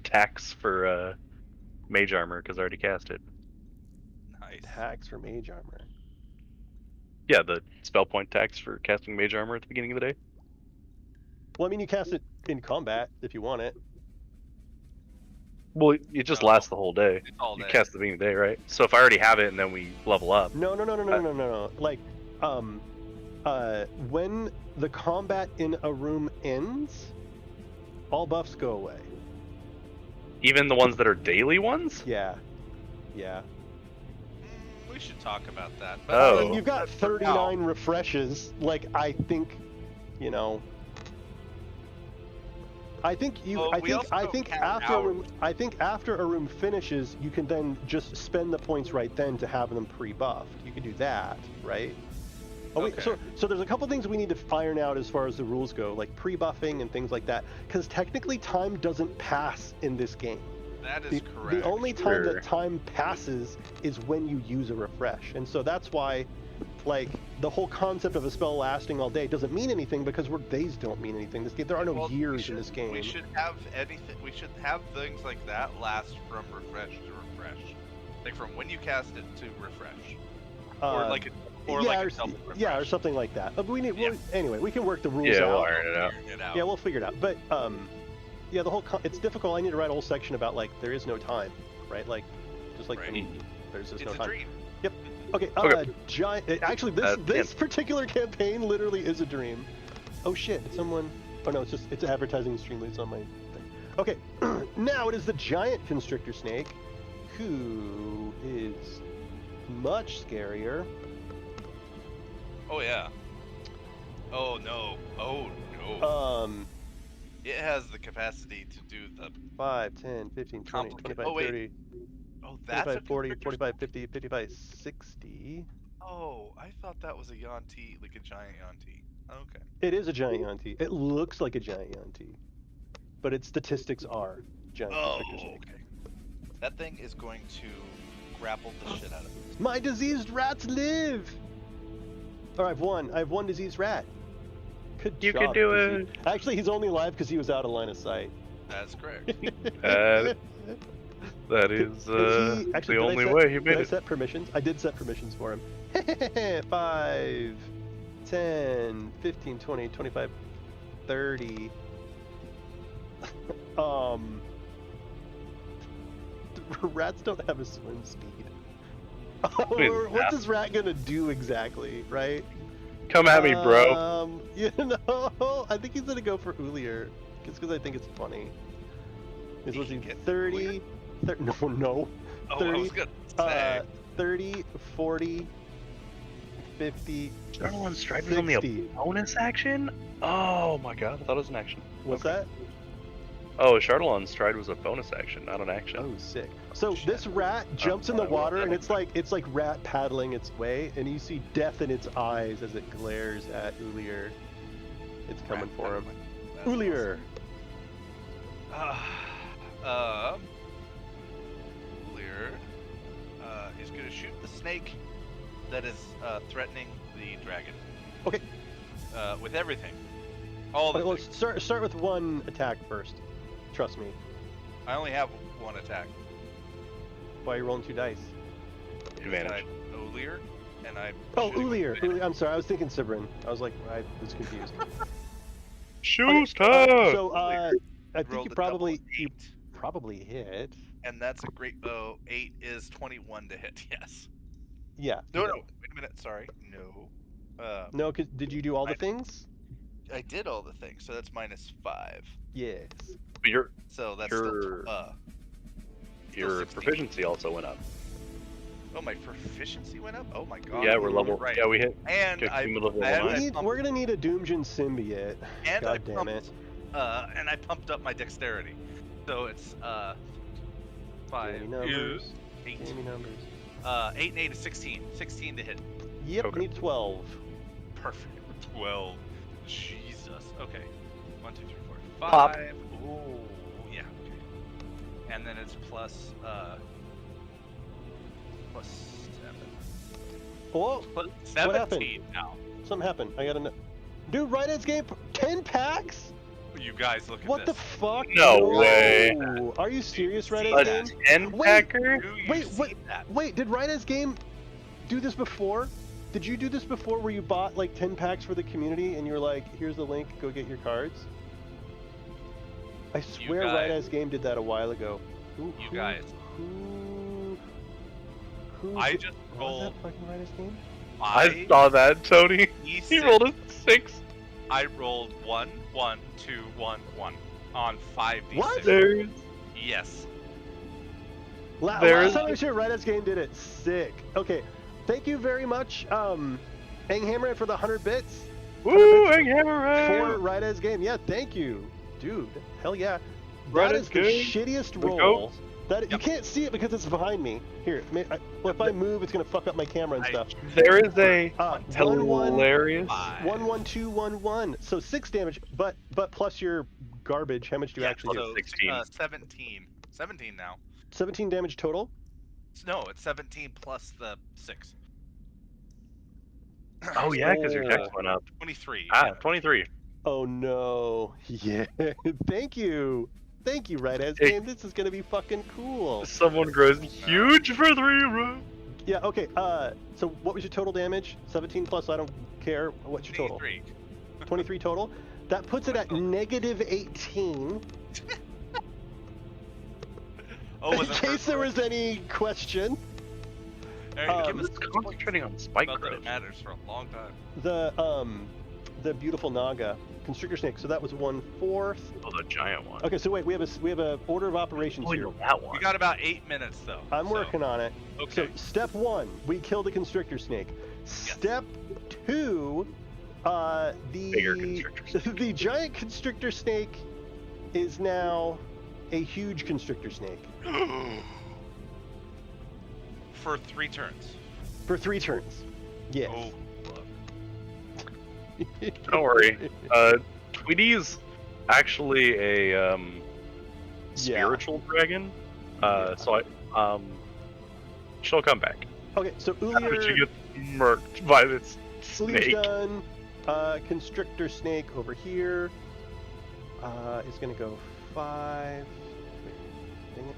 Speaker 2: tax for mage armor because I already cast it.
Speaker 3: Nice.
Speaker 1: Tax for mage armor.
Speaker 2: Yeah, the spell point tax for casting mage armor at the beginning of the day.
Speaker 1: Well, I mean, you cast it in combat if you want it.
Speaker 2: Well, it just
Speaker 3: No.
Speaker 2: lasts the whole day.
Speaker 3: It's all
Speaker 2: You
Speaker 3: day.
Speaker 2: cast at the beginning of the day, right? So if I already have it and then we level up.
Speaker 1: No. Like, when the combat in a room ends, all buffs go away.
Speaker 2: Even the ones that are daily ones?
Speaker 1: Yeah. Yeah.
Speaker 3: We should talk about that.
Speaker 2: Oh.
Speaker 1: I mean, you've got
Speaker 3: But for
Speaker 1: 39
Speaker 3: now-
Speaker 1: refreshes. Like, I think, you know. I think you.
Speaker 3: Well,
Speaker 1: I
Speaker 3: we
Speaker 1: think.
Speaker 3: also
Speaker 1: I
Speaker 3: don't
Speaker 1: think
Speaker 3: count
Speaker 1: after. A
Speaker 3: hours.
Speaker 1: room, I think after a room finishes, you can then just spend the points right then to have them pre-buffed. You can do that, right? Oh, wait,
Speaker 3: Okay.
Speaker 1: so there's a couple things we need to iron out as far as the rules go, like pre-buffing and things like that, because technically time doesn't pass in this game.
Speaker 3: That
Speaker 1: The,
Speaker 3: is correct.
Speaker 1: the only time
Speaker 2: Sure.
Speaker 1: that time passes is when you use a refresh, and so that's why, like, the whole concept of a spell lasting all day doesn't mean anything because days don't mean anything. This game, there are no
Speaker 3: Well, we
Speaker 1: years in
Speaker 3: should-
Speaker 1: this game.
Speaker 3: We should have anything. We should have things like that last from refresh to refresh, like from when you cast it to refresh, or like a, or
Speaker 1: yeah,
Speaker 3: like
Speaker 1: or,
Speaker 3: a double refresh.
Speaker 1: yeah, or something like that. But we need.
Speaker 3: Yeah.
Speaker 1: Anyway, we can work the rules
Speaker 2: Yeah,
Speaker 1: out.
Speaker 2: we'll iron it out.
Speaker 3: Figuring it out.
Speaker 1: Yeah, we'll figure it out. But yeah, the whole it's difficult. I need to write a whole section about like there is no time, right? Like just like
Speaker 3: Right.
Speaker 1: there's just
Speaker 3: It's
Speaker 1: no
Speaker 3: a
Speaker 1: time.
Speaker 3: dream.
Speaker 1: Okay,
Speaker 2: Okay.
Speaker 1: giant. Actually, this particular campaign literally is a dream. Oh shit! Did someone? Oh no, it's advertising stream leads on my thing. Okay, now it is the giant constrictor snake, who is much scarier.
Speaker 3: Oh yeah. Oh no. Oh no. It has the capacity to do the.
Speaker 1: 5, 10, 15, 20,
Speaker 3: Complicated.
Speaker 1: 25,
Speaker 3: Oh, wait.
Speaker 1: 30,
Speaker 3: Oh, that's
Speaker 1: 25,
Speaker 3: a
Speaker 1: 40,
Speaker 3: constrictor
Speaker 1: 45, 50, 55, 60.
Speaker 3: Oh, I thought that was a Yanti, like a giant Yanti. Okay.
Speaker 1: It is a giant Yanti. It looks like a giant Yanti, but its statistics are giant
Speaker 3: Oh,
Speaker 1: constrictor snake.
Speaker 3: okay. That thing is going to grapple the shit out of it.
Speaker 1: My diseased rats live! Oh, I have one diseased rat. Good
Speaker 2: You
Speaker 1: job,
Speaker 2: can do
Speaker 1: diseased-
Speaker 2: it.
Speaker 1: Actually, he's only alive because he was out of line of sight.
Speaker 3: That's correct.
Speaker 2: That is
Speaker 1: Actually,
Speaker 2: the
Speaker 1: did I
Speaker 2: only
Speaker 1: set-
Speaker 2: way he
Speaker 1: Did
Speaker 2: made
Speaker 1: I
Speaker 2: it.
Speaker 1: set permissions? I did set permissions for him. 5, 10, 15, 20, 25, 30. Rats don't have a swim speed.
Speaker 2: mean,
Speaker 1: Or
Speaker 2: yeah.
Speaker 1: what's this rat gonna do exactly, right?
Speaker 2: Come at me, bro.
Speaker 1: You know, I think he's gonna go for Ulier, just because I think it's funny. He's
Speaker 3: He
Speaker 1: supposed to
Speaker 3: can
Speaker 1: be
Speaker 3: get
Speaker 1: 30, no,
Speaker 3: Oh, I
Speaker 1: 30,
Speaker 3: was gonna say.
Speaker 1: 30, 40, 50.
Speaker 2: Startle on Stride was only a
Speaker 1: 60.
Speaker 2: bonus action? Oh my god, I thought it was an action.
Speaker 1: What's
Speaker 2: Okay.
Speaker 1: that?
Speaker 2: Oh, Startle on Stride was a bonus action, not an action.
Speaker 1: Oh, sick. So
Speaker 3: shit.
Speaker 1: this rat jumps in the
Speaker 2: I will
Speaker 1: water, and
Speaker 2: definitely-
Speaker 1: it's like rat paddling its way, and you see death in its eyes as it glares at Ulier. It's coming for him.
Speaker 3: That's
Speaker 1: Ulier.
Speaker 3: awesome. Ulier is going to shoot the snake that is threatening the dragon.
Speaker 1: Okay.
Speaker 3: With everything. All the
Speaker 1: Okay, well,
Speaker 3: things.
Speaker 1: start with one attack first. Trust me.
Speaker 3: I only have one attack.
Speaker 1: Why are you rolling 2 dice?
Speaker 2: Advantage.
Speaker 3: I'm Ulier, and I'm
Speaker 1: Oh,
Speaker 3: shooting with
Speaker 1: Ulier.
Speaker 3: advantage.
Speaker 1: I'm sorry. I was thinking Sibrin. I was like, I was confused.
Speaker 2: Shoes
Speaker 1: So I think
Speaker 3: Rolled
Speaker 1: you
Speaker 3: a double
Speaker 1: you
Speaker 3: 8,
Speaker 1: probably hit.
Speaker 3: and that's a great bow. 8 is 21 to hit. Yes.
Speaker 1: Yeah.
Speaker 3: No,
Speaker 1: you
Speaker 3: no.
Speaker 1: did.
Speaker 3: Wait a minute. Sorry. No.
Speaker 1: No, 'cause did you do all the
Speaker 3: I-
Speaker 1: things?
Speaker 3: I did all the things, so that's -5.
Speaker 1: Yes.
Speaker 2: Your
Speaker 3: So that's
Speaker 2: Your-
Speaker 3: still,
Speaker 2: your
Speaker 3: 16.
Speaker 2: proficiency also went up.
Speaker 3: oh, my proficiency went up. Oh my god.
Speaker 2: Yeah, we're level.
Speaker 3: Right.
Speaker 2: Yeah, we hit
Speaker 3: And I
Speaker 2: cumulative
Speaker 3: I
Speaker 2: level
Speaker 3: had-
Speaker 2: 9.
Speaker 1: We're gonna need a Doomgeon symbiote.
Speaker 3: and
Speaker 1: God damn it.
Speaker 3: and I pumped up my dexterity, so it's 5,
Speaker 1: Give me numbers.
Speaker 3: 8,
Speaker 1: Give me numbers.
Speaker 3: 8 and 8 is 16. 16 to hit.
Speaker 1: Yep.
Speaker 2: Okay.
Speaker 1: Need 12.
Speaker 3: Perfect. 12. Jesus. Okay. 1, 2, 3, 4,
Speaker 2: Pop.
Speaker 3: 5. Ooh, yeah. Okay. And then it's plus 7.
Speaker 1: Oh,
Speaker 3: Plus
Speaker 1: What happened?
Speaker 3: 17 now.
Speaker 1: something happened. I gotta know. Dude, right as game 10 packs?
Speaker 3: You guys look at
Speaker 1: What the
Speaker 3: this.
Speaker 1: fuck?
Speaker 2: No way.
Speaker 1: Are you serious, right
Speaker 3: See
Speaker 1: as
Speaker 3: that?
Speaker 1: game?
Speaker 2: 10
Speaker 1: Wait.
Speaker 2: packer?
Speaker 3: Do you
Speaker 1: Wait,
Speaker 3: see
Speaker 1: what-
Speaker 3: that?
Speaker 1: Wait, did right as game do this before? Did you do this before where you bought like 10 packs for the community and you were like, here's the link, go get your cards? I swear right
Speaker 3: guys-
Speaker 1: as game did that a while ago.
Speaker 3: You guys.
Speaker 1: Who
Speaker 3: I
Speaker 1: did-
Speaker 3: just
Speaker 1: was
Speaker 3: rolled
Speaker 1: that fucking right as game?
Speaker 2: I saw that, Tony. He
Speaker 3: E6.
Speaker 2: rolled a 6.
Speaker 3: I rolled 1, 1, 2, 1, 1 on 5d6.
Speaker 1: What?
Speaker 2: There's
Speaker 3: Yes.
Speaker 2: There
Speaker 1: Last
Speaker 2: is-
Speaker 1: time I was here, right as game did it. Sick. Okay, thank you very much, Anghammer, for the 100 bits.
Speaker 2: Woo,
Speaker 1: For
Speaker 2: Anghammer!
Speaker 1: right as game. Yeah, thank you, dude. Hell yeah.
Speaker 2: Right
Speaker 1: That
Speaker 2: as
Speaker 1: is the
Speaker 2: game.
Speaker 1: shittiest
Speaker 2: The
Speaker 1: roll.
Speaker 2: goat.
Speaker 1: That you
Speaker 3: Yep.
Speaker 1: can't see it because it's behind me. Here, well, if I move, it's gonna fuck up my camera and stuff.
Speaker 2: There is a
Speaker 1: 1-1,
Speaker 2: hilarious.
Speaker 1: 1-1-2-1-1. So 6 damage, but plus your garbage. How much do you actually do?
Speaker 3: so
Speaker 2: 16.
Speaker 3: 17. 17 now.
Speaker 1: 17 damage total.
Speaker 3: No, it's 17 plus the 6.
Speaker 2: Oh yeah, because your text went up.
Speaker 3: 23.
Speaker 2: Ah,
Speaker 3: yeah.
Speaker 2: 23.
Speaker 1: Oh no. Yeah. Thank you. Thank you, right as
Speaker 2: Hey.
Speaker 1: game. This is gonna be fucking cool.
Speaker 2: Someone grows huge for 3 rounds.
Speaker 1: Yeah. Okay. So what was your total damage? 17 plus. I don't care. What's your total?
Speaker 3: 23.
Speaker 1: 23 total. That puts it at -18.
Speaker 3: Oh,
Speaker 1: In
Speaker 3: was it
Speaker 1: case there was any question,
Speaker 3: give us
Speaker 2: It's concentrating on spike
Speaker 3: about that
Speaker 2: growth.
Speaker 3: it matters for a long time.
Speaker 1: the beautiful Naga constrictor snake. So that was 1/4.
Speaker 2: Oh, the giant one.
Speaker 1: Okay. So wait, we have a order of operations
Speaker 2: Oh,
Speaker 1: here.
Speaker 2: you're that
Speaker 3: We
Speaker 2: one.
Speaker 3: got about 8 minutes though.
Speaker 1: I'm
Speaker 3: so-
Speaker 1: working on it. So
Speaker 3: Okay.
Speaker 1: step 1, we kill the constrictor snake. Step 2,
Speaker 2: Bigger constrictor snake.
Speaker 1: the giant constrictor snake is now a huge constrictor snake
Speaker 3: For 3 turns.
Speaker 1: for 3 turns. Yes.
Speaker 3: Oh, fuck.
Speaker 2: Don't worry. Tweety's actually a spiritual dragon. So she'll come back.
Speaker 1: Okay, so
Speaker 2: But she
Speaker 1: Ulier,
Speaker 2: gets murked by this
Speaker 1: Ulier's
Speaker 2: snake.
Speaker 1: done. Constrictor snake over here is gonna go 5. Wait, dang it.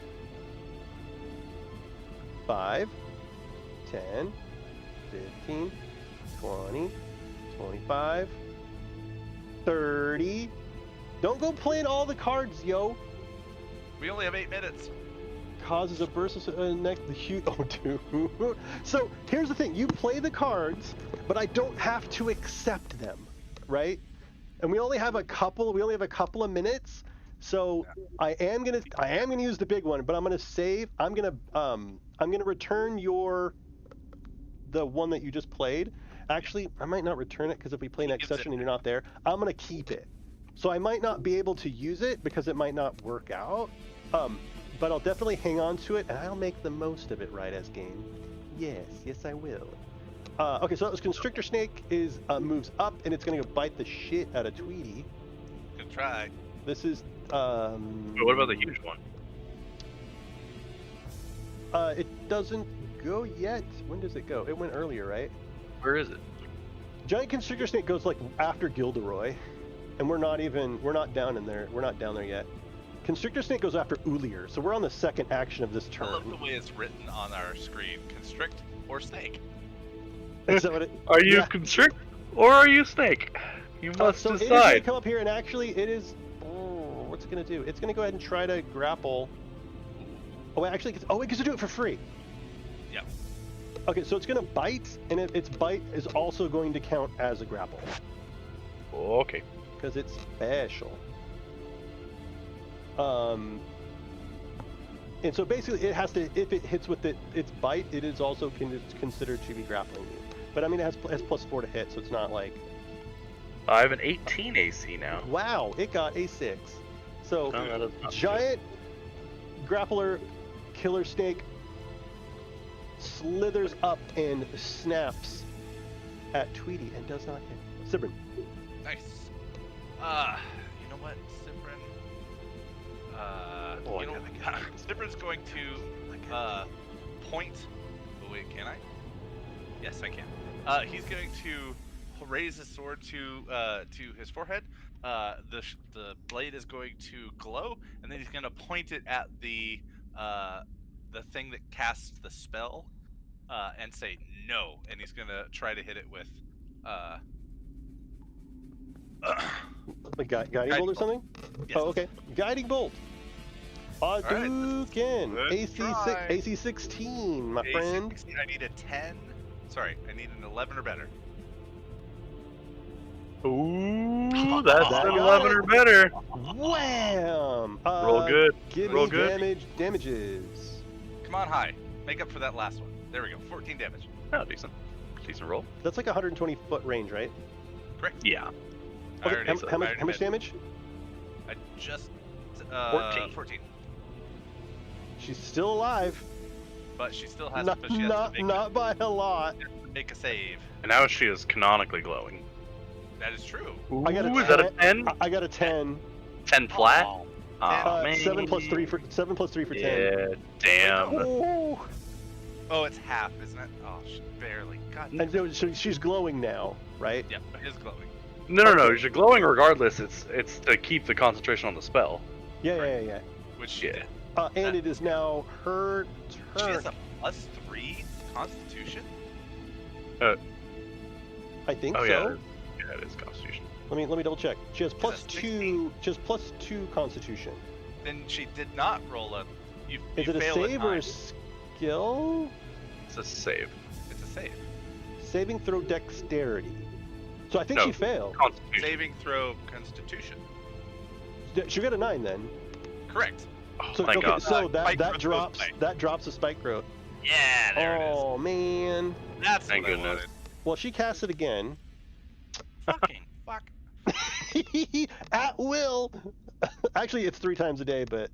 Speaker 1: 5, 10, 15, 20, 25, 30. Don't go playing all the cards, yo.
Speaker 3: We only have 8 minutes.
Speaker 1: Causes a burst of next the huge. Oh, dude. So here's the thing: you play the cards, but I don't have to accept them, right? And we only have a couple. We only have a couple of minutes. So I am gonna use the big one, but I'm gonna save. I'm gonna return the one that you just played, Actually, I might not return it because if we play next
Speaker 3: Gives it-
Speaker 1: session and you're not there, I'm gonna keep it. So I might not be able to use it because it might not work out. But I'll definitely hang on to it and I'll make the most of it, right, as game. Yes, I will. Okay, so that was Constrictor Snake is moves up and it's gonna go bite the shit out of Tweety.
Speaker 3: Good try.
Speaker 1: This is
Speaker 2: But what about the huge one?
Speaker 1: It doesn't go yet. When does it go? It went earlier, right?
Speaker 2: Where is it?
Speaker 1: Giant Constrictor Snake goes like after Gilderoy, and we're not down in there. We're not down there yet. Constrictor Snake goes after Ulier, so we're on the second action of this
Speaker 3: I love
Speaker 1: turn.
Speaker 3: the way it's written on our screen. Constrict or snake.
Speaker 1: Is that what it?
Speaker 2: Are you
Speaker 1: Yeah.
Speaker 2: Constrict or are you Snake? You must
Speaker 1: so it is gonna
Speaker 2: decide.
Speaker 1: come up here, and actually, it is. Oh, what's it gonna do? It's gonna go ahead and try to grapple. Oh, wait, actually, it gets to do it for free.
Speaker 3: Yeah.
Speaker 1: Okay, so it's gonna bite, and its bite is also going to count as a grapple
Speaker 2: Okay.
Speaker 1: because it's special. And so basically, it has to. If it hits with its bite, it is also considered to be grappling you. But I mean, it has +4 to hit, so it's not like.
Speaker 2: I have an 18 AC now.
Speaker 1: Wow, it got a 6. So
Speaker 2: Oh, that is not
Speaker 1: giant grappler killer snake slithers up and snaps at Tweety and does not hit. Sibrin.
Speaker 3: Nice. You know what, Sibrin?
Speaker 1: Oh,
Speaker 3: You know,
Speaker 1: I got it.
Speaker 3: Sibrin's going to point. Oh wait, can I? Yes, I can. He's going to raise his sword to his forehead. The blade is going to glow, and then he's going to point it at the thing that casts the spell, and say no. And he's going to try to hit it with
Speaker 1: Like guiding bolt or something?
Speaker 3: Yes.
Speaker 1: Oh, okay. Guiding bolt. Hadouken.
Speaker 3: Let's try.
Speaker 1: AC 16, my
Speaker 3: AC
Speaker 1: friend.
Speaker 3: 16, I need a 10. Sorry, I need an 11 or better.
Speaker 2: Ooh, that's
Speaker 1: That
Speaker 2: an
Speaker 1: got
Speaker 2: 11
Speaker 1: it.
Speaker 2: or better.
Speaker 1: Wham!
Speaker 2: Roll good.
Speaker 1: Give
Speaker 2: Roll
Speaker 1: me
Speaker 2: good.
Speaker 1: damages.
Speaker 3: Come on, high. Make up for that last one. There we go. 14 damage.
Speaker 2: Oh, decent. Decent roll.
Speaker 1: That's like 120 foot range, right?
Speaker 3: Correct.
Speaker 2: Yeah.
Speaker 3: I
Speaker 1: Okay,
Speaker 3: already
Speaker 1: how,
Speaker 3: said-
Speaker 1: how
Speaker 3: I
Speaker 1: much,
Speaker 3: already
Speaker 1: how much
Speaker 3: made-
Speaker 1: damage?
Speaker 3: I just
Speaker 2: 14.
Speaker 1: She's still alive.
Speaker 3: But she still has
Speaker 1: Not,
Speaker 3: to, she has
Speaker 1: not,
Speaker 3: to make,
Speaker 1: not by a lot.
Speaker 3: make a save.
Speaker 2: And now she is canonically glowing.
Speaker 3: That is true.
Speaker 1: I got a
Speaker 2: Ooh, is that a
Speaker 1: 10.
Speaker 2: 10?
Speaker 1: I got a 10.
Speaker 2: 10 flat?
Speaker 3: Oh,
Speaker 2: Aw, man.
Speaker 1: 7 plus 3 for 10.
Speaker 2: Yeah, damn.
Speaker 1: Ooh.
Speaker 3: oh, it's half, isn't it? Oh, barely. God.
Speaker 1: And so she's glowing now, right?
Speaker 3: Yeah, it is glowing.
Speaker 2: No, you're glowing regardless. It's to keep the concentration on the spell.
Speaker 1: Yeah.
Speaker 3: Which she
Speaker 2: Yeah.
Speaker 3: did.
Speaker 1: And it is now her
Speaker 3: She
Speaker 1: turn.
Speaker 3: has a +3 Constitution.
Speaker 1: I think
Speaker 2: Oh,
Speaker 1: so.
Speaker 2: yeah, it is Constitution.
Speaker 1: Let me double check. She has plus
Speaker 3: a
Speaker 1: 2. She has +2 Constitution.
Speaker 3: Then she did not roll a. You,
Speaker 1: Is
Speaker 3: you
Speaker 1: it a
Speaker 3: fail
Speaker 1: save or a
Speaker 3: nine.
Speaker 1: skill?
Speaker 2: It's a save.
Speaker 3: It's a save.
Speaker 1: Saving throw dexterity. So I think
Speaker 2: No.
Speaker 1: she failed.
Speaker 2: Constitution.
Speaker 3: Saving throw Constitution.
Speaker 1: She got a 9 then.
Speaker 3: Correct.
Speaker 2: Oh,
Speaker 1: So
Speaker 2: thank
Speaker 1: okay,
Speaker 2: God.
Speaker 1: so that
Speaker 3: Spike growth
Speaker 1: drops
Speaker 3: goes away.
Speaker 1: that drops a spike growth.
Speaker 3: Yeah, there it is.
Speaker 1: Oh man.
Speaker 3: That's
Speaker 2: Thank
Speaker 3: what I
Speaker 2: goodness.
Speaker 3: wanted.
Speaker 1: Well, she casts it again.
Speaker 3: Fucking fuck.
Speaker 1: At will. Actually, it's 3 times a day, but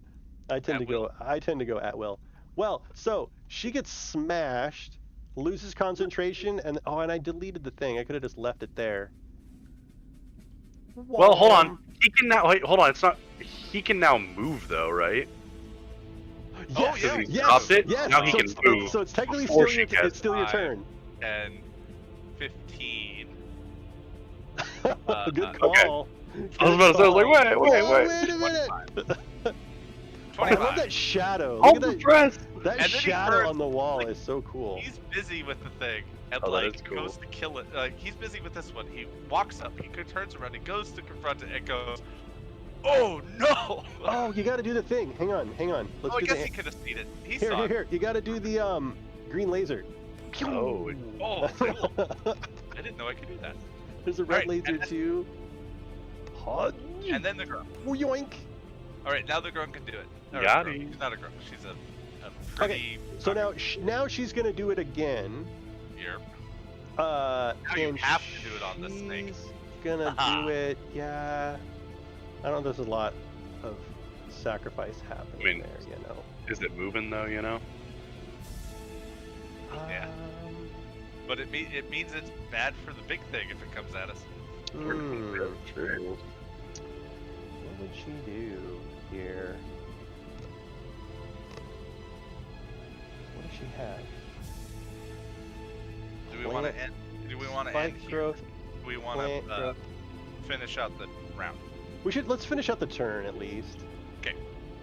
Speaker 1: I tend
Speaker 3: At
Speaker 1: to go at will. Well, so she gets smashed, loses concentration, and I deleted the thing. I could have just left it there.
Speaker 2: Well, hold on. He can now. Wait, hold on. It's not. He can now move though, right?
Speaker 1: Yes,
Speaker 3: yeah.
Speaker 2: He
Speaker 1: yes,
Speaker 2: dropped it,
Speaker 1: yes.
Speaker 2: now he
Speaker 1: so
Speaker 2: can
Speaker 1: it's,
Speaker 2: move
Speaker 1: So it's technically
Speaker 2: before
Speaker 1: still
Speaker 2: she
Speaker 1: your,
Speaker 2: gets
Speaker 1: it's still your
Speaker 3: five.
Speaker 1: turn.
Speaker 3: And 15.
Speaker 1: Good
Speaker 2: okay.
Speaker 1: call.
Speaker 2: I was about to say, I was like, wait.
Speaker 1: Whoa, wait a minute.
Speaker 3: 25.
Speaker 1: I love that shadow.
Speaker 2: Hold
Speaker 1: Look
Speaker 2: the
Speaker 1: at that,
Speaker 2: press.
Speaker 1: that
Speaker 3: And then he
Speaker 1: shadow
Speaker 3: turns,
Speaker 1: on the wall
Speaker 3: like,
Speaker 1: is so cool.
Speaker 3: He's busy with the thing. And
Speaker 2: Oh, that
Speaker 3: like
Speaker 2: is cool.
Speaker 3: goes to kill it. He's busy with this one. He walks up, he turns around, he goes to confront it, and goes, "Oh no!"
Speaker 1: Oh, you got to do the thing. Hang on. Let's
Speaker 3: Oh, I
Speaker 1: do
Speaker 3: guess
Speaker 1: the
Speaker 3: he could have seen it. He
Speaker 1: here.
Speaker 3: saw it.
Speaker 1: You got to do the green laser.
Speaker 2: Oh,
Speaker 3: Oh, I didn't know I could do that.
Speaker 1: There's a red
Speaker 3: Alright,
Speaker 1: laser
Speaker 3: and then-
Speaker 1: too. Hot.
Speaker 3: And then the girl.
Speaker 1: Yoink.
Speaker 3: All right, now the girl can do it. Or,
Speaker 2: Got
Speaker 3: girl.
Speaker 2: it.
Speaker 3: She's not a girl. She's a pretty.
Speaker 1: So now she's gonna do it again.
Speaker 3: Here. Now you
Speaker 1: and
Speaker 3: have to do it on the snake.
Speaker 1: she's gonna do it. Yeah. I don't know. There's a lot of sacrifice happening
Speaker 2: I mean,
Speaker 1: there. You know.
Speaker 2: Is it moving though? You know.
Speaker 3: Yeah. But it means it's bad for the big thing if it comes at us.
Speaker 2: True.
Speaker 1: What would she do here? What does she have?
Speaker 3: Do we want to end? Do we want to end
Speaker 1: Spike
Speaker 3: here?
Speaker 1: growth.
Speaker 3: Do we want
Speaker 1: Plant
Speaker 3: to
Speaker 1: growth.
Speaker 3: finish out the round?
Speaker 1: Let's finish out the turn at least.
Speaker 3: Okay.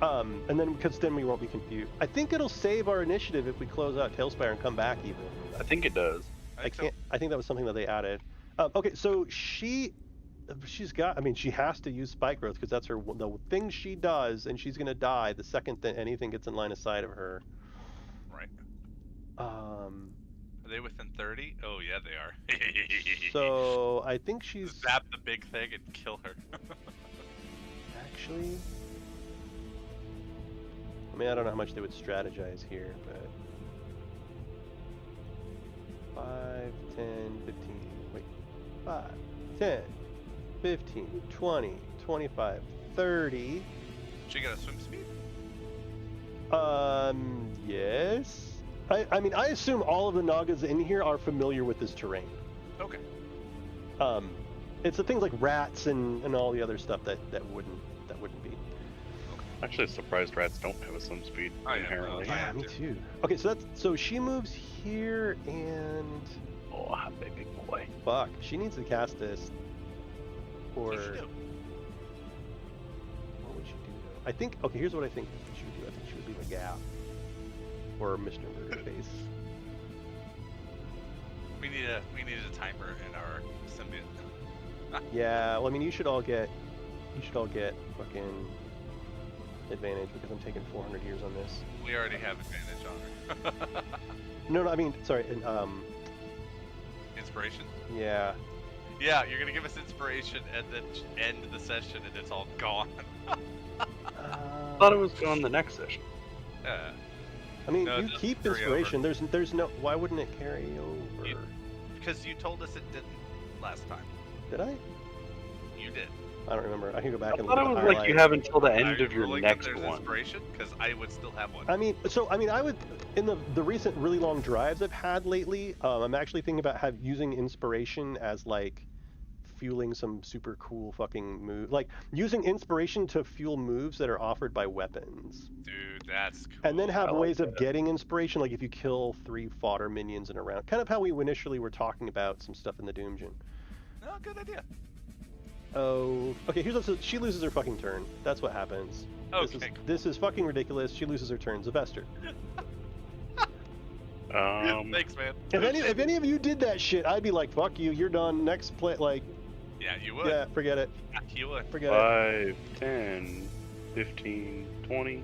Speaker 1: And then because then we won't be confused. I think it'll save our initiative if we close out Tailspire and come back even.
Speaker 2: I think it does.
Speaker 3: I think
Speaker 1: I think that was something that they added. Okay, so she's got. I mean, she has to use spike growth because that's the thing she does, and she's gonna die the second that anything gets in line of sight of her.
Speaker 3: so. Right.
Speaker 1: Are
Speaker 3: they within 30? Oh yeah, they are.
Speaker 1: So I think she's
Speaker 3: Zap the big thing and kill her.
Speaker 1: actually. I mean, I don't know how much they would strategize here, but 5, 10, 15. Wait, 5, 10, 15, 20, 25, 30.
Speaker 3: She got a swim speed?
Speaker 1: Yes. I mean, I assume all of the Nagas in here are familiar with this terrain.
Speaker 3: Okay.
Speaker 1: It's the things like rats and all the other stuff that wouldn't be.
Speaker 2: Actually, surprised rats don't have a swim speed
Speaker 3: Oh, yeah,
Speaker 2: inherently.
Speaker 3: no,
Speaker 1: Yeah, me too. Okay, so she moves here and
Speaker 2: Oh, hot baby boy.
Speaker 1: fuck, she needs to cast this. Or
Speaker 3: What'd she do?
Speaker 1: what would she do though? I think okay, here's what I think she would do. I think she would leave a gap. Or Mr. Murderface.
Speaker 3: We need a timer in our symbiont.
Speaker 1: Yeah, well I mean you should all get fucking advantage because I'm taking 400 years on this.
Speaker 3: We already have advantage on her.
Speaker 1: No, I mean sorry,
Speaker 3: Inspiration.
Speaker 1: yeah.
Speaker 3: Yeah, you're gonna give us inspiration and then end the session and it's all gone.
Speaker 2: I thought it was gone the next session.
Speaker 3: Yeah.
Speaker 1: I mean,
Speaker 3: No, it
Speaker 1: you
Speaker 3: doesn't
Speaker 1: keep
Speaker 3: carry
Speaker 1: inspiration. There's no. Why wouldn't it carry over?
Speaker 3: Because you told us it didn't last time.
Speaker 1: Did I?
Speaker 3: You did.
Speaker 1: I don't remember. I can go back
Speaker 2: I
Speaker 1: and
Speaker 2: thought
Speaker 1: look
Speaker 2: it
Speaker 1: at
Speaker 2: was
Speaker 1: the
Speaker 2: like you
Speaker 1: highlights.
Speaker 2: have until the
Speaker 3: Are
Speaker 2: end
Speaker 3: you
Speaker 2: of your
Speaker 3: ruling that
Speaker 2: next
Speaker 3: there's
Speaker 2: one.
Speaker 3: inspiration? Because I would still have one.
Speaker 1: I mean, I would in the recent really long drives I've had lately. I'm actually thinking about using inspiration as like fueling some super cool fucking move, like using inspiration to fuel moves that are offered by weapons.
Speaker 3: Dude, that's cool.
Speaker 1: And then have
Speaker 2: I like
Speaker 1: ways of
Speaker 2: that.
Speaker 1: getting inspiration, like if you kill 3 fodder minions in a round. Kind of how we initially were talking about some stuff in the DOOMGEON.
Speaker 3: Oh, good idea.
Speaker 1: Oh, okay. Here's what she loses her fucking turn. That's what happens.
Speaker 3: Okay.
Speaker 1: This is fucking ridiculous. She loses her turn. Zevester.
Speaker 3: Thanks, man.
Speaker 1: If any of you did that shit, I'd be like, fuck you. You're done. Next play. Like,
Speaker 3: Yeah, you would.
Speaker 1: yeah, forget it.
Speaker 3: Yeah, you would.
Speaker 1: Forget it.
Speaker 2: 5, 10, 15, 20,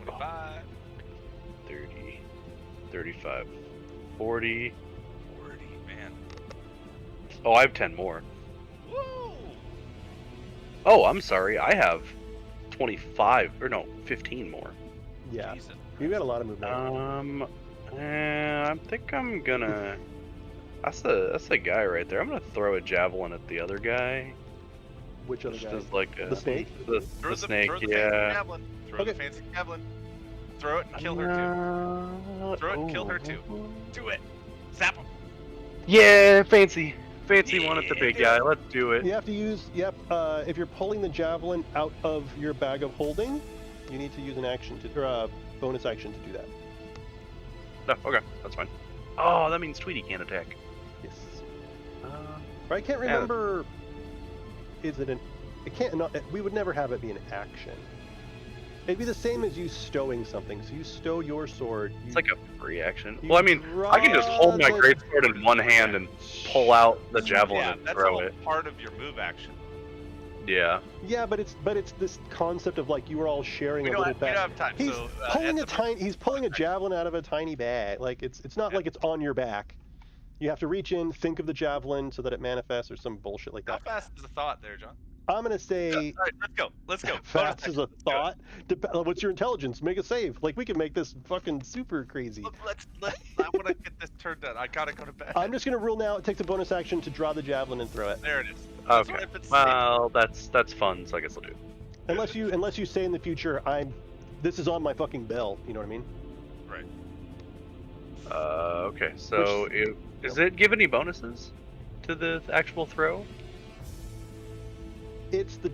Speaker 3: 25.
Speaker 2: 30, 35, 40.
Speaker 3: 40, man.
Speaker 2: Oh, I have 10 more.
Speaker 3: Woo!
Speaker 2: Oh, I'm sorry. I have 25, or no, 15 more.
Speaker 1: Yeah,
Speaker 3: Jesus
Speaker 1: you got a lot of movement.
Speaker 2: I think I'm gonna. That's the guy right there. I'm gonna throw a javelin at the other guy.
Speaker 1: Which other
Speaker 2: Just
Speaker 1: guy?
Speaker 2: as like a,
Speaker 1: The snake?
Speaker 2: The snake,
Speaker 3: throw the
Speaker 2: yeah.
Speaker 3: fancy javelin. Throw
Speaker 1: Okay.
Speaker 3: the fancy javelin. Throw it and kill her too. Throw it and kill her too. Do it. Zap him.
Speaker 2: Yeah, fancy one at the big guy. Let's do it.
Speaker 1: You have to use. Yep. If you're pulling the javelin out of your bag of holding, you need to use an action or a bonus action to do that.
Speaker 2: No, okay, that's fine. Oh, that means Tweety can't attack.
Speaker 1: Yes. Or I can't remember. Is it an? It can't. Not, we would never have it be an action. It'd be the same as you stowing something. So you stow your sword.
Speaker 2: It's like a free action.
Speaker 1: you
Speaker 2: Well, I mean, I can just hold my
Speaker 1: draw the-
Speaker 2: greatsword in one hand and pull out the javelin
Speaker 3: Yeah,
Speaker 2: and
Speaker 3: that's
Speaker 2: throw
Speaker 3: all
Speaker 2: it.
Speaker 3: part of your move action.
Speaker 2: Yeah.
Speaker 1: Yeah, but it's this concept of like you are all sharing
Speaker 3: We
Speaker 1: a
Speaker 3: don't,
Speaker 1: little
Speaker 3: have, we
Speaker 1: bag.
Speaker 3: don't have time.
Speaker 1: He's
Speaker 3: so,
Speaker 1: pulling
Speaker 3: at
Speaker 1: a
Speaker 3: the-
Speaker 1: tiny. He's pulling a javelin out of a tiny bag. Like it's not
Speaker 3: Yeah.
Speaker 1: like it's on your back. You have to reach in, think of the javelin so that it manifests, or some bullshit like
Speaker 3: How
Speaker 1: that.
Speaker 3: fast is the thought there, John?
Speaker 1: I'm gonna say.
Speaker 3: All right, let's go. Let's go.
Speaker 1: Fast as a
Speaker 3: Let's do it.
Speaker 1: thought. What's your intelligence? Make a save. Like we can make this fucking super crazy.
Speaker 3: Let's. I want to get this turned done. I gotta go to bed.
Speaker 1: I'm just gonna rule now. It takes a bonus action to draw the javelin and throw it.
Speaker 3: There it is.
Speaker 2: Okay.
Speaker 3: If it's
Speaker 2: Well, that's fun, so I guess I'll do it.
Speaker 1: Unless you say in the future, this is on my fucking bell. You know what I mean?
Speaker 3: right.
Speaker 2: Okay. So, does it give any bonuses to the actual throw?
Speaker 1: It's the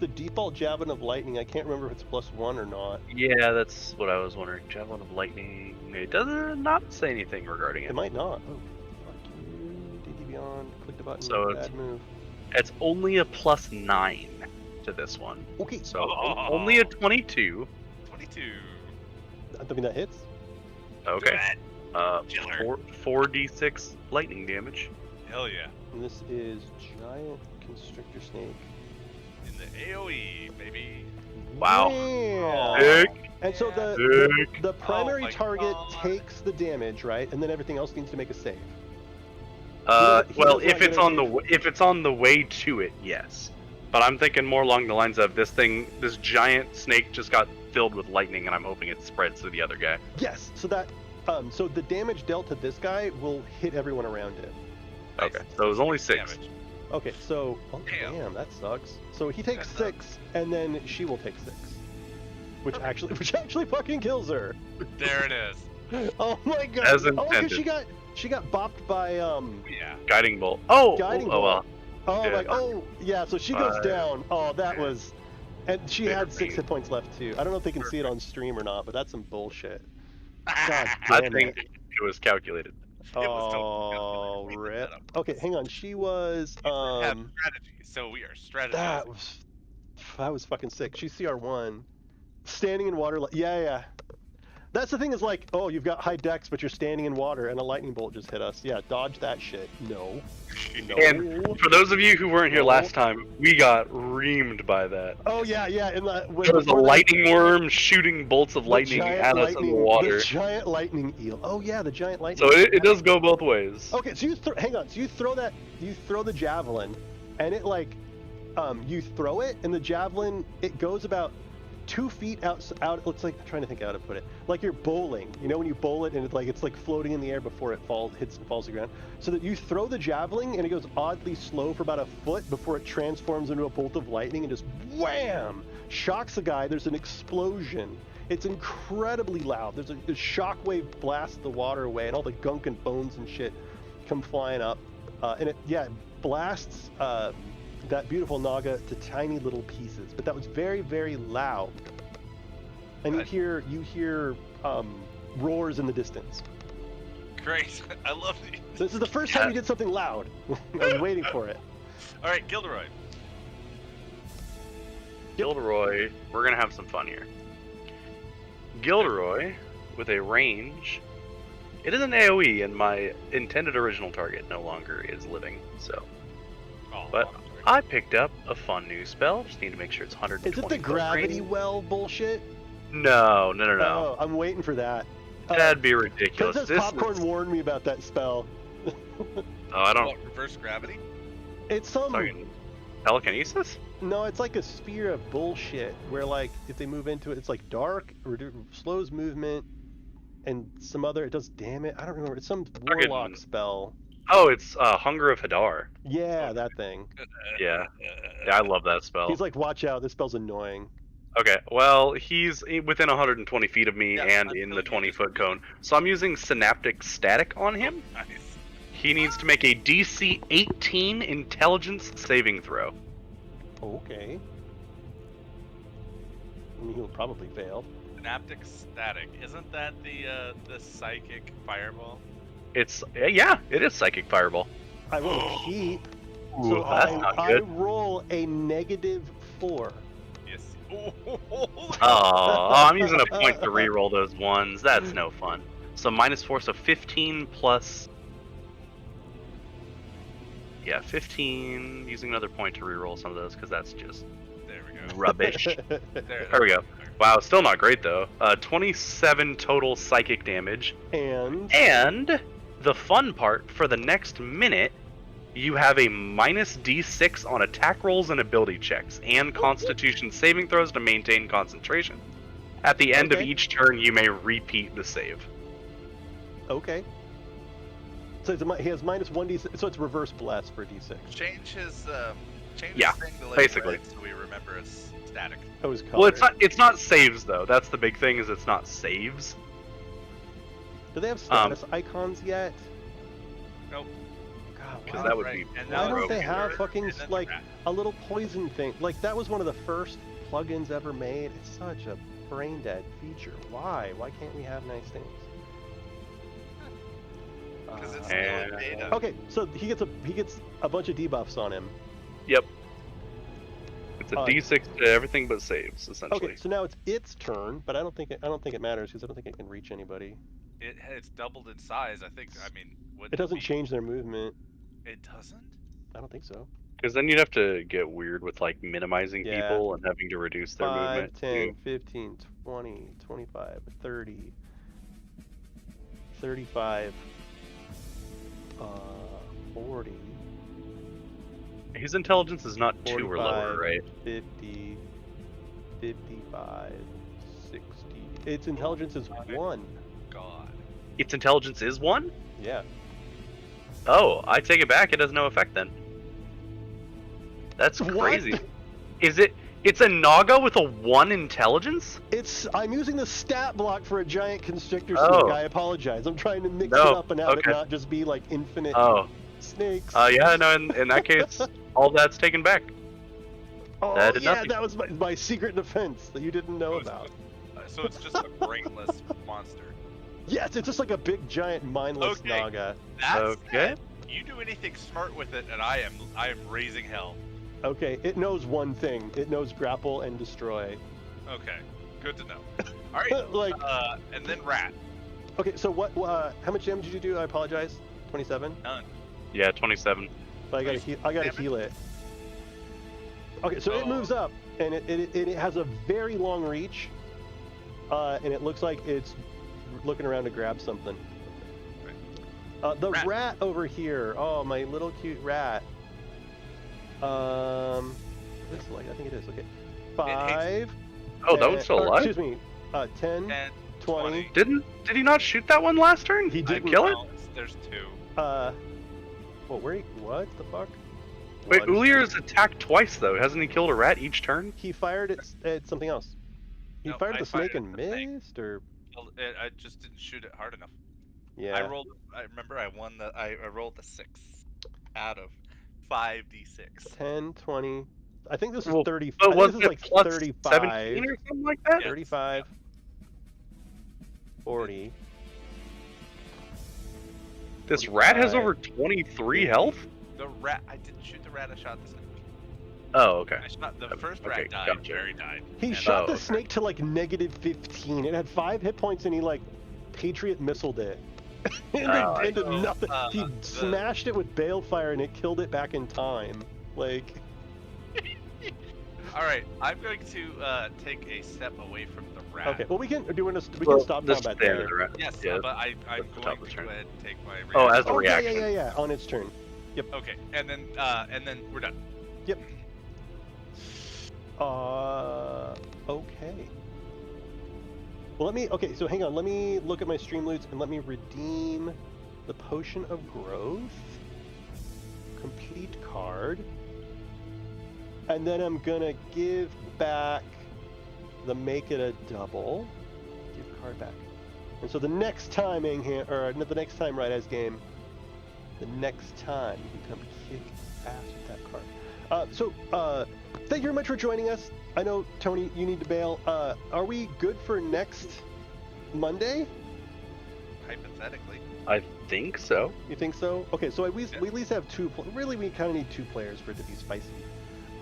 Speaker 1: default javelin of lightning. I can't remember if it's +1 or not.
Speaker 2: Yeah, that's what I was wondering. Javelin of Lightning. It does not say anything regarding it.
Speaker 1: It might not. Oh, fuck you. DD Beyond. Click the button.
Speaker 2: So
Speaker 1: bad move.
Speaker 2: It's only a +9 to this one.
Speaker 1: Okay.
Speaker 2: So only a 22.
Speaker 3: 22.
Speaker 1: I mean that hits.
Speaker 2: Okay.
Speaker 3: Killer.
Speaker 2: 4d6 lightning damage.
Speaker 3: Hell yeah.
Speaker 1: And this is giant constrictor snake.
Speaker 3: In the AOE, baby.
Speaker 2: Wow.
Speaker 1: Yeah.
Speaker 2: Sick.
Speaker 1: And so the primary
Speaker 3: my
Speaker 1: target
Speaker 3: God.
Speaker 1: takes the damage, right? And then everything else needs to make a save.
Speaker 2: Well,
Speaker 1: does
Speaker 2: if
Speaker 1: not
Speaker 2: it's
Speaker 1: get
Speaker 2: on
Speaker 1: a
Speaker 2: if it's on the way to it, yes. But I'm thinking more along the lines of this giant snake just got filled with lightning, and I'm hoping it spreads to the other guy.
Speaker 1: Yes. So that so the damage dealt to this guy will hit everyone around him.
Speaker 2: Okay, so it was only 6.
Speaker 3: Damage.
Speaker 1: Okay, so
Speaker 3: Damn.
Speaker 1: damn, that sucks. So he takes
Speaker 3: That
Speaker 1: 6, and then she will take 6, which actually fucking kills her.
Speaker 3: There it is.
Speaker 1: Oh my god!
Speaker 2: As
Speaker 1: Oh, 'cause
Speaker 2: intended.
Speaker 1: she got bopped by
Speaker 3: Yeah.
Speaker 2: Guiding bolt. Oh,
Speaker 1: Guiding
Speaker 2: oh well.
Speaker 1: Oh
Speaker 2: Yeah.
Speaker 1: like yeah. So she goes
Speaker 2: Uh,
Speaker 1: down. Oh, that was, and she
Speaker 2: Bitter
Speaker 1: had 6
Speaker 2: beat.
Speaker 1: hit points left too. I don't know if they can see it on stream or not, but that's some bullshit. God
Speaker 2: I
Speaker 1: damn
Speaker 2: think
Speaker 1: it.
Speaker 2: it was calculated.
Speaker 3: was totally
Speaker 1: Oh,
Speaker 3: calculated. We
Speaker 1: rip.
Speaker 3: set up.
Speaker 1: Okay, hang on. She was
Speaker 3: We have strategy, so we are strategizing.
Speaker 1: that was fucking sick. She's CR1, standing in water. Yeah. That's the thing is like, oh, you've got high dex, but you're standing in water, and a lightning bolt just hit us. Yeah, dodge that shit. No.
Speaker 2: And for those of you who weren't here
Speaker 1: No.
Speaker 2: last time, we got reamed by that.
Speaker 1: Oh yeah. In the
Speaker 2: There was a lightning worm shooting bolts of lightning at us in the water.
Speaker 1: The giant lightning eel. Oh yeah, the giant lightning.
Speaker 2: So it does go both ways.
Speaker 1: Okay, so hang on. So you throw the javelin, and it like, you throw it, and the javelin it goes about 2 feet out. It's like I'm trying to think how to put it. Like you're bowling. You know when you bowl it, and it's like floating in the air before it falls to the ground. So that you throw the javelin, and it goes oddly slow for about a foot before it transforms into a bolt of lightning and just wham! Shocks the guy. There's an explosion. It's incredibly loud. There's a shockwave blasts the water away, and all the gunk and bones and shit come flying up. And it blasts that beautiful Naga to tiny little pieces. But that was very, very loud. And you hear roars in the distance.
Speaker 3: Great. I love these.
Speaker 1: This is the first time you did something loud. I was waiting for it.
Speaker 3: All right, Gilderoy.
Speaker 2: Gilderoy, we're gonna have some fun here. Gilderoy, with a range, it is an AOE, and my intended original target no longer is living. So,
Speaker 3: Oh,
Speaker 2: but
Speaker 3: I'm sorry.
Speaker 2: I picked up a fun new spell. Just need to make sure it's 120.
Speaker 1: Is it the
Speaker 2: foot
Speaker 1: gravity
Speaker 2: range.
Speaker 1: well bullshit?
Speaker 2: No.
Speaker 1: Oh, I'm waiting for that.
Speaker 2: That'd be ridiculous.
Speaker 1: Princess
Speaker 2: This
Speaker 1: Popcorn
Speaker 2: is-
Speaker 1: warned me about that spell.
Speaker 2: Oh, I don't.
Speaker 3: What, reverse gravity?
Speaker 1: It's some...
Speaker 2: Fucking telekinesis?
Speaker 1: No, it's like a spear of bullshit where, like, if they move into it, it's like dark, slows movement, and some other. It does damage. I don't remember. It's some warlock spell.
Speaker 2: Oh, it's Hunger of Hadar.
Speaker 1: Yeah, that thing.
Speaker 2: Yeah, I love that spell.
Speaker 1: He's like, watch out, this spell's annoying.
Speaker 2: Okay, well, he's within 120 feet of me
Speaker 3: Yeah,
Speaker 2: and
Speaker 3: I'm
Speaker 2: in the
Speaker 3: feeling
Speaker 2: 20-foot cone, so I'm using Synaptic Static on him.
Speaker 3: Nice.
Speaker 2: He needs to make a DC 18 Intelligence saving throw.
Speaker 1: Okay. I mean, he'll probably fail.
Speaker 3: Synaptic static. Isn't that the psychic fireball?
Speaker 2: It's yeah, it is Psychic Fireball.
Speaker 1: I will keep.
Speaker 2: Ooh,
Speaker 1: So
Speaker 2: that's not
Speaker 1: I
Speaker 2: good.
Speaker 1: roll a -4.
Speaker 3: Yes.
Speaker 2: Oh, I'm using a point to reroll those ones. That's no fun. So -4, so 15 plus. Yeah, 15. Using another point to reroll some of those because that's just
Speaker 3: There we go.
Speaker 2: rubbish.
Speaker 3: There
Speaker 2: we go. Wow, still not great though. 27 total psychic damage.
Speaker 1: And
Speaker 2: And the fun part for the next minute you have a minus D6 on attack rolls and ability checks, and Constitution saving throws to maintain concentration. At the end of
Speaker 1: Okay.
Speaker 2: each turn, you may repeat the save.
Speaker 1: Okay. So he has minus 1d6, so it's reverse bless for d6.
Speaker 3: Change his
Speaker 2: Yeah,
Speaker 3: his thing to like
Speaker 2: basically.
Speaker 3: red so we remember it's static.
Speaker 1: Oh, his color.
Speaker 2: Well, it's not saves though. That's the big thing, is it's not saves.
Speaker 1: Do they have status icons yet?
Speaker 3: Nope.
Speaker 1: God,
Speaker 2: Because
Speaker 1: why,
Speaker 2: that would
Speaker 3: Right,
Speaker 2: be
Speaker 3: and
Speaker 1: why
Speaker 3: now
Speaker 1: don't
Speaker 3: we're
Speaker 1: they
Speaker 3: over
Speaker 1: have
Speaker 3: here,
Speaker 1: fucking
Speaker 3: and then
Speaker 1: like
Speaker 3: rat.
Speaker 1: a little poison thing? Like that was one of the first plugins ever made. It's such a brain dead feature. Why? Why can't we have nice things?
Speaker 3: Because it's
Speaker 1: Uh,
Speaker 3: still in beta.
Speaker 1: Okay, so he gets a bunch of debuffs on him.
Speaker 2: Yep. It's a
Speaker 1: Uh,
Speaker 2: D6 to everything but saves, essentially.
Speaker 1: Okay, so now it's its turn, but I don't think it matters because I don't think it can reach anybody.
Speaker 3: It's doubled in size. I think. I mean,
Speaker 1: It doesn't change their movement.
Speaker 3: It doesn't.
Speaker 1: I don't think so.
Speaker 2: Because then you'd have to get weird with like minimizing
Speaker 1: Yeah.
Speaker 2: people and having to reduce their
Speaker 1: 5,
Speaker 2: movement.
Speaker 1: 10,
Speaker 2: too.
Speaker 1: 15, 20, 25, 30, 35, 40,
Speaker 2: His intelligence is not 2 or
Speaker 1: 45,
Speaker 2: lower, right?
Speaker 1: 50, 55, 60. Its intelligence is 1.
Speaker 3: God.
Speaker 2: Its intelligence is 1?
Speaker 1: Yeah.
Speaker 2: Oh, I take it back. It has no effect then. That's
Speaker 1: What?
Speaker 2: crazy. Is it? It's a Naga with a 1 intelligence?
Speaker 1: I'm using the stat block for a giant constrictor
Speaker 2: Oh.
Speaker 1: snake. I apologize. I'm trying to mix
Speaker 2: No,
Speaker 1: it up and have
Speaker 2: okay.
Speaker 1: it not just be like infinite
Speaker 2: Oh.
Speaker 1: snakes.
Speaker 2: Yeah, no, in that case, all that's taken back.
Speaker 1: Oh,
Speaker 2: that did
Speaker 1: yeah,
Speaker 2: nothing.
Speaker 1: that was my secret defense that you didn't know about.
Speaker 3: So it's just a brainless monster.
Speaker 1: Yes, it's just like a big, giant, mindless
Speaker 3: Okay.
Speaker 1: Naga.
Speaker 3: That's
Speaker 2: Okay.
Speaker 3: You do anything smart with it, and I am raising hell.
Speaker 1: Okay, it knows one thing. It knows grapple and destroy.
Speaker 3: Okay, good to know. All right,
Speaker 1: Like-
Speaker 3: and then rat.
Speaker 1: Okay, so what? How much damage did you do? I apologize. 27.
Speaker 2: Yeah, 27.
Speaker 1: But I gotta
Speaker 3: Damage?
Speaker 1: heal it. Okay, so it
Speaker 3: Oh.
Speaker 1: moves up, and it has a very long reach, and it looks like it's looking around to grab something. The
Speaker 3: Rat.
Speaker 1: rat over here. Oh, my little cute rat. This light. I think it is. Okay. 5.
Speaker 2: Oh, that one's still
Speaker 1: or,
Speaker 2: alive?
Speaker 1: Excuse me. 10.
Speaker 3: 10,
Speaker 1: 20.
Speaker 2: Did he not shoot that one last turn?
Speaker 1: He didn't.
Speaker 2: kill it?
Speaker 3: No, there's 2.
Speaker 1: What the fuck?
Speaker 2: Wait,
Speaker 1: Well, I just-
Speaker 2: Ulier's attacked twice though. Hasn't he killed a rat each turn?
Speaker 1: He fired at something else. He
Speaker 3: No,
Speaker 1: fired
Speaker 3: I
Speaker 1: the snake
Speaker 3: fired
Speaker 1: and
Speaker 3: at the thing.
Speaker 1: missed, or
Speaker 3: I just didn't shoot it hard enough.
Speaker 1: yeah.
Speaker 3: I remember I won the. I rolled the 6 out of 5d6.
Speaker 1: 10, 20. I think this is
Speaker 2: Well,
Speaker 1: 30.
Speaker 2: But
Speaker 1: I
Speaker 2: was
Speaker 1: think this
Speaker 2: it
Speaker 1: is like
Speaker 2: plus
Speaker 1: 35.
Speaker 2: 17 or something like that?
Speaker 3: Yeah.
Speaker 1: 35. 40.
Speaker 2: This rat has
Speaker 1: 45.
Speaker 2: over 23 health?
Speaker 3: The rat. I didn't shoot the rat. I shot the snake.
Speaker 2: Oh, okay.
Speaker 3: I shot the first
Speaker 2: Okay,
Speaker 3: rat died.
Speaker 2: gotcha.
Speaker 3: Jerry died.
Speaker 1: He
Speaker 3: And-
Speaker 1: shot the
Speaker 2: okay.
Speaker 1: snake to like negative 15. It had 5 hit points and he like Patriot missiled it. and
Speaker 2: Oh,
Speaker 1: it did
Speaker 3: I know.
Speaker 1: nothing. He
Speaker 3: The-
Speaker 1: smashed it with balefire and it killed it back in time. Like,
Speaker 3: All right, I'm going to take a step away from the rat.
Speaker 1: okay, well we can can
Speaker 2: Well,
Speaker 1: stop
Speaker 2: just
Speaker 1: combat
Speaker 2: stand
Speaker 1: there.
Speaker 2: the rat.
Speaker 3: Yes,
Speaker 2: Yeah.
Speaker 3: but I'm
Speaker 2: at the top
Speaker 3: going
Speaker 2: of the
Speaker 3: to
Speaker 2: turn.
Speaker 3: go ahead and take my.
Speaker 2: Oh,
Speaker 3: reaction.
Speaker 2: as a
Speaker 1: Oh,
Speaker 2: reaction.
Speaker 1: yeah, on its turn.
Speaker 3: Okay, and then we're done.
Speaker 1: Okay. Well, okay, so hang on. Let me look at my stream loots and let me redeem the Potion of Growth. Complete card. And then I'm gonna give back the Make It a Double. Give card back. And so the next time, the next time Right As game, the next time you can come kick ass with that card. Thank you very much for joining us. I know, Tony, you need to bail. Are we good for next Monday?
Speaker 3: Hypothetically.
Speaker 2: I think so.
Speaker 1: You think so? Okay, so we
Speaker 3: Yeah.
Speaker 1: at least have really we kind of need 2 players for it to be spicy.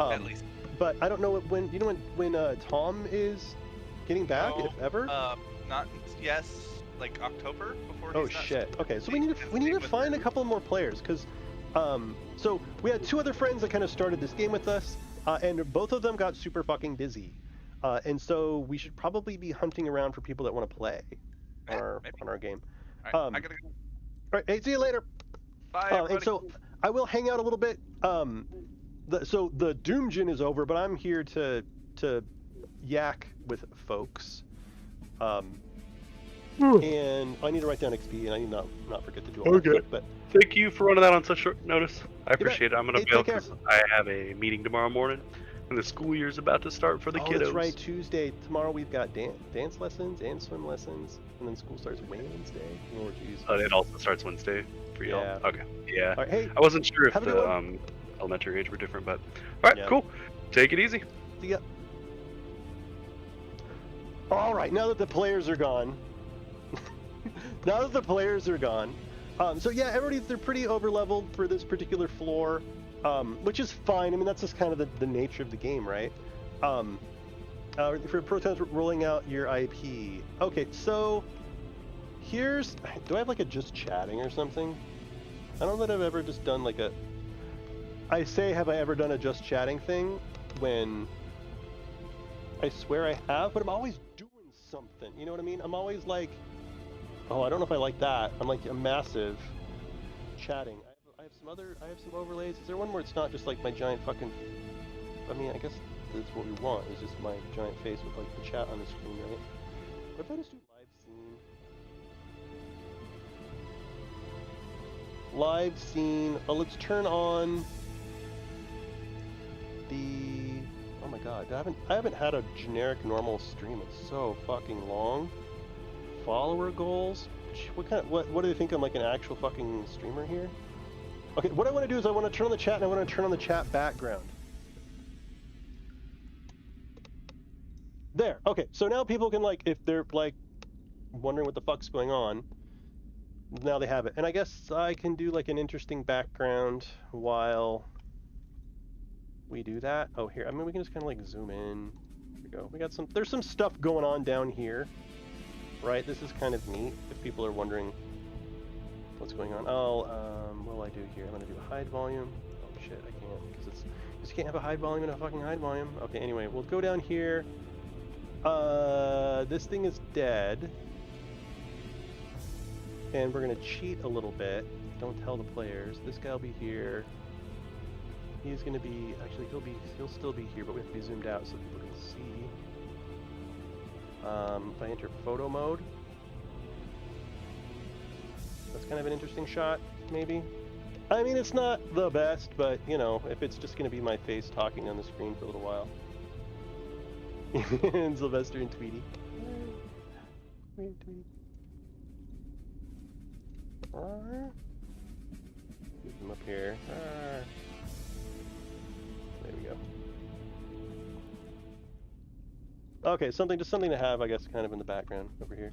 Speaker 3: At least.
Speaker 1: But I don't know when Tom is getting back,
Speaker 3: No,
Speaker 1: if ever.
Speaker 3: Not yes, like October before.
Speaker 1: Oh
Speaker 3: he's not
Speaker 1: shit. Okay, so we
Speaker 3: He
Speaker 1: need
Speaker 3: can
Speaker 1: to
Speaker 3: stay with
Speaker 1: find a
Speaker 3: her.
Speaker 1: couple more players because so we had 2 other friends that kind of started this game with us, and both of them got super fucking busy, and so we should probably be hunting around for people that want to play
Speaker 3: Maybe.
Speaker 1: on our game.
Speaker 3: All right,
Speaker 1: um,
Speaker 3: I gotta go.
Speaker 1: All right, hey, see you later.
Speaker 3: Bye,
Speaker 1: And
Speaker 3: everybody.
Speaker 1: so I will hang out a little bit. So the DOOMGEON is over, but I'm here to yak with folks. And I need to write down XP, and I need to not forget to do all that stuff. But
Speaker 2: thank you for running that on such short notice. I appreciate it. I'm gonna
Speaker 1: Hey,
Speaker 2: bail
Speaker 1: take care.
Speaker 2: because I have a meeting tomorrow morning, and the school year's about to start for the kiddos.
Speaker 1: That's right. Tuesday. Tomorrow we've got dance lessons and swim lessons, and then school starts Wednesday. Oh, jeez.
Speaker 2: It also starts Wednesday for y'all.
Speaker 1: Yeah.
Speaker 2: Okay. Yeah.
Speaker 1: All right, hey,
Speaker 2: I wasn't sure if
Speaker 1: have a good
Speaker 2: the elementary age were different, but all right,
Speaker 1: Yeah.
Speaker 2: cool. Take it easy.
Speaker 1: See ya. All right. Now that the players are gone. So yeah, they're pretty over leveled for this particular floor, which is fine. I mean, that's just kind of the nature of the game, right? For Protons rolling out your IP. Okay, so do I have like a just chatting or something? I don't know that I've ever just done like have I ever done a just chatting thing when I swear I have, but I'm always doing something. You know what I mean? I'm always like, oh, I don't know if I like that. I'm like a massive chatting. I have some overlays. Is there one where it's not just like my giant fucking? I mean, I guess that's what we want. Is just my giant face with like the chat on the screen, right? What if I just do live scene? Live scene. Oh, let's turn on the. Oh my god, I haven't had a generic normal stream in so fucking long. Follower goals? What do they think I'm like an actual fucking streamer here? Okay, what I want to do is I want to turn on the chat and I want to turn on the chat background. There. Okay, so now people can like, if they're like wondering what the fuck's going on, now they have it. And I guess I can do like an interesting background while we do that. Oh, here. I mean, we can just kind of like zoom in. Here we go. There's some stuff going on down here. Right, this is kind of neat if people are wondering what's going on. What will I do here? I'm gonna do a hide volume. Oh shit, I can't, because you can't have a hide volume and a fucking hide volume. Okay, anyway, we'll go down here. This thing is dead. And we're gonna cheat a little bit. Don't tell the players. This guy will be here. He's gonna be, actually he'll still be here, but we have to be zoomed out so people can see. If I enter photo mode, that's kind of an interesting shot, maybe. I mean, it's not the best, but, you know, if it's just going to be my face talking on the screen for a little while. And Sylvester and Tweety. Tweety. Get them up here. There we go. Okay, just something to have, I guess, kind of in the background over here.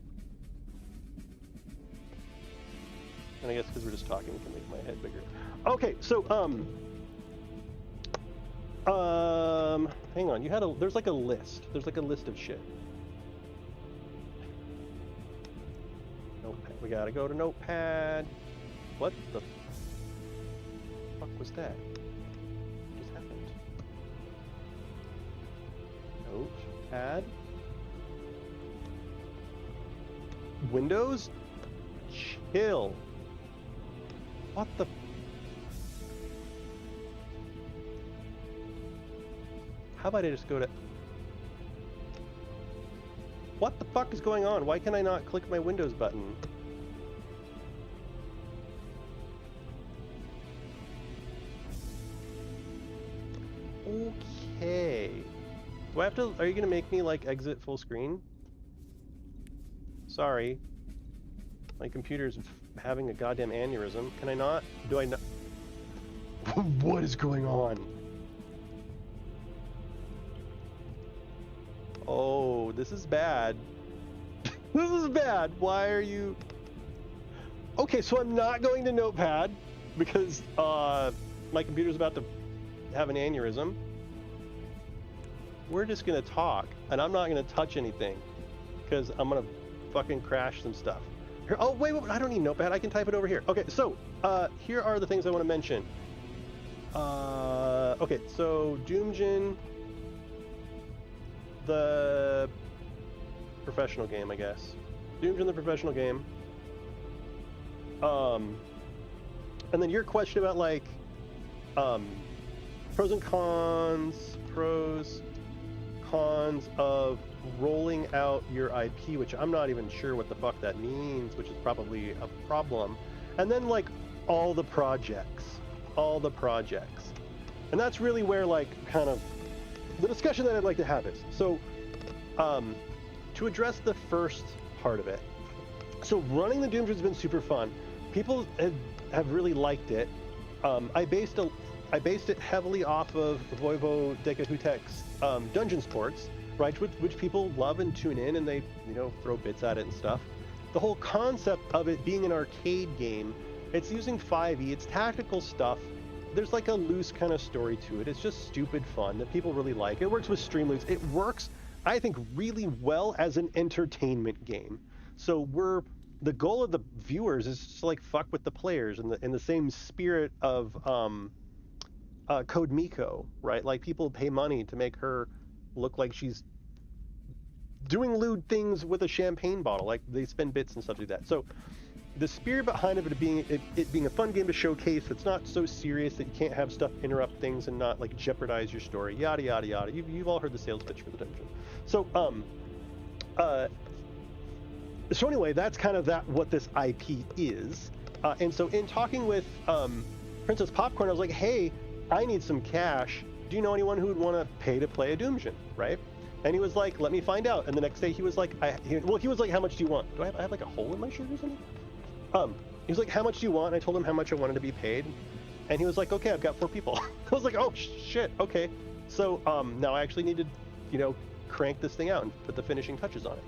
Speaker 1: And I guess because we're just talking, we can make my head bigger. Okay, so hang on. There's like a list. There's like a list of shit. Notepad. We gotta go to Notepad. What the fuck was that? What just happened? Notepad. Windows? Chill. What the? How about I just go to... What the fuck is going on? Why can I not click my Windows button? Okay. Do I have to... Are you gonna make me, like, exit full screen? Sorry. My computer's having a goddamn aneurysm. Can I not? Do I not? What is going on? Oh, this is bad. This is bad. Why are you... Okay, so I'm not going to Notepad because my computer's about to have an aneurysm. We're just gonna talk, and I'm not gonna touch anything because I'm gonna fucking crash some stuff. Here, oh wait, I don't need Notepad. I can type it over here. Okay, so here are the things I want to mention. Okay, so DOOMGEON, the professional game, I guess. DOOMGEON, the professional game. And then your question about like pros and cons, pros, cons of rolling out your IP, which I'm not even sure what the fuck that means, which is probably a problem. And then like all the projects. And that's really where like kind of the discussion that I'd like to have is. So to address the first part of it. So running the DOOMGEON has been super fun. People have really liked it. I based it heavily off of Voivo Dekahutek's Dungeon Sports, right? Which people love and tune in, and they throw bits at it and stuff. The whole concept of it being an arcade game, it's using 5e, it's tactical stuff. There's like a loose kind of story to it. It's just stupid fun that people really like. It works with Streamloots. It works, I think, really well as an entertainment game. So the goal of the viewers is just to like fuck with the players in the same spirit of Code Miko, right? Like people pay money to make her look like she's doing lewd things with a champagne bottle. Like they spend bits and stuff to do that. So the spirit behind it being a fun game to showcase, it's not so serious that you can't have stuff interrupt things and not like jeopardize your story, yada yada yada. You've all heard the sales pitch for the dungeon. So so anyway, that's kind of what this IP is. And so in talking with Princess Popcorn, I was like, hey, I need some cash. Do you know anyone who would want to pay to play a DOOMGEON, right? And he was like, let me find out. And the next day he was like, he was like, how much do you want? Do I have like a hole in my shirt or something? He was like, how much do you want? And I told him how much I wanted to be paid. And he was like, okay, I've got 4 people. I was like, oh shit, okay. So now I actually need to, crank this thing out and put the finishing touches on it.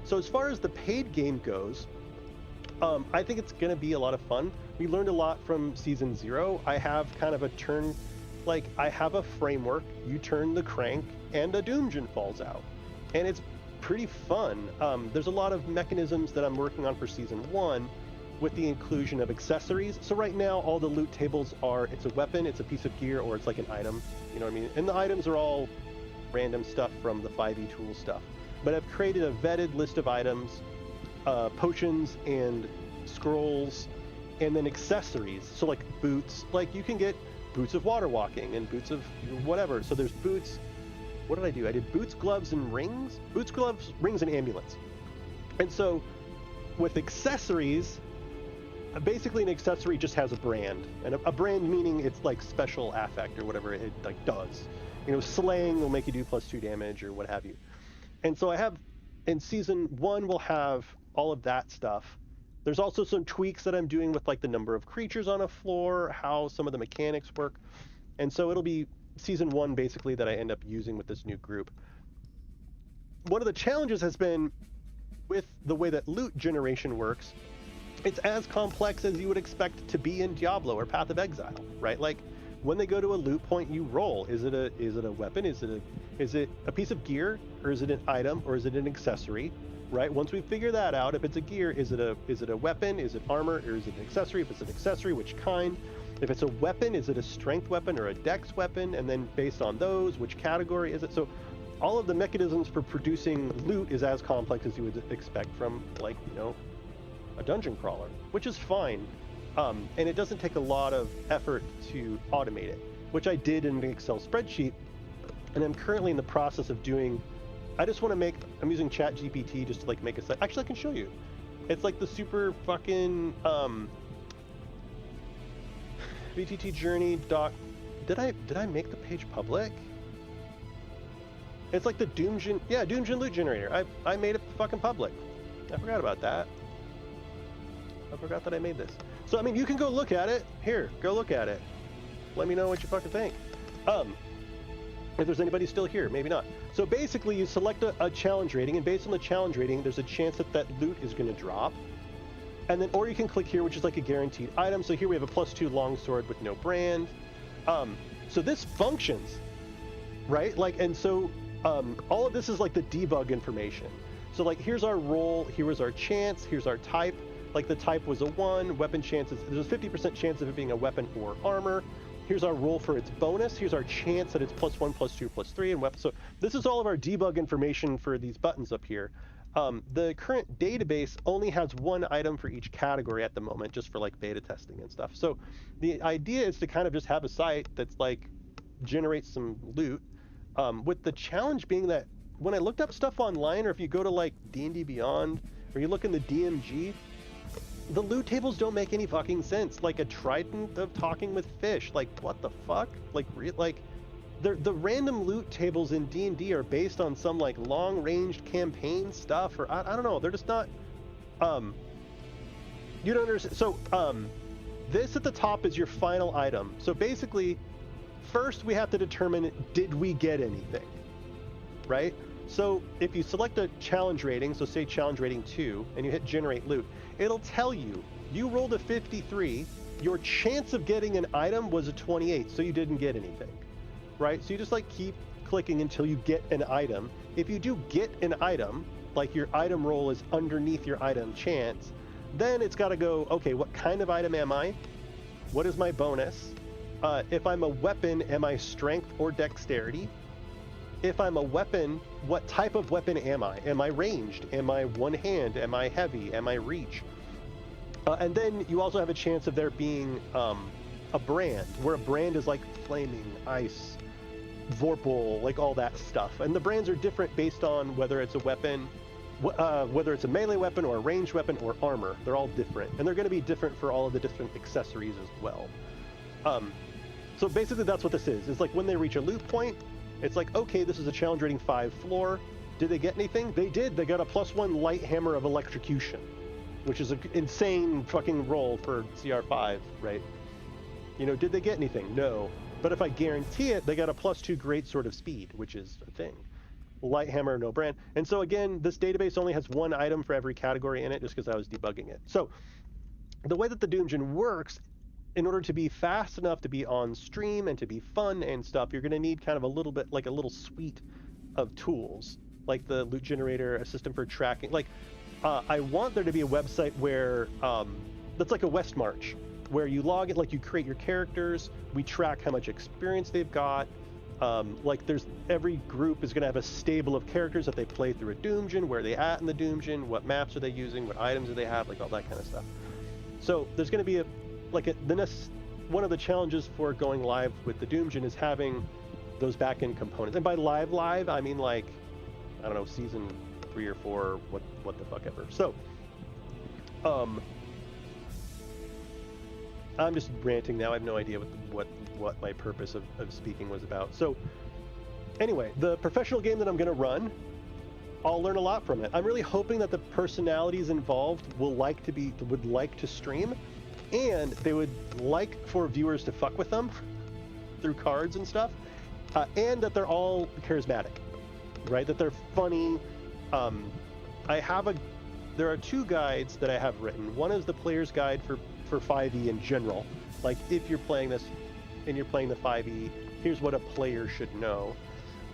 Speaker 1: So as far as the paid game goes, I think it's going to be a lot of fun. We learned a lot from Season 0. I have kind of I have a framework. You turn the crank and a DOOMGEON falls out. And it's pretty fun. There's a lot of mechanisms that I'm working on for Season 1 with the inclusion of accessories. So right now, all the loot tables it's a weapon, it's a piece of gear, or it's like an item. You know what I mean? And the items are all random stuff from the 5e tool stuff. But I've created a vetted list of items, potions and scrolls, and then accessories. So like boots, like you can get boots of water walking and boots of whatever. So there's boots. What did I do? I did boots, gloves, and rings. Boots, gloves, rings, and ambulance. And so with accessories, basically an accessory just has a brand. And a brand meaning it's like special affect or whatever it like does. Slaying will make you do +2 damage or what have you. And so I have, in Season 1, we'll have all of that stuff. There's also some tweaks that I'm doing with like the number of creatures on a floor, how some of the mechanics work. And so it'll be Season 1 basically that I end up using with this new group. One of the challenges has been with the way that loot generation works. It's as complex as you would expect to be in Diablo or Path of Exile, right? Like when they go to a loot point, you roll. Is it a weapon? Is it a piece of gear, or is it an item, or is it an accessory? Right? Once we figure that out, if it's a gear, is it a weapon? Is it armor, or is it an accessory? If it's an accessory, which kind? If it's a weapon, is it a strength weapon or a dex weapon? And then based on those, which category is it? So all of the mechanisms for producing loot is as complex as you would expect from like a dungeon crawler, which is fine. And it doesn't take a lot of effort to automate it, which I did in an Excel spreadsheet. And I'm currently in the process of doing, I'm using ChatGPT just to like make a site. Actually, I can show you. It's like the super fucking VTT journey doc. Did I make the page public? It's like the DOOMGEON, DOOMGEON loot generator. I made it fucking public. I forgot about that. I forgot that I made this. So I mean, you can go look at it. Here, go look at it. Let me know what you fucking think. If there's anybody still here, maybe not. So basically, you select a challenge rating, and based on the challenge rating, there's a chance that loot is going to drop. And then, or you can click here, which is like a guaranteed item. So here we have a +2 longsword with no brand. So this functions, right? Like, and so all of this is like the debug information. So like, here's our roll, here was our chance, here's our type. Like the type was a 1, weapon chances, there's a 50% chance of it being a weapon or armor. Here's our roll for its bonus. Here's our chance that it's +1, +2, +3, and weapon. So this is all of our debug information for these buttons up here. The current database only has one item for each category at the moment, just for like beta testing and stuff. So the idea is to kind of just have a site that's like generates some loot, with the challenge being that when I looked up stuff online, or if you go to like D&D Beyond, or you look in the DMG, the loot tables don't make any fucking sense. Like a trident of talking with fish, like what the fuck? Like the random loot tables in D&D are based on some like long-ranged campaign stuff, or I don't know. They're just not. You don't understand. So this at the top is your final item. So basically, first we have to determine, did we get anything, right? So if you select a challenge rating, so say challenge rating 2, and you hit generate loot, it'll tell you rolled a 53. Your chance of getting an item was a 28, so you didn't get anything. Right? So you just like keep clicking until you get an item. If you do get an item, like your item roll is underneath your item chance, then it's got to go, okay, what kind of item am I? What is my bonus? If I'm a weapon, am I strength or dexterity? If I'm a weapon, what type of weapon am I? Am I ranged? Am I one hand? Am I heavy? Am I reach? And then you also have a chance of there being a brand, where a brand is like flaming, ice, Vorpal, like all that stuff. And the brands are different based on whether it's a weapon, whether it's a melee weapon or a ranged weapon or armor. They're all different. And they're going to be different for all of the different accessories as well. So basically that's what this is. It's like when they reach a loot point, it's like, okay, this is a challenge rating 5 floor. Did they get anything? They did. They got a +1 light hammer of electrocution, which is an insane fucking roll for CR5, right? You know, did they get anything? No. But if I guarantee it, they got a +2 great sword of speed, which is a thing. Light hammer, no brand. And so again, this database only has one item for every category in it, just because I was debugging it. So the way that the DOOMGEON works, in order to be fast enough to be on stream and to be fun and stuff, you're going to need kind of a little bit, like a little suite of tools, like the loot generator, a system for tracking. Like, I want there to be a website where, that's like a West March, where you log it, like you create your characters, we track how much experience they've got, like every group is going to have a stable of characters that they play through a DOOMGEON, where are they at in the DOOMGEON, what maps are they using, what items do they have, like all that kind of stuff. So there's going to be one of the challenges for going live with the DOOMGEON is having those back-end components. And by live, I mean like, I don't know, season 3 or 4, what the fuck ever. So, I'm just ranting now. I have no idea what my purpose of speaking was about. So anyway, the professional game that I'm going to run, I'll learn a lot from it. I'm really hoping that the personalities involved would like to stream, and they would like for viewers to fuck with them through cards and stuff, and that they're all charismatic, right? That they're funny. There are 2 guides that I have written. One is the player's guide for 5e in general. Like, if you're playing this and you're playing the 5e, here's what a player should know.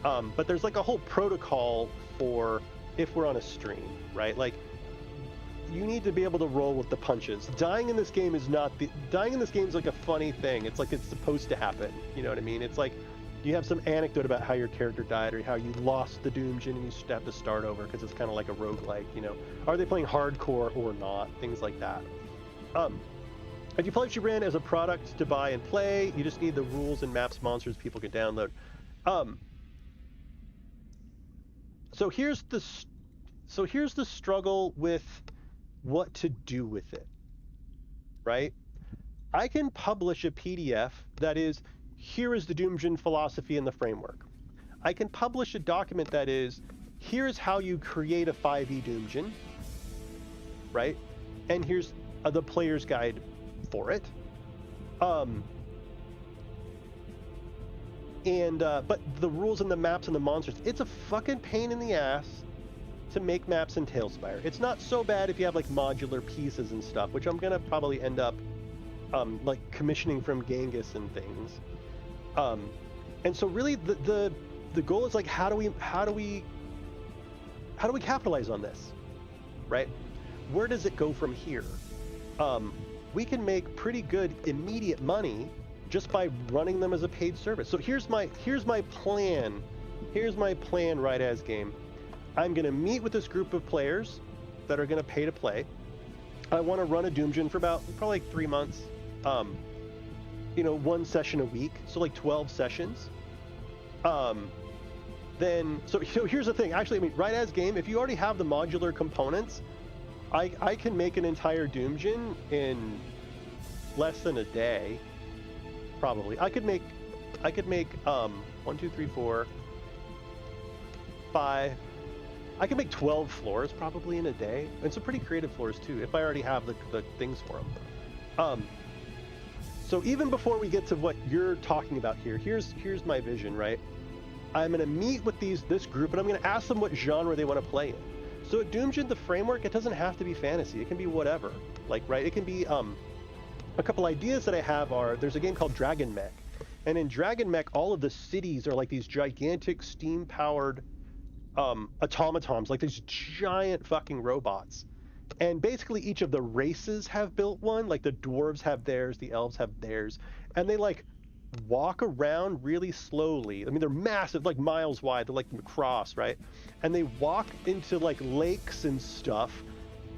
Speaker 1: But there's like a whole protocol for if we're on a stream, right? Like, you need to be able to roll with the punches. Dying in this game is like a funny thing. It's like it's supposed to happen. You know what I mean? It's like you have some anecdote about how your character died, or how you lost the DOOMGEON and you have to start over because it's kind of like a roguelike, you know? Are they playing hardcore or not? Things like that. If you publish your brand as a product to buy and play, you just need the rules and maps, monsters people can download. So here's the struggle with what to do with it, right? I can publish a PDF that is, here is the DOOMGEON philosophy and the framework. I can publish a document that is, here's how you create a 5e DOOMGEON, right? And here's the player's guide for it. But the rules and the maps and the monsters, it's a fucking pain in the ass to make maps in Tailspire. It's not so bad if you have like modular pieces and stuff, which I'm gonna probably end up like commissioning from Genghis and things. And so really the goal is like, how do we capitalize on this, right? Where does it go from here? We can make pretty good immediate money just by running them as a paid service. So here's my plan. Here's my plan, right as game. I'm going to meet with this group of players that are going to pay to play. I want to run a DOOMGEON for about probably like 3 months. One session a week, so like 12 sessions. Then here's the thing. Actually, I mean, right as game, if you already have the modular components, I can make an entire DOOMGEON in less than a day, probably. I could make 1, 2, 3, 4, 5. I could make 12 floors probably in a day, and some pretty creative floors too, if I already have the things for them. So even before we get to what you're talking about here, here's my vision, right? I'm going to meet with this group, and I'm going to ask them what genre they want to play in. So at DOOMGEON, the framework, it doesn't have to be fantasy. It can be whatever. Like, right? It can be a couple ideas that I have are, there's a game called Dragon Mech. And in Dragon Mech, all of the cities are like these gigantic steam-powered automatons, like these giant fucking robots. And basically each of the races have built one. Like the dwarves have theirs, the elves have theirs. And they like walk around really slowly. I mean, they're massive, like miles wide. They're like across, right? And they walk into like lakes and stuff,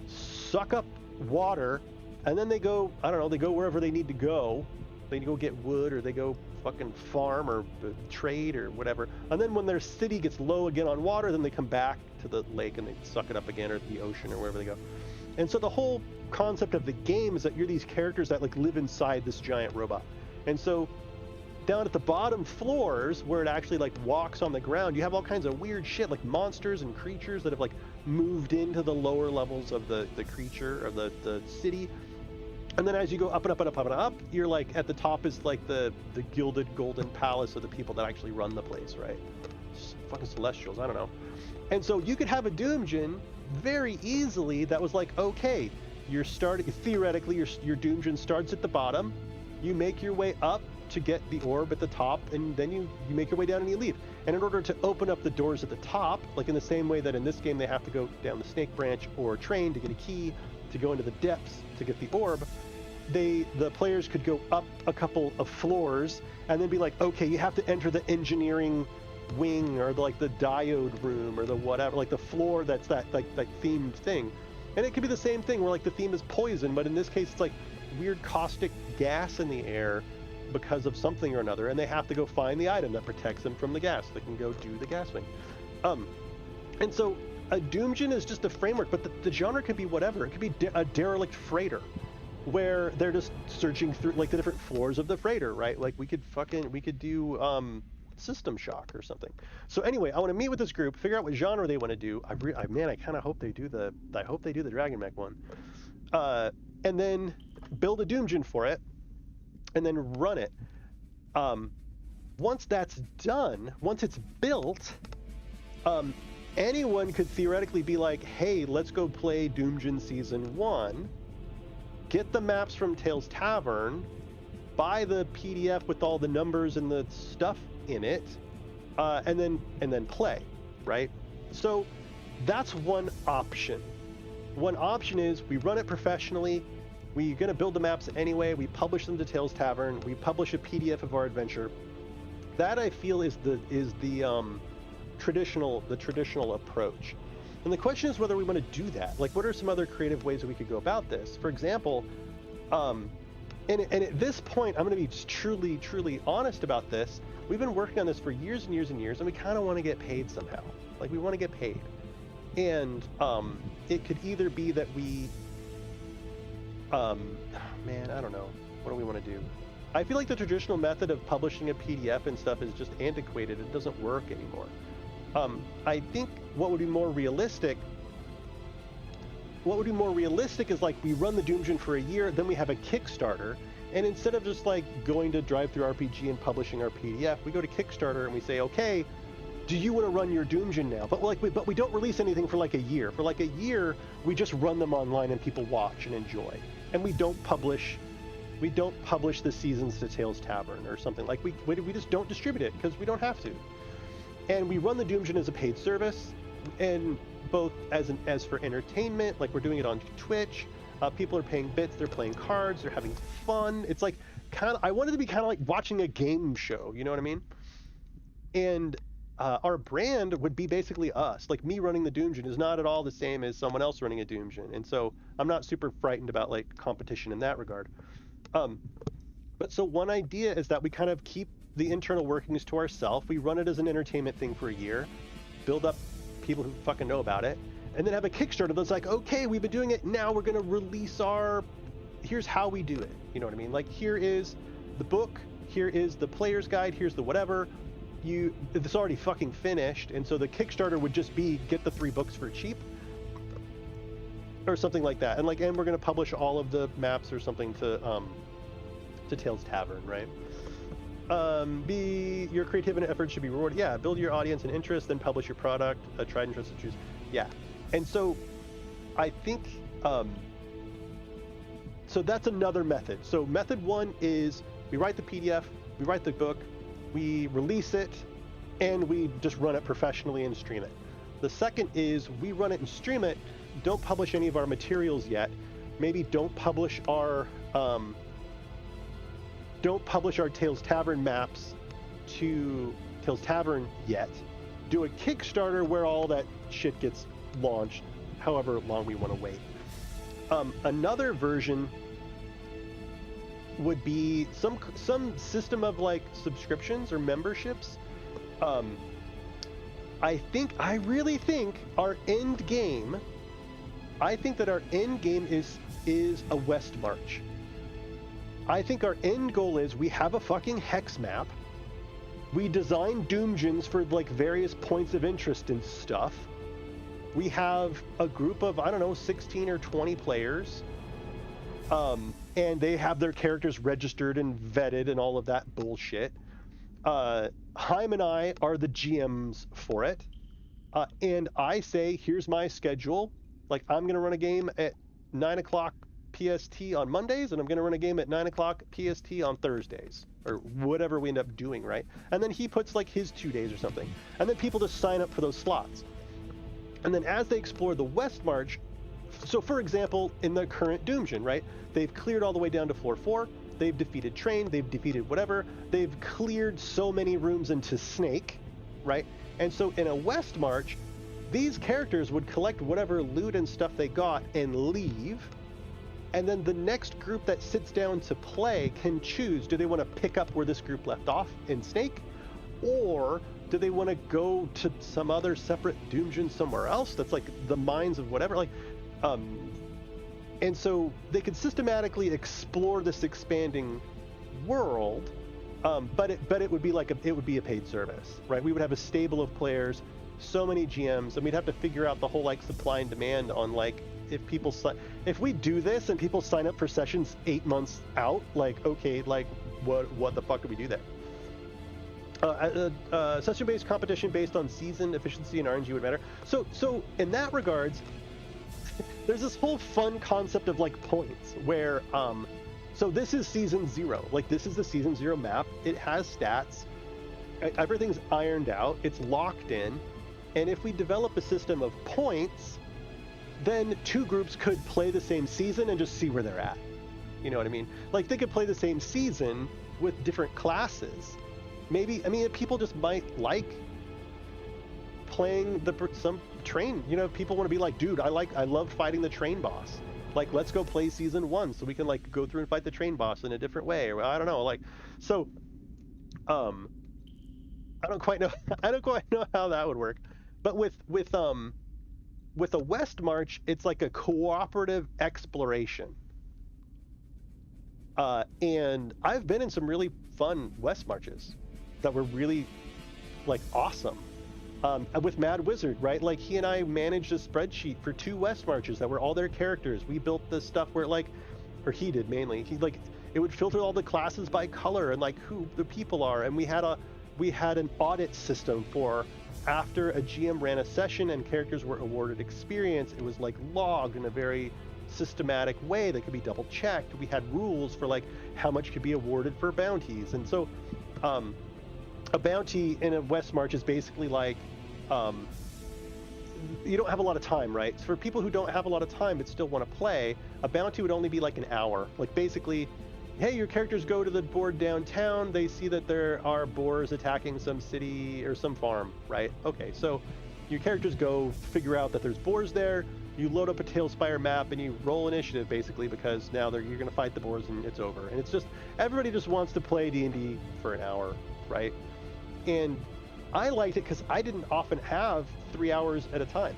Speaker 1: suck up water, and then they go, I don't know, they go wherever they need to go. They go get wood, or they go fucking farm or trade or whatever. And then when their city gets low again on water, then they come back to the lake and they suck it up again, or the ocean, or wherever they go. And so the whole concept of the game is that you're these characters that like live inside this giant robot. And so down at the bottom floors where it actually like walks on the ground, you have all kinds of weird shit like monsters and creatures that have like moved into the lower levels of the creature or the city. And then as you go up and up and up and up, you're like at the top is like the gilded golden palace of the people that actually run the place, right? Just fucking celestials, I don't know. And so you could have a DOOMGEON very easily that was like, okay, theoretically your DOOMGEON starts at the bottom, you make your way up to get the orb at the top, and then you make your way down and you leave. And in order to open up the doors at the top, like in the same way that in this game they have to go down the snake branch or train to get a key to go into the depths to get the orb, the players could go up a couple of floors and then be like, okay, you have to enter the engineering wing or the diode room or the whatever, like the floor that's that themed thing. And it could be the same thing where like the theme is poison, but in this case it's like weird caustic gas in the air because of something or another, and they have to go find the item that protects them from the gas. They can go do the gas wing. And so a DOOMGEON is just a framework, but the genre could be whatever. It could be a derelict freighter where they're just searching through like the different floors of the freighter, right? Like we could do System Shock or something. So anyway, I want to meet with this group, figure out what genre they want to do. I kind of hope they do the Dragon Mech one, and then build a DOOMGEON for it, and then run it. Once that's done, once it's built, anyone could theoretically be like, hey, let's go play DOOMGEON Season 1, get the maps from Tales Tavern, buy the PDF with all the numbers and the stuff in it, and then play, right? So that's one option. One option is we run it professionally, we're going to build the maps anyway, we publish them to Tales Tavern, we publish a PDF of our adventure. That I feel is the traditional approach. And the question is whether we want to do that. Like, what are some other creative ways that we could go about this? For example, and at this point, I'm going to be just truly honest about this. We've been working on this for years and years and years, and we kind of want to get paid somehow. Like, we want to get paid. And it could either be that we, man, I don't know. What do we want to do? I feel like the traditional method of publishing a PDF and stuff is just antiquated. It doesn't work anymore. I think what would be more realistic is like we run the DOOMGEON for a year, then we have a Kickstarter, and instead of just like going to Drive-Thru-RPG and publishing our PDF, we go to Kickstarter and we say, okay, do you want to run your DOOMGEON now? But we don't release anything for like a year. For like a year, we just run them online and people watch and enjoy. And we don't publish the seasons to Tales Tavern or something. Like we just don't distribute it because we don't have to. And we run the DOOMGEON as a paid service, and both as for entertainment, like we're doing it on Twitch. People are paying bits, they're playing cards, they're having fun. It's like I wanted to be kind of like watching a game show, you know what I mean? And our brand would be basically us. Like me running the DOOMGEON is not at all the same as someone else running a DOOMGEON, and so I'm not super frightened about like competition in that regard. But so one idea is that we kind of keep the internal workings to ourselves. We run it as an entertainment thing for a year, build up people who fucking know about it, and then have a Kickstarter that's like, okay, we've been doing it, now we're going to release here's how we do it. You know what I mean? Like, here is the book, here is the player's guide, here's the whatever. It's already fucking finished, and so the Kickstarter would just be get the 3 books for cheap, or something like that. And we're going to publish all of the maps or something to Tales Tavern, right? Your creativity and effort should be rewarded. Yeah, build your audience and interest, then publish your product. A tried and trusted choose. Yeah, and so I think so that's another method. So method 1 is we write the PDF, we write the book, we release it, and we just run it professionally and stream it. The second is we run it and stream it, don't publish any of our materials yet. Maybe don't publish our Tales Tavern maps to Tales Tavern yet. Do a Kickstarter where all that shit gets launched, however long we want to wait. Another version would be some system of like subscriptions or memberships. I really think our end game. I think that our end game is a West March. I think our end goal is we have a fucking hex map. We design DOOMGEONs for like various points of interest and stuff. We have a group of, 16 or 20 players. And they have their characters registered and vetted and all of that bullshit. Haim and I are the GMs for it. And I say, here's my schedule. Like, I'm going to run a game at 9 o'clock PST on Mondays, and I'm going to run a game at 9 o'clock PST on Thursdays, or whatever we end up doing, right? And then he puts like his 2 days or something. And then people just sign up for those slots. And then as they explore the West March, so for example, in the current DOOMGEON, right? They've cleared all the way down to floor 4. They've defeated Train. They've defeated whatever. They've cleared so many rooms into Snake, right? And so in a West March, these characters would collect whatever loot and stuff they got and leave. And then the next group that sits down to play can choose, do they want to pick up where this group left off in Snake? Or do they want to go to some other separate DOOMGEON somewhere else that's like the mines of whatever? And so they could systematically explore this expanding world, but it would be it would be a paid service, right? We would have a stable of players, so many GMs, and we'd have to figure out the whole like supply and demand on like if we do this and people sign up for sessions 8 months out, like okay, like what the fuck do we do there? Session-based competition based on season efficiency and RNG would matter. So in that regards, there's this whole fun concept of like points where so this is season 0, like this is the season 0 map. It has stats, everything's ironed out, it's locked in, and if we develop a system of points, then 2 groups could play the same season and just see where they're at. You know what I mean? Like they could play the same season with different classes. Maybe, people just might like playing some train. People want to be like, dude, I love fighting the train boss. Like, let's go play season 1 so we can like go through and fight the train boss in a different way. Or I don't know, like, so, I don't quite know how that would work. But with a West March, it's like a cooperative exploration. And I've been in some really fun West Marches that were really like awesome. With Mad Wizard, right? Like he and I managed a spreadsheet for 2 West Marches that were all their characters. We built this stuff where or he did mainly. It would filter all the classes by color and like who the people are. And we had an audit system for after a GM ran a session and characters were awarded experience. It was like logged in a very systematic way that could be double checked. We had rules for like how much could be awarded for bounties. And so a bounty in a West March is basically like you don't have a lot of time, right? So for people who don't have a lot of time but still want to play, a bounty would only be like an hour. Like basically hey, your characters go to the board downtown. They see that there are boars attacking some city or some farm, right? Okay, so your characters go figure out that there's boars there. You load up a Tailspire map and you roll initiative basically because now you're going to fight the boars and it's over. And it's just everybody just wants to play D&D for an hour, right? And I liked it because I didn't often have 3 hours at a time.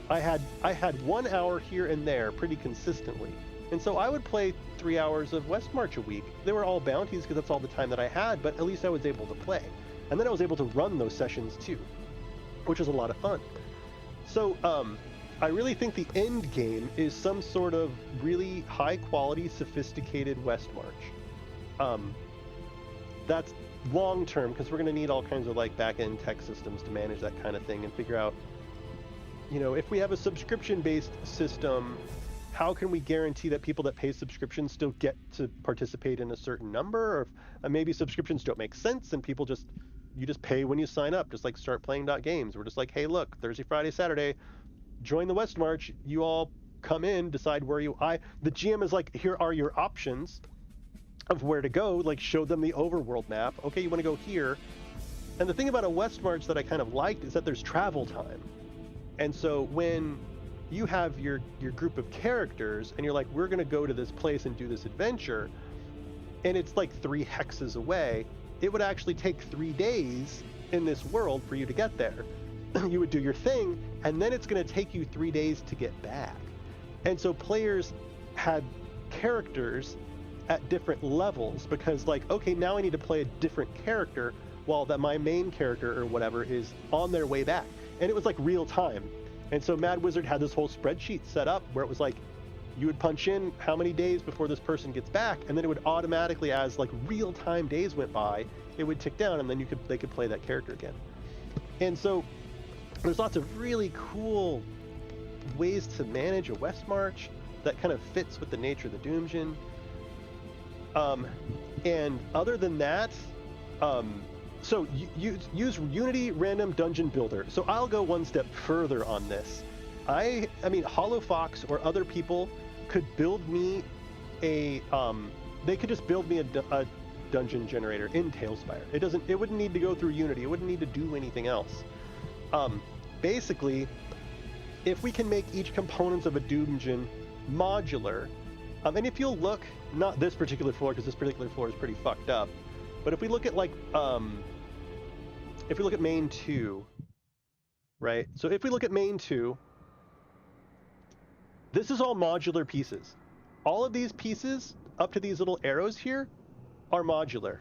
Speaker 1: I had 1 hour here and there pretty consistently. And so I would play 3 hours of West March a week. They were all bounties because that's all the time that I had, but at least I was able to play. And then I was able to run those sessions too, which was a lot of fun. So I really think the end game is some sort of really high quality, sophisticated West March. That's long term because we're going to need all kinds of like back end tech systems to manage that kind of thing and figure out, you know, if we have a subscription based system, how can we guarantee that people that pay subscriptions still get to participate in a certain number? Or if, maybe subscriptions don't make sense and people you just pay when you sign up, just like startplaying.games. We're just like, hey, look, Thursday, Friday, Saturday, join the West March. You all come in, decide where the GM is like, here are your options of where to go, like show them the overworld map. Okay, you want to go here. And the thing about a West March that I kind of liked is that there's travel time. And so when you have your group of characters and you're like, we're going to go to this place and do this adventure, and it's like 3 hexes away, it would actually take 3 days in this world for you to get there. You would do your thing, and then it's going to take you 3 days to get back. And so players had characters at different levels because like, okay, now I need to play a different character while that my main character or whatever is on their way back. And it was like real time. And so Mad Wizard had this whole spreadsheet set up where it was like, you would punch in how many days before this person gets back, and then it would automatically, as like real time days went by, it would tick down, and then they could play that character again. And so there's lots of really cool ways to manage a West March that kind of fits with the nature of the DOOMGEON. And other than that, so use Unity Random Dungeon Builder. So I'll go one step further on this. I mean, HoloFox or other people could build me they could just build me a dungeon generator in Tailspire. It wouldn't need to go through Unity. It wouldn't need to do anything else. Basically, if we can make each component of a DOOMGEON modular, and if you'll look, not this particular floor because this particular floor is pretty fucked up, but if we look at like, if we look at main 2, right? So if we look at main 2, this is all modular pieces. All of these pieces up to these little arrows here are modular.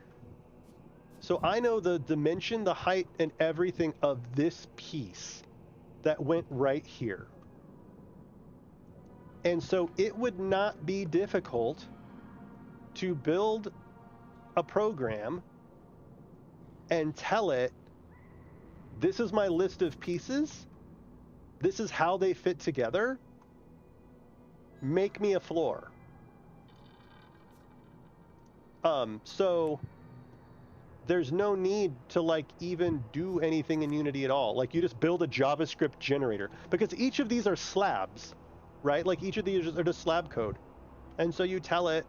Speaker 1: So I know the dimension, the height, and everything of this piece that went right here. And so it would not be difficult to build a program and tell it, this is my list of pieces, this is how they fit together, make me a floor. So there's no need to like even do anything in Unity at all. Like you just build a JavaScript generator because each of these are slabs, right? Like each of these are just slab code. And so you tell it,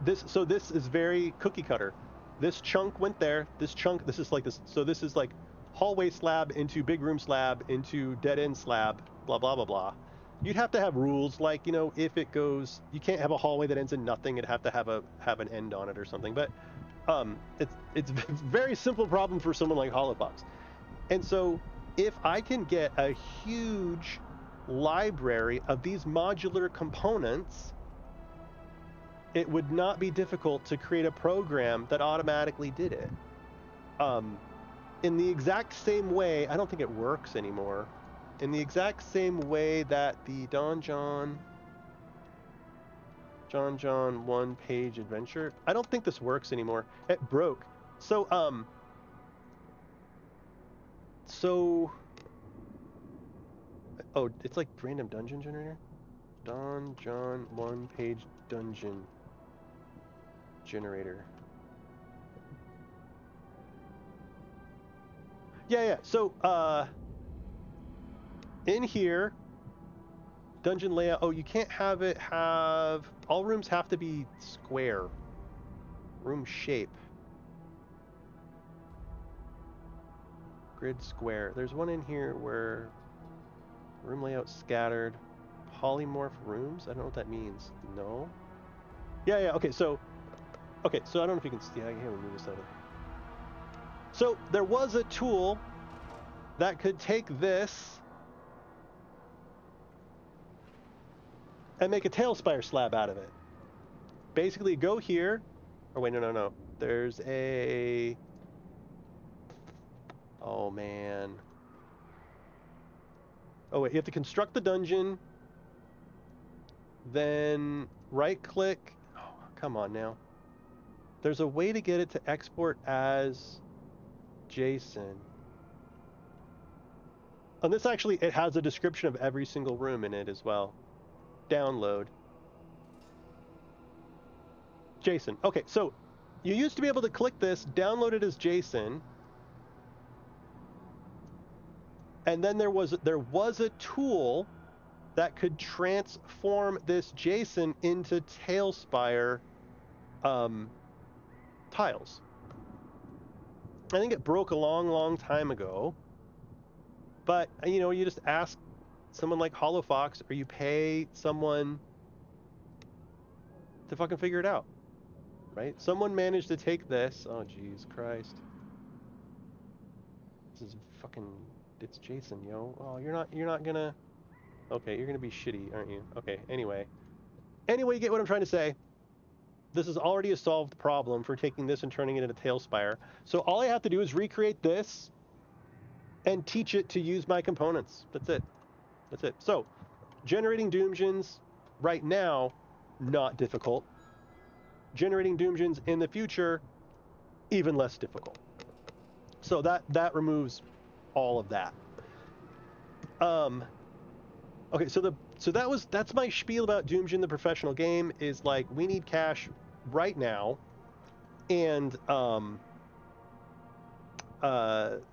Speaker 1: this is very cookie cutter. This chunk went there, this chunk, this is like this. So this is like hallway slab into big room slab into dead end slab, blah, blah, blah, blah. You'd have to have rules like, you know, if it goes, you can't have a hallway that ends in nothing. It'd have to have an end on it or something. But it's a very simple problem for someone like HoloFox. And so if I can get a huge library of these modular components, it would not be difficult to create a program that automatically did it. In the exact same way, I don't think it works anymore. In the exact same way that the John 1-page adventure, I don't think this works anymore. It broke. So oh, it's like random dungeon generator. John 1-page dungeon generator. Yeah. So in here, dungeon layout. Oh, you can't have it have... All rooms have to be square. Room shape. Grid square. There's one in here where room layout scattered. Polymorph rooms? I don't know what that means. No? Yeah, okay, so... Okay, so I don't know if you can see... I can't move this out of... So, there was a tool that could take this and make a tailspire slab out of it. Basically, go here... Oh, wait, no. There's a... Oh, man. Oh, wait, you have to construct the dungeon. Then right-click... Oh, come on now. There's a way to get it to export as JSON. And this actually, it has a description of every single room in it as well. Download. JSON. Okay, so you used to be able to click this, download it as JSON. And then there was a tool that could transform this JSON into Tailspire tiles. I think it broke a long time ago. But, you know, you just ask someone like HoloFox, or you pay someone to fucking figure it out. Right? Someone managed to take this. Oh, jeez Christ. This is fucking... It's Jason, yo. Oh, you're not gonna... Okay, you're gonna be shitty, aren't you? Okay, anyway. Anyway, you get what I'm trying to say. This is already a solved problem for taking this and turning it into Tailspire. So all I have to do is recreate this and teach it to use my components. That's it. That's it. So, generating Doomgens right now, not difficult. Generating Doomgens in the future, even less difficult. So that removes all of that. Okay, so that's my spiel about Doomgen, the professional game, is like, we need cash right now, and I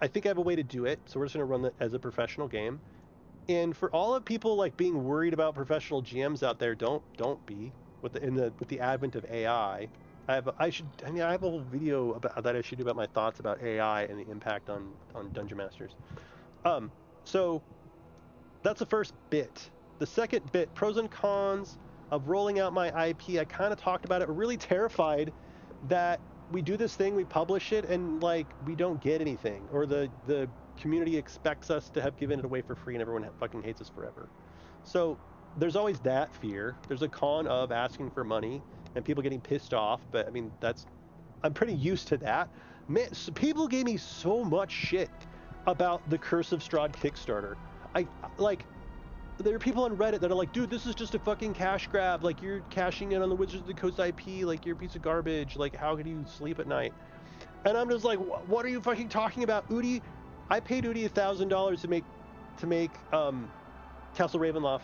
Speaker 1: think I have a way to do it, so we're just gonna run that as a professional game. And for all of people like being worried about professional GMs out there, don't be with the advent of AI. I have a whole video about that I should do about my thoughts about AI and the impact on Dungeon Masters. So that's the first bit. The second bit, pros and cons of rolling out my IP. I kind of talked about it. We're really terrified that we do this thing, we publish it, and like we don't get anything, or the community expects us to have given it away for free and everyone fucking hates us forever. So there's always that fear. There's a con of asking for money and people getting pissed off, but I mean, I'm pretty used to that. Man, so people gave me so much shit about the Curse of Strahd Kickstarter. There are people on Reddit that are like, dude, this is just a fucking cash grab. Like, you're cashing in on the Wizards of the Coast IP. Like, you're a piece of garbage. Like, how could you sleep at night? And I'm just like, what are you fucking talking about? Udi, I paid Udi $1,000 to make Castle Ravenloft.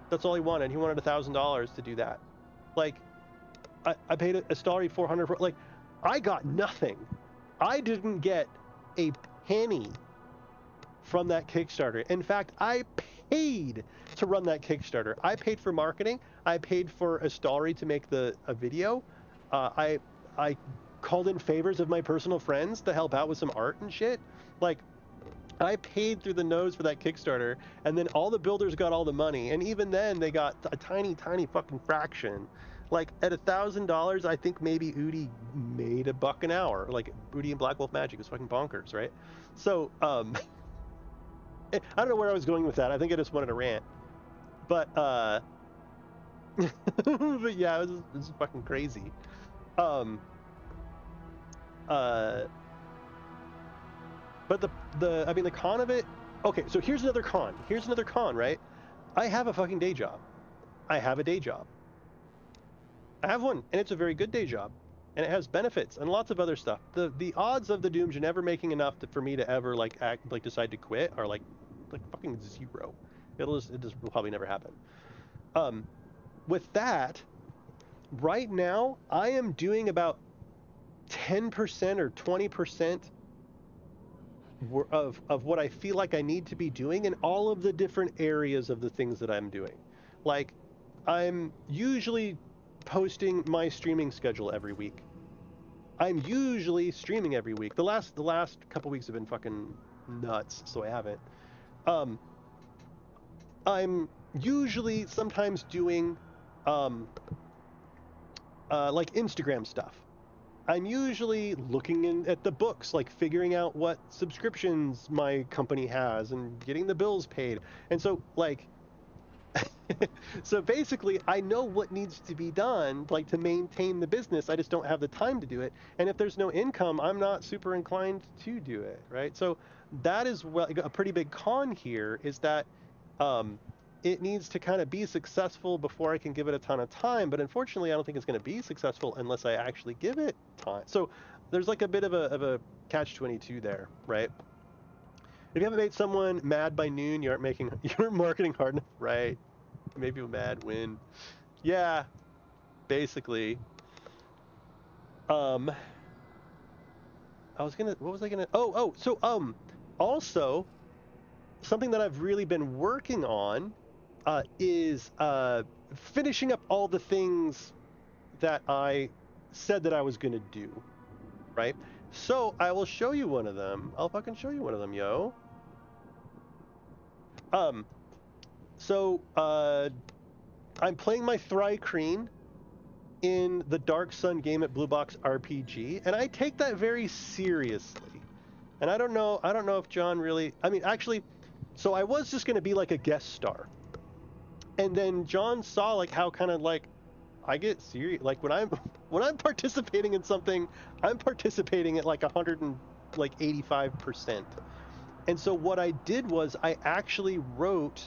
Speaker 1: That's all he wanted. He wanted $1,000 to do that. Like, I paid a story $400 for, like, I got nothing. I didn't get a penny from that Kickstarter. In fact, I paid to run that Kickstarter. I paid for marketing. I paid for a story to make a video. I called in favors of my personal friends to help out with some art and shit. Like, I paid through the nose for that Kickstarter, and then all the builders got all the money, and even then they got a tiny fucking fraction. Like, at $1,000, I think maybe Udi made $1 an hour. Like, Udi and Black Wolf Magic was fucking bonkers, right? So, I don't know where I was going with that. I think I just wanted to rant. But, but yeah, it was fucking crazy. But the con of it... Okay, so here's another con. Right? I have a fucking day job. I have a day job. I have one, and it's a very good day job. And it has benefits and lots of other stuff. The odds of the Doomgen ever making enough for me to ever decide to quit are like fucking zero. It just will probably never happen. With that, right now I am doing about 10% or 20% of what I feel like I need to be doing in all of the different areas of the things that I'm doing. Like, I'm usually posting my streaming schedule every week. I'm usually streaming every week. The last couple weeks have been fucking nuts, so I haven't. I'm usually sometimes doing like Instagram stuff. I'm usually looking at the books, like figuring out what subscriptions my company has and getting the bills paid. And so, like, so basically, I know what needs to be done, like to maintain the business. I just don't have the time to do it. And if there's no income, I'm not super inclined to do it, right? So that is a pretty big con here is that it needs to kind of be successful before I can give it a ton of time. But unfortunately, I don't think it's going to be successful unless I actually give it time. So there's like a bit of a catch-22 there, right? If you haven't made someone mad by noon, you aren't marketing hard enough, right? Maybe a mad win. Yeah, basically. What was I gonna? So also something that I've really been working on is finishing up all the things that I said that I was gonna do, right? So I will show you one of them. I'll fucking show you one of them, yo. So I'm playing my Thri-Kreen in the Dark Sun game at Blue Box RPG, and I take that very seriously. And I don't know if John really, I mean, actually, so I was just going to be like a guest star. And then John saw like how kind of like I get serious, like when I'm participating in something, I'm participating at like 185%. And so what I did was I actually wrote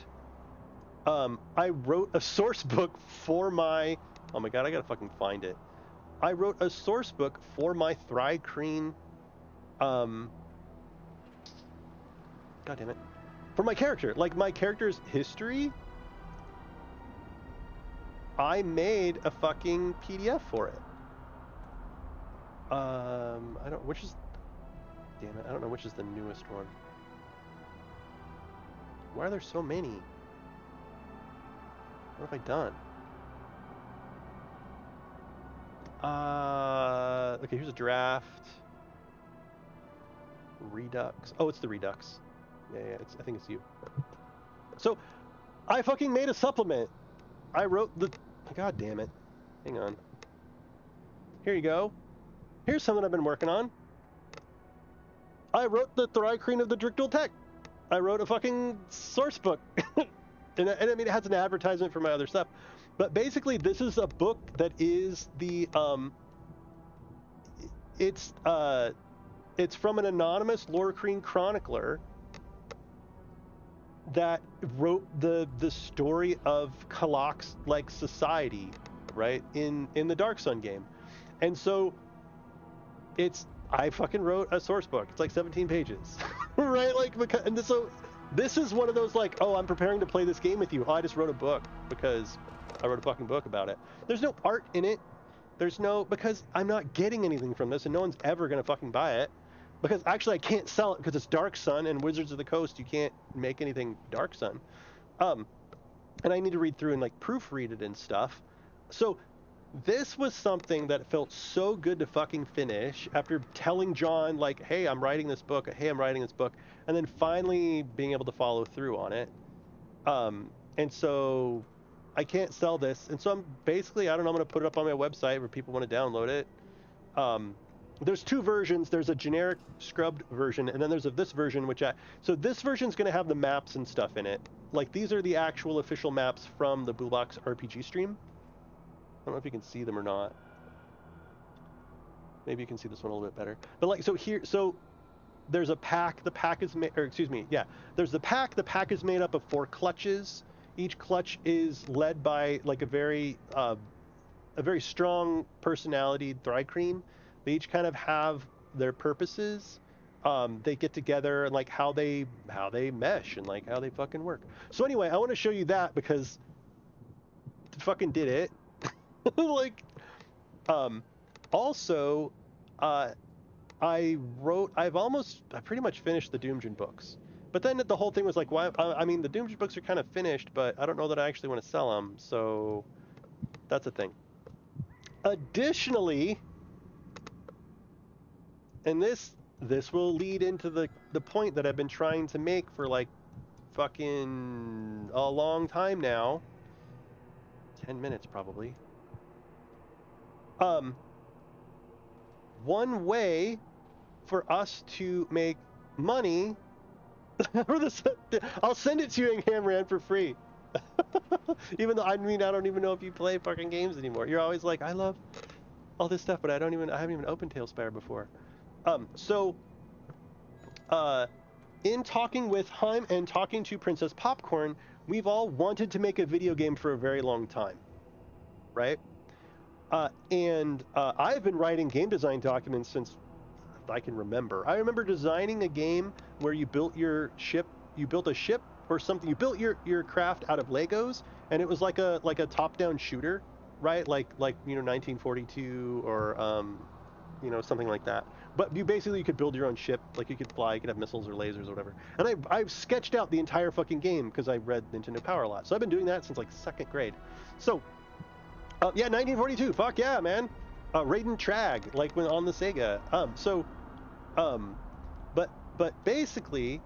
Speaker 1: a source book for my, oh my god, I gotta fucking find it. I wrote a source book for my Thri-Kreen, god damn it, for my character, like my character's history. I made a fucking PDF for it. I don't know which is the newest one. Why are there so many? What have I done? Okay, here's a draft. Redux. Oh, it's the Redux. Yeah, I think it's you. So, I fucking made a supplement. I wrote the... God damn it. Hang on. Here you go. Here's something I've been working on. I wrote the Thri-Kreen of the Drictal Tech. I wrote a fucking source book. and I mean, it has an advertisement for my other stuff. But basically, this is a book that is the... It's from an anonymous Lorkreen chronicler that wrote the story of Kalak's like society, right, in the Dark Sun game. And so I fucking wrote a source book. It's like 17 pages. Right? Like, so this is one of those like, oh, I'm preparing to play this game with you. Oh, I just wrote a book because I wrote a fucking book about it. There's no art in it. Because I'm not getting anything from this and no one's ever gonna fucking buy it. Because actually I can't sell it because it's Dark Sun and Wizards of the Coast, you can't make anything Dark Sun. And I need to read through and like proofread it and stuff. So this was something that felt so good to fucking finish after telling John like, hey, I'm writing this book, and then finally being able to follow through on it. And so I can't sell this. And so I'm basically, I don't know, I'm going to put it up on my website where people want to download it. There's two versions. There's a generic scrubbed version, and then there's this version, so this version's going to have the maps and stuff in it. Like, these are the actual official maps from the Blue Box RPG stream. I don't know if you can see them or not. Maybe you can see this one a little bit better. But like, so there's a pack. The pack is made, there's the pack. The pack is made up of 4 clutches. Each clutch is led by like a very strong personality Thri-Kreen. They each kind of have their purposes. They get together and like how they mesh and like how they fucking work. So anyway, I want to show you that because I fucking did it. Like, also, I pretty much finished the DOOMGEON books. But then the whole thing was like, why? I mean, the DOOMGEON books are kind of finished, but I don't know that I actually want to sell them. So that's a thing. Additionally, and this will lead into the point that I've been trying to make for like fucking a long time now. 10 minutes probably. One way for us to make money for this, I'll send it to you in Hamran for free. Even though I don't even know if you play fucking games anymore. You're always like, I love all this stuff, but I haven't even opened Tailspire before. In talking with Heim and talking to Princess Popcorn, we've all wanted to make a video game for a very long time, right? And I've been writing game design documents since I can remember. I remember designing a game where you built a ship or something. You built your craft out of Legos, and it was like a top-down shooter, right? Like 1942 or something like that. But you could build your own ship, like you could fly, you could have missiles or lasers or whatever. And I've sketched out the entire fucking game because I read Nintendo Power a lot. So I've been doing that since like 2nd grade. So, yeah, 1942, fuck yeah, man. Raiden Trag, like when on the Sega. But basically,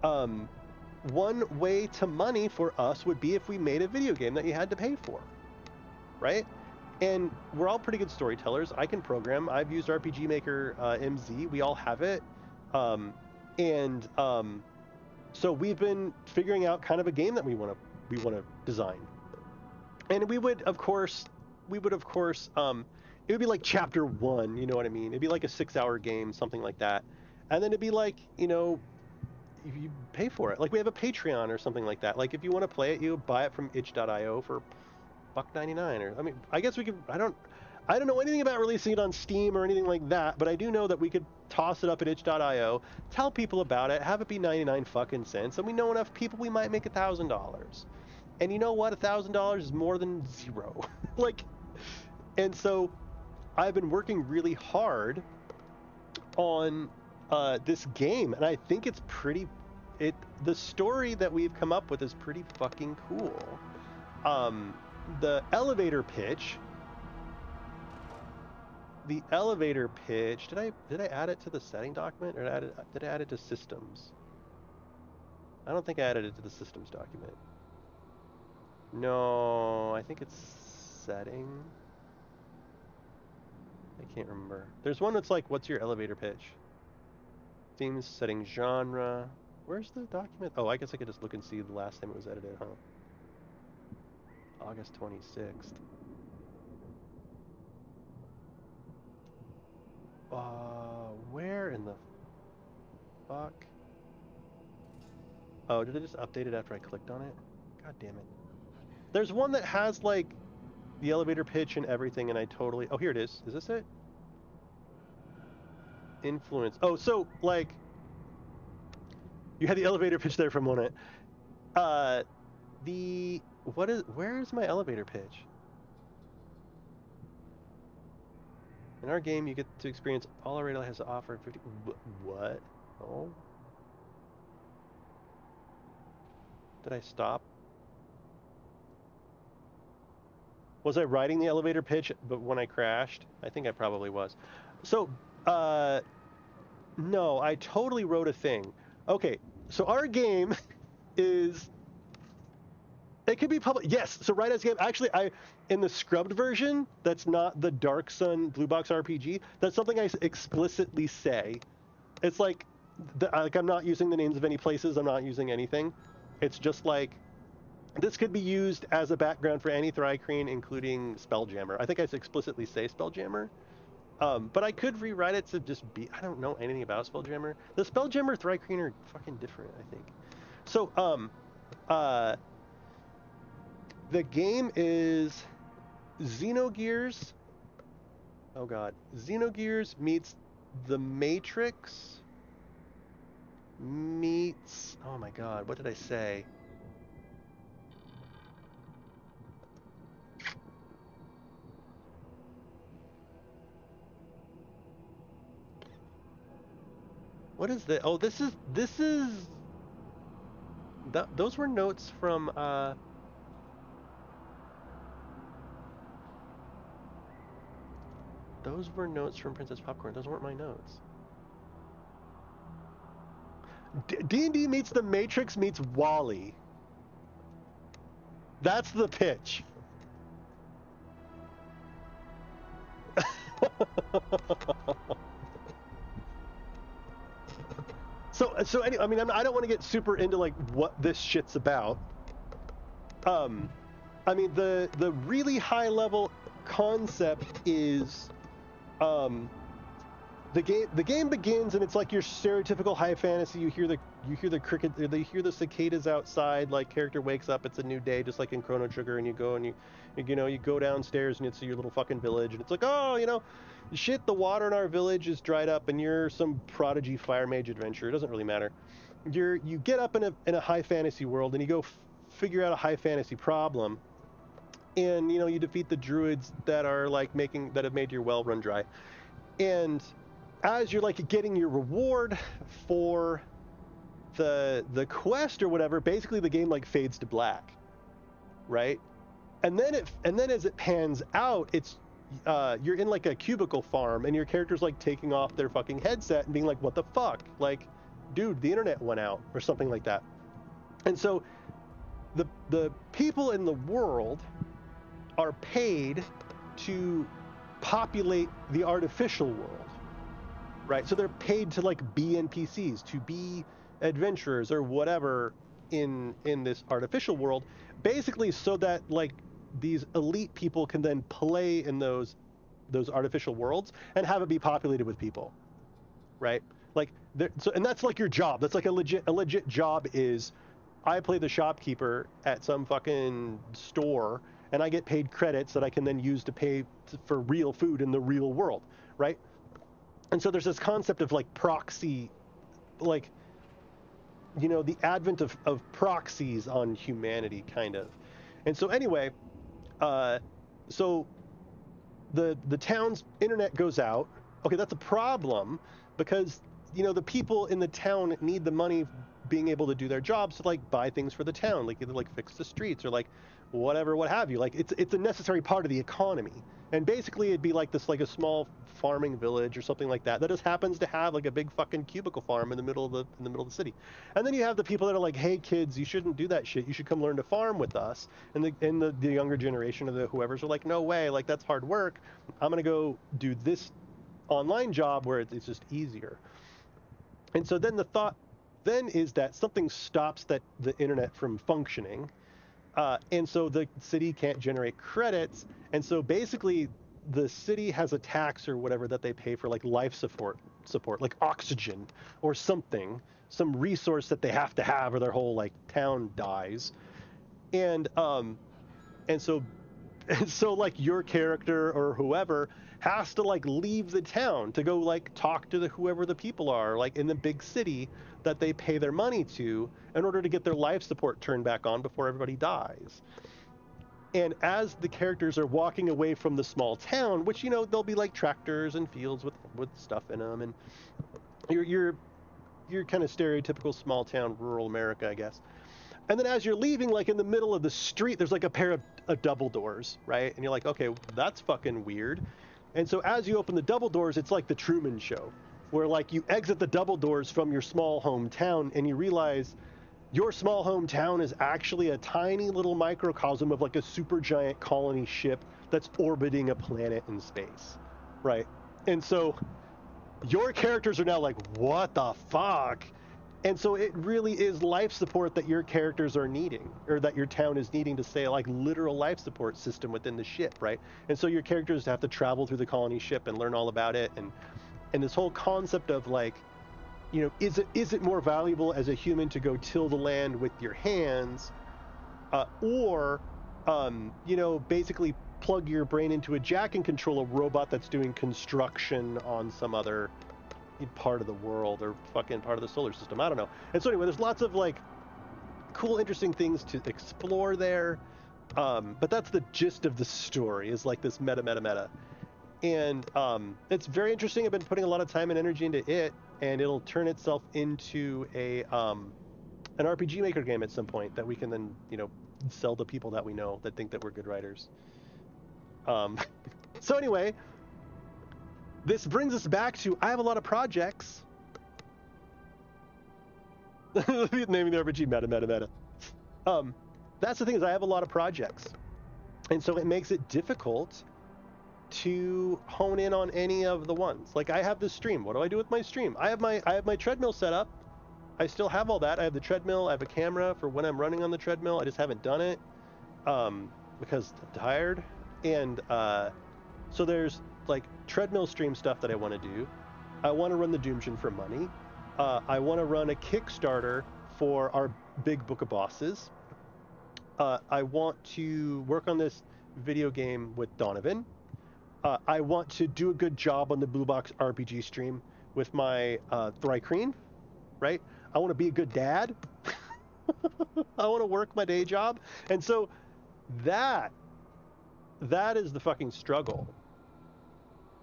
Speaker 1: one way to money for us would be if we made a video game that you had to pay for, right? And we're all pretty good storytellers. I can program. I've used RPG Maker MZ. We all have it. So we've been figuring out kind of a game that we want to design. And it would of course, it would be like chapter 1, you know what I mean? It'd be like a 6-hour game, something like that. And then it'd be like, you pay for it. Like we have a Patreon or something like that. Like if you want to play it, you buy it from itch.io for $1.99, or I mean, I guess we could. I don't know anything about releasing it on Steam or anything like that, but I do know that we could toss it up at itch.io, tell people about it, have it be 99 fucking cents, and we know enough people we might make $1,000. And you know what? $1,000 is more than zero. Like, and so I've been working really hard on this game, and I think it's the story that we've come up with is pretty fucking cool. The elevator pitch. Did I add it to the setting document, or did I add it to systems? I don't think I added it to the systems document. No, I think it's setting. I can't remember. There's one that's like, what's your elevator pitch? Themes, setting, genre. Where's the document? Oh, I guess I could just look and see the last time it was edited, huh? August 26th. Where in the fuck? Oh, did they just update it after I clicked on it? God damn it. There's one that has like the elevator pitch and everything, and I totally... Oh, here it is. Is this it? Influence. Oh, so like you had the elevator pitch there for a moment. Where is my elevator pitch? In our game, you get to experience all our radar has to offer. 50. What? Oh. Did I stop? Was I writing the elevator pitch, but when I crashed? I think I probably was. So, no, I totally wrote a thing. Okay, so our game is... It could be public. Yes, so Right As Game. Actually, in the scrubbed version, that's not the Dark Sun Blue Box RPG. That's something I explicitly say. It's like I'm not using the names of any places. I'm not using anything. It's just like, this could be used as a background for any Thri-Kreen, including Spelljammer. I think I explicitly say Spelljammer. But I could rewrite it to just be... I don't know anything about Spelljammer. The Spelljammer Thri-Kreen are fucking different, I think. So, the game is Xenogears. Oh god. Xenogears meets The Matrix meets... Oh my god, what did I say? What is this? Oh, this is those were notes from those were notes from Princess Popcorn. Those weren't my notes. D&D meets The Matrix meets Wall-E. That's the pitch. So anyway, I mean, I don't want to get super into like what this shit's about. I mean, the really high level concept is, the game begins and it's like your stereotypical high fantasy. You hear the cicadas outside. Like, character wakes up, it's a new day, just like in Chrono Trigger, and you go and you go downstairs and you see your little fucking village, and it's like, oh, shit, the water in our village is dried up, and you're some prodigy fire mage adventurer. It doesn't really matter. You get up in a high fantasy world, and you go figure out a high fantasy problem, and you defeat the druids that have made your well run dry. And as you're like getting your reward for the quest or whatever, basically the game like fades to black, right? And then as it pans out, it's you're in like a cubicle farm, and your character's like taking off their fucking headset and being like, what the fuck? Like, dude, the internet went out, or something like that. And so the people in the world are paid to populate the artificial world, right? So they're paid to like be NPCs, to be adventurers or whatever in this artificial world, basically so that like these elite people can then play in those artificial worlds and have it be populated with people, right? Like, and that's like your job. That's like a legit job is, I play the shopkeeper at some fucking store, and I get paid credits that I can then use to pay for real food in the real world, right? And so there's this concept of like proxy, like, the advent of proxies on humanity, kind of. And so anyway, so the town's internet goes out. Okay, that's a problem, because the people in the town need the money being able to do their jobs, to like buy things for the town, like either like fix the streets or like whatever, what have you. Like, it's a necessary part of the economy. And basically it'd be like this, like a small farming village or something like that just happens to have like a big fucking cubicle farm in the middle of the city. And then you have the people that are like, hey kids, you shouldn't do that shit, you should come learn to farm with us. And the younger generation of the whoever's are like, no way, like that's hard work, I'm gonna go do this online job where it's just easier. And so then the thought then is that something stops the internet from functioning, and so the city can't generate credits. And so basically the city has a tax or whatever that they pay for like life support, like oxygen or something, some resource that they have to have, or their whole like town dies. And so like your character or whoever has to like leave the town to go like talk to whoever the people are like in the big city that they pay their money to, in order to get their life support turned back on before everybody dies. And as the characters are walking away from the small town, which there'll be like tractors and fields with stuff in them, and you're kind of stereotypical small town rural America, I guess. And then as you're leaving, like in the middle of the street, there's like a pair of double doors, right? And you're like, okay, that's fucking weird. And so as you open the double doors, it's like the Truman Show, where like you exit the double doors from your small hometown, and you realize your small hometown is actually a tiny little microcosm of like a super giant colony ship that's orbiting a planet in space, right? And so your characters are now like, what the fuck? And so it really is life support that your characters are needing, or that your town is needing to stay, like literal life support system within the ship, right? And so your characters have to travel through the colony ship and learn all about it, and this whole concept of like, is it more valuable as a human to go till the land with your hands, or basically plug your brain into a jack and control a robot that's doing construction on some other part of the world, or fucking part of the solar system, I don't know. And so anyway, there's lots of like cool, interesting things to explore there, but that's the gist of the story, is like this meta. And it's very interesting. I've been putting a lot of time and energy into it. and it'll turn itself into a an RPG Maker game at some point that we can then, you know, sell to people that we know that think that we're good writers. So anyway, this brings us back to I have a lot of projects. Naming the RPG meta. That's the thing, is I have a lot of projects, and so it makes it difficult to hone in on any of the ones. Like I have this stream. What do I do with my stream? I have my treadmill set up. I still have all that. I have the treadmill. I have a camera for when I'm running on the treadmill. I just haven't done it because I'm tired. And so there's like treadmill stream stuff that I want to do. I want to run the DOOMGEON for money. I want to run a Kickstarter for our big Book of Bosses. I want to work on this video game with Donovan. I want to do a good job on the Blue Box RPG stream with my Thrycreen, right? I want to be a good dad. I want to work my day job. And so that is the fucking struggle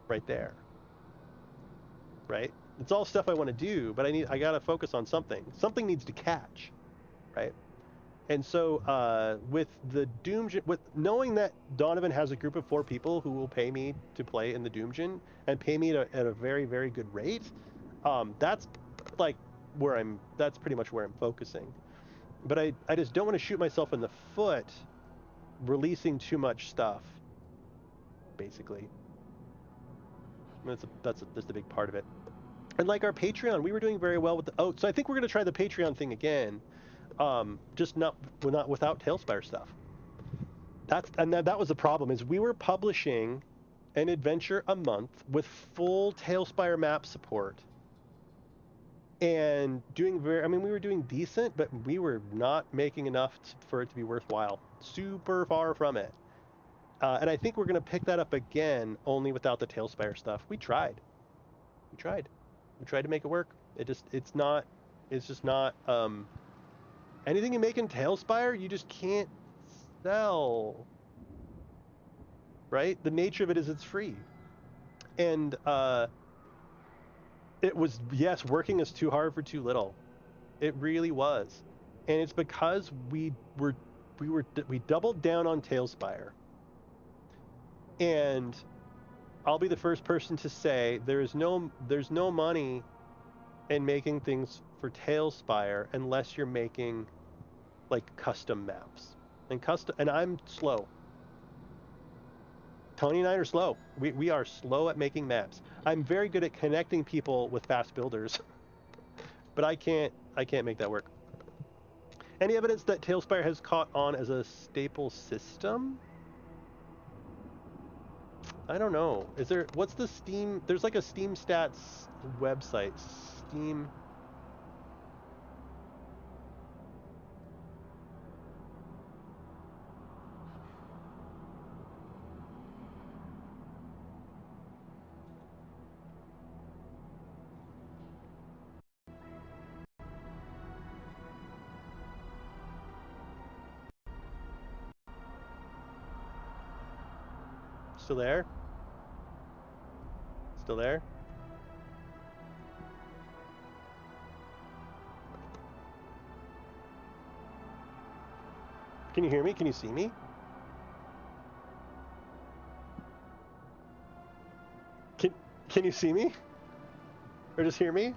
Speaker 1: right there. Right? It's all stuff I want to do, but I got to focus on something. Something needs to catch, right? And so with the DOOMGEON, with knowing that Donovan has a group of 4 people who will pay me to play in the DOOMGEON and pay me at a very, very good rate, that's like that's pretty much where I'm focusing. But I just don't want to shoot myself in the foot releasing too much stuff, basically. That's the big part of it. And like our Patreon, we were doing very well with so I think we're going to try the Patreon thing again. Just not without Tailspire stuff. That was the problem, is we were publishing an adventure a month with full Tailspire map support and doing we were doing decent, but we were not making enough for it to be worthwhile. Super far from it. And I think we're going to pick that up again, only without the Tailspire stuff. We tried to make it work. It's just not anything you make in Tailspire, you just can't sell. Right? The nature of it is it's free. And it was, yes, working is too hard for too little. It really was. And it's because we doubled down on Tailspire. And I'll be the first person to say there's no money in making things for Tailspire unless you're making like custom maps. And I'm slow. Tony and I are slow. We are slow at making maps. I'm very good at connecting people with fast builders, but I can't make that work. Any evidence that Tailspire has caught on as a staple system? I don't know. What's the Steam? There's like a Steam stats website. Steam. Still there? Still there? Can you hear me? Can you see me? Can you see me? Or just hear me?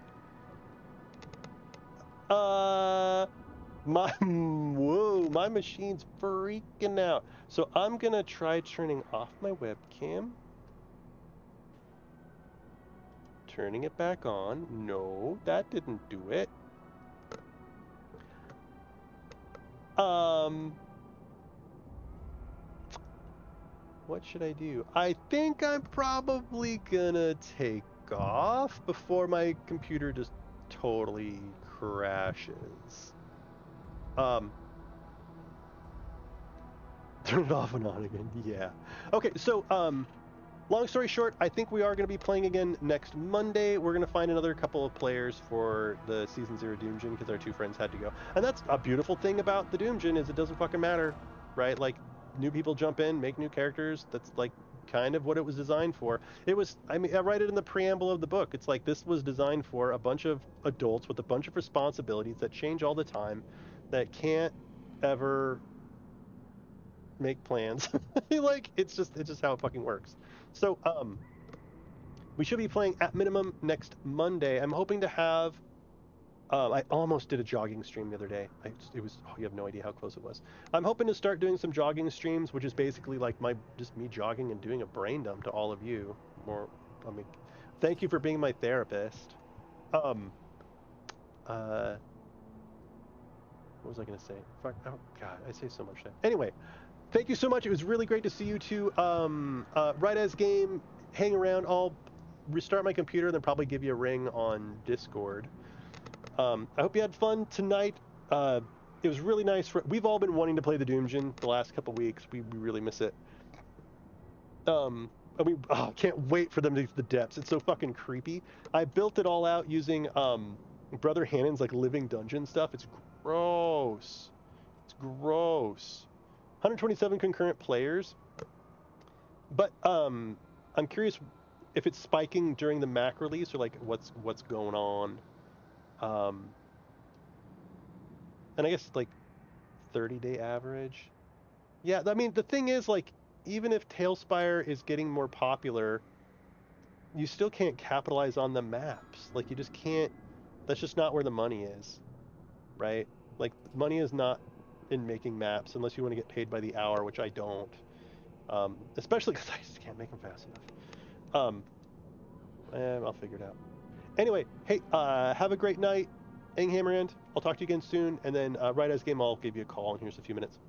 Speaker 1: My machine's freaking out. So I'm gonna try turning off my webcam. Turning it back on. No, that didn't do it. What should I do? I think I'm probably gonna take off before my computer just totally crashes. Turn it off and on again. Yeah. Okay, so long story short, I think we are going to be playing again next Monday. We're going to find another couple of players for the Season 0 DOOMGEON because our 2 friends had to go. And that's a beautiful thing about the DOOMGEON, is it doesn't fucking matter, right? Like, new people jump in, make new characters. That's like, kind of what it was designed for. It was, I mean, I write it in the preamble of the book. It's like this was designed for a bunch of adults with a bunch of responsibilities that change all the time, that can't ever make plans. Like it's just how it fucking works. So we should be playing at minimum next Monday. I'm hoping to have I almost did a jogging stream the other day. It was, oh, you have no idea how close it was. I'm hoping to start doing some jogging streams, which is basically like just me jogging and doing a brain dump to all of you. More, I mean, thank you for being my therapist. What was I gonna say? Fuck, oh God, I say so much. Anyway, thank you so much. It was really great to see you two. Right as game, hang around. I'll restart my computer, then probably give you a ring on Discord. I hope you had fun tonight. It was really nice. We've all been wanting to play the DOOMGEON the last couple weeks. We really miss it. And we can't wait for them to get to the depths. It's so fucking creepy. I built it all out using Brother Hannon's like living dungeon stuff. It's gross. It's gross. 127 concurrent players. But I'm curious if it's spiking during the Mac release or like what's going on. And I guess like 30-day average. Yeah, I mean the thing is like even if Tailspire is getting more popular, you still can't capitalize on the maps. Like you just can't. That's just not where the money is, right? Like money is not in making maps unless you want to get paid by the hour, which I don't. Especially because I just can't make them fast enough. I'll figure it out. Anyway, hey, have a great night, Anghammerand. I'll talk to you again soon, and then right as game, I'll give you a call in here's a few minutes.